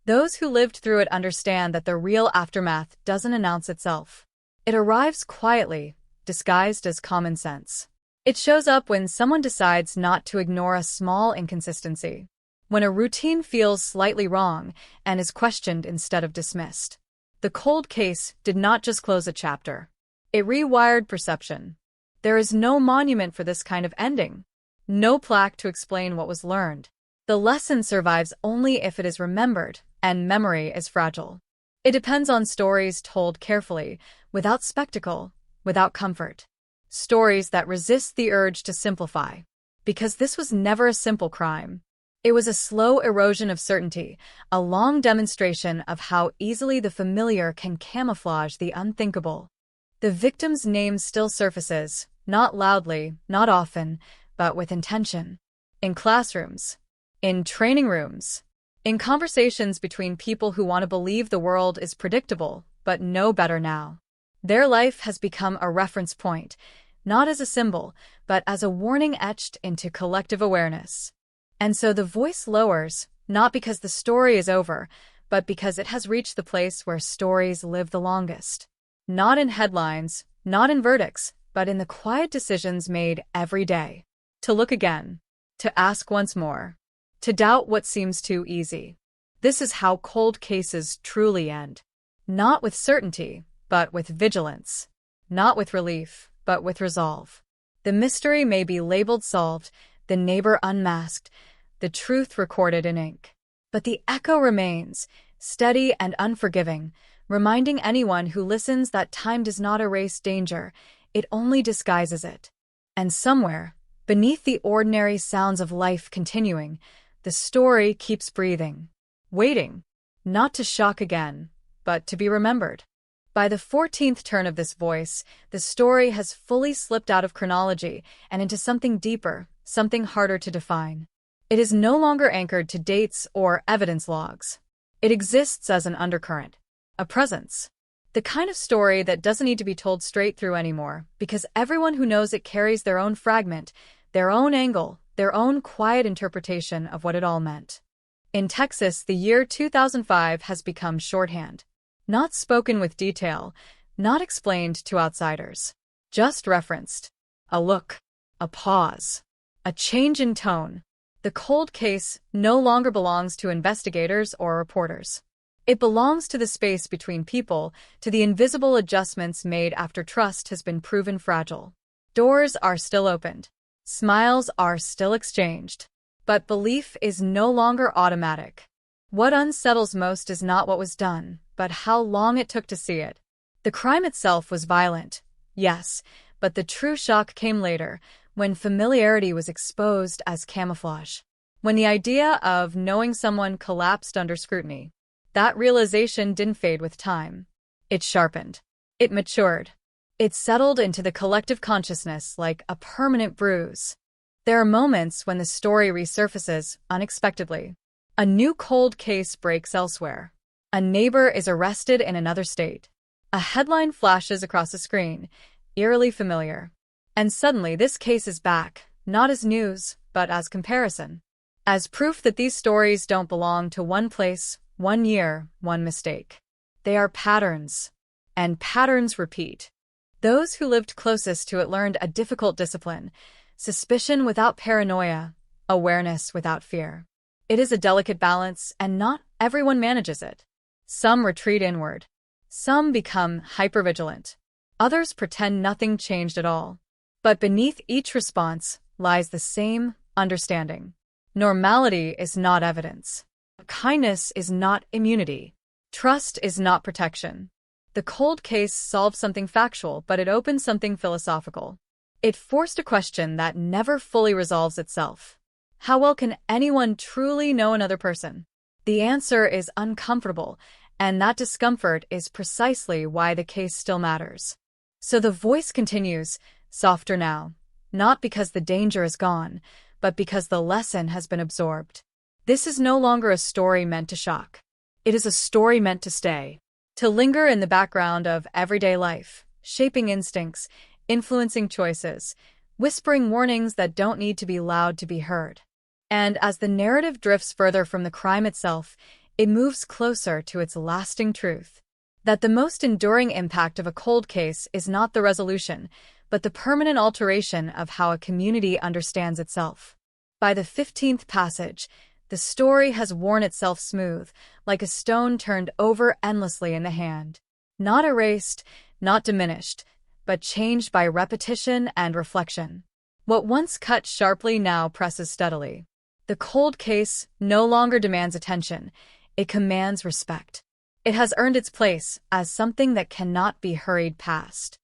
Those who lived through it understand that the real aftermath doesn't announce itself. It arrives quietly, disguised as common sense. It shows up when someone decides not to ignore a small inconsistency, when a routine feels slightly wrong and is questioned instead of dismissed. The cold case did not just close a chapter. It rewired perception. There is no monument for this kind of ending. No plaque to explain what was learned. The lesson survives only if it is remembered, and memory is fragile. It depends on stories told carefully, without spectacle, without comfort. Stories that resist the urge to simplify. Because this was never a simple crime. It was a slow erosion of certainty, a long demonstration of how easily the familiar can camouflage the unthinkable. The victim's name still surfaces, not loudly, not often, but with intention. In classrooms. In training rooms. In conversations between people who want to believe the world is predictable, but know better now. Their life has become a reference point, not as a symbol, but as a warning etched into collective awareness. And so the voice lowers, not because the story is over, but because it has reached the place where stories live the longest. Not in headlines, not in verdicts, but in the quiet decisions made every day. To look again. To ask once more. To doubt what seems too easy. This is how cold cases truly end. Not with certainty, but with vigilance. Not with relief, but with resolve. The mystery may be labeled solved, the neighbor unmasked, the truth recorded in ink. But the echo remains, steady and unforgiving, reminding anyone who listens that time does not erase danger, it only disguises it. And somewhere, beneath the ordinary sounds of life continuing, the story keeps breathing, waiting, not to shock again, but to be remembered. By the 14th turn of this voice, the story has fully slipped out of chronology and into something deeper, something harder to define. It is no longer anchored to dates or evidence logs. It exists as an undercurrent, a presence. The kind of story that doesn't need to be told straight through anymore, because everyone who knows it carries their own fragment, their own angle, their own quiet interpretation of what it all meant. In Texas, the year 2005 has become shorthand. Not spoken with detail, not explained to outsiders. Just referenced. A look, a pause, a change in tone. The cold case no longer belongs to investigators or reporters. It belongs to the space between people, to the invisible adjustments made after trust has been proven fragile. Doors are still opened. Smiles are still exchanged. But belief is no longer automatic. What unsettles most is not what was done, but how long it took to see it. The crime itself was violent, yes, but the true shock came later, when familiarity was exposed as camouflage. When the idea of knowing someone collapsed under scrutiny. That realization didn't fade with time. It sharpened. It matured. It settled into the collective consciousness like a permanent bruise. There are moments when the story resurfaces unexpectedly. A new cold case breaks elsewhere. A neighbor is arrested in another state. A headline flashes across a screen, eerily familiar. And suddenly this case is back, not as news, but as comparison. As proof that these stories don't belong to one place, one year, one mistake. They are patterns. And patterns repeat. Those who lived closest to it learned a difficult discipline. Suspicion without paranoia, awareness without fear. It is a delicate balance, and not everyone manages it. Some retreat inward. Some become hypervigilant. Others pretend nothing changed at all. But beneath each response lies the same understanding. Normality is not evidence. Kindness is not immunity. Trust is not protection. The cold case solved something factual, but it opened something philosophical. It forced a question that never fully resolves itself. How well can anyone truly know another person? The answer is uncomfortable, and that discomfort is precisely why the case still matters. So the voice continues, softer now, not because the danger is gone, but because the lesson has been absorbed. This is no longer a story meant to shock. It is a story meant to stay, to linger in the background of everyday life, shaping instincts, influencing choices, whispering warnings that don't need to be loud to be heard. And as the narrative drifts further from the crime itself, it moves closer to its lasting truth. That the most enduring impact of a cold case is not the resolution, but the permanent alteration of how a community understands itself. By the 15th passage, the story has worn itself smooth, like a stone turned over endlessly in the hand. Not erased, not diminished, but changed by repetition and reflection. What once cut sharply now presses steadily. The cold case no longer demands attention, it commands respect. It has earned its place as something that cannot be hurried past.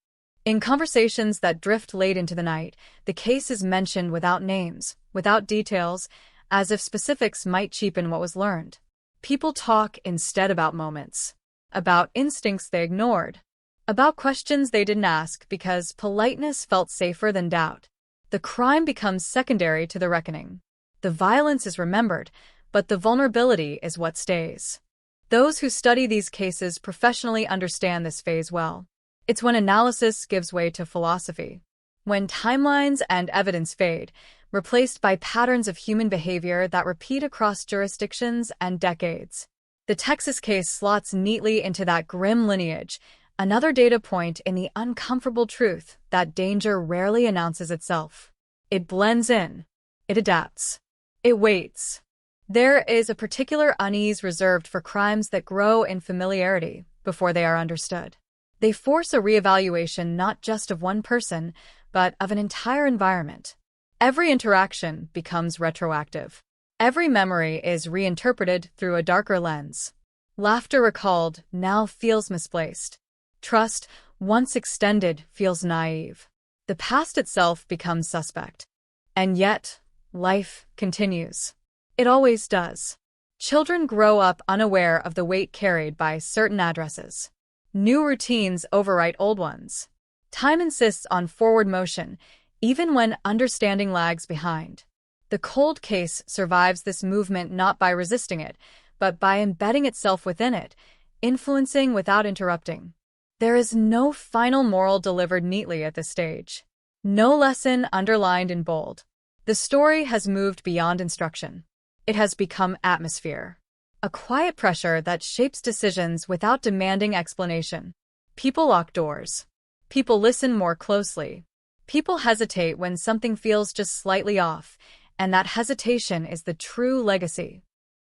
In conversations that drift late into the night, the case is mentioned without names, without details, as if specifics might cheapen what was learned. People talk instead about moments, about instincts they ignored, about questions they didn't ask because politeness felt safer than doubt. The crime becomes secondary to the reckoning. The violence is remembered, but the vulnerability is what stays. Those who study these cases professionally understand this phase well. It's when analysis gives way to philosophy. When timelines and evidence fade, replaced by patterns of human behavior that repeat across jurisdictions and decades. The Texas case slots neatly into that grim lineage, another data point in the uncomfortable truth that danger rarely announces itself. It blends in. It adapts. It waits. There is a particular unease reserved for crimes that grow in familiarity before they are understood. They force a reevaluation not just of one person, but of an entire environment. Every interaction becomes retroactive. Every memory is reinterpreted through a darker lens. Laughter recalled now feels misplaced. Trust, once extended, feels naive. The past itself becomes suspect. And yet, life continues. It always does. Children grow up unaware of the weight carried by certain addresses. New routines overwrite old ones. Time insists on forward motion, even when understanding lags behind. The cold case survives this movement not by resisting it, but by embedding itself within it, influencing without interrupting. There is no final moral delivered neatly at this stage. No lesson underlined in bold. The story has moved beyond instruction. It has become atmosphere. A quiet pressure that shapes decisions without demanding explanation. People lock doors. People listen more closely. People hesitate when something feels just slightly off, and that hesitation is the true legacy.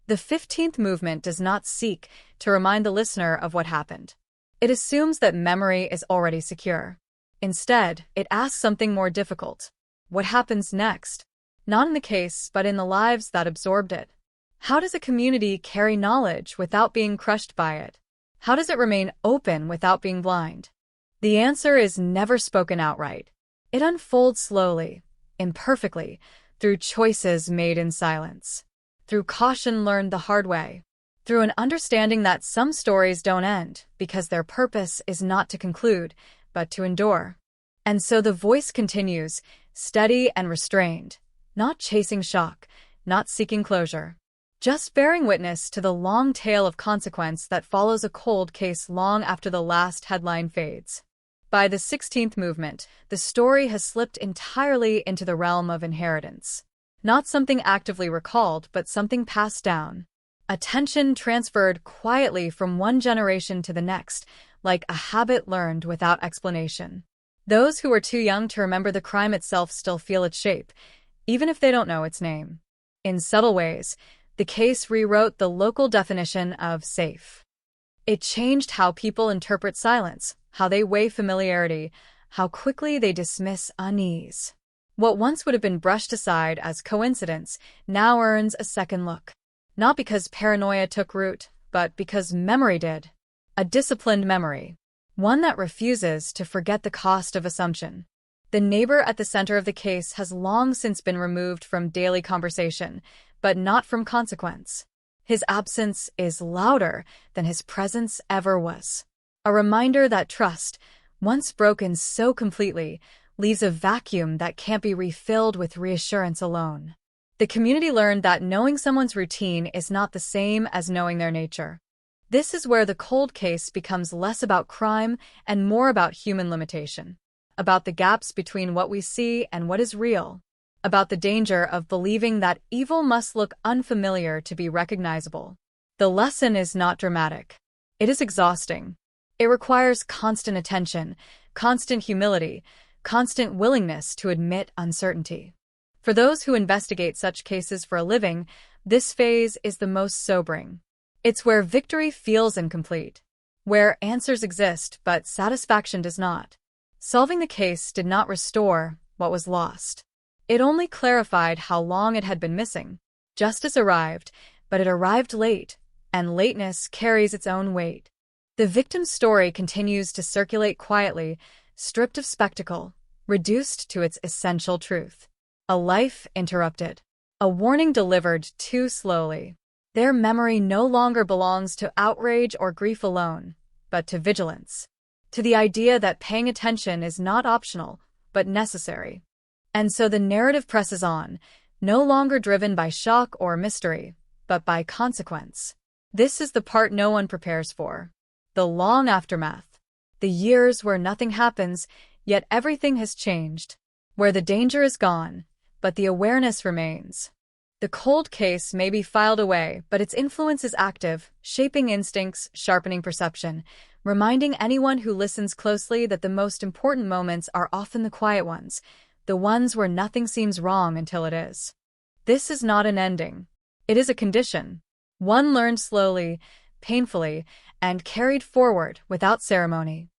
The 15th movement does not seek to remind the listener of what happened. It assumes that memory is already secure. Instead, it asks something more difficult. What happens next? Not in the case, but in the lives that absorbed it. How does a community carry knowledge without being crushed by it? How does it remain open without being blind? The answer is never spoken outright. It unfolds slowly, imperfectly, through choices made in silence, through caution learned the hard way, through an understanding that some stories don't end because their purpose is not to conclude, but to endure. And so the voice continues, steady and restrained, not chasing shock, not seeking closure, just bearing witness to the long tail of consequence that follows a cold case long after the last headline fades. By the 16th movement, the story has slipped entirely into the realm of inheritance. Not something actively recalled, but something passed down. Attention transferred quietly from one generation to the next, like a habit learned without explanation. Those who are too young to remember the crime itself still feel its shape, even if they don't know its name. In subtle ways, the case rewrote the local definition of safe. It changed how people interpret silence, how they weigh familiarity, how quickly they dismiss unease. What once would have been brushed aside as coincidence now earns a second look. Not because paranoia took root, but because memory did. A disciplined memory. One that refuses to forget the cost of assumption. The neighbor at the center of the case has long since been removed from daily conversation, but not from consequence. His absence is louder than his presence ever was. A reminder that trust, once broken so completely, leaves a vacuum that can't be refilled with reassurance alone. The community learned that knowing someone's routine is not the same as knowing their nature. This is where the cold case becomes less about crime and more about human limitation. About the gaps between what we see and what is real. About the danger of believing that evil must look unfamiliar to be recognizable. The lesson is not dramatic. It is exhausting. It requires constant attention, constant humility, constant willingness to admit uncertainty. For those who investigate such cases for a living, this phase is the most sobering. It's where victory feels incomplete, where answers exist but satisfaction does not. Solving the case did not restore what was lost. It only clarified how long it had been missing. Justice arrived, but it arrived late, and lateness carries its own weight. The victim's story continues to circulate quietly, stripped of spectacle, reduced to its essential truth. A life interrupted. A warning delivered too slowly. Their memory no longer belongs to outrage or grief alone, but to vigilance. To the idea that paying attention is not optional, but necessary. And so the narrative presses on, no longer driven by shock or mystery, but by consequence. This is the part no one prepares for. The long aftermath. The years where nothing happens, yet everything has changed. Where the danger is gone, but the awareness remains. The cold case may be filed away, but its influence is active, shaping instincts, sharpening perception, reminding anyone who listens closely that the most important moments are often the quiet ones, the ones where nothing seems wrong until it is. This is not an ending. It is a condition. One learned slowly, painfully, and carried forward without ceremony.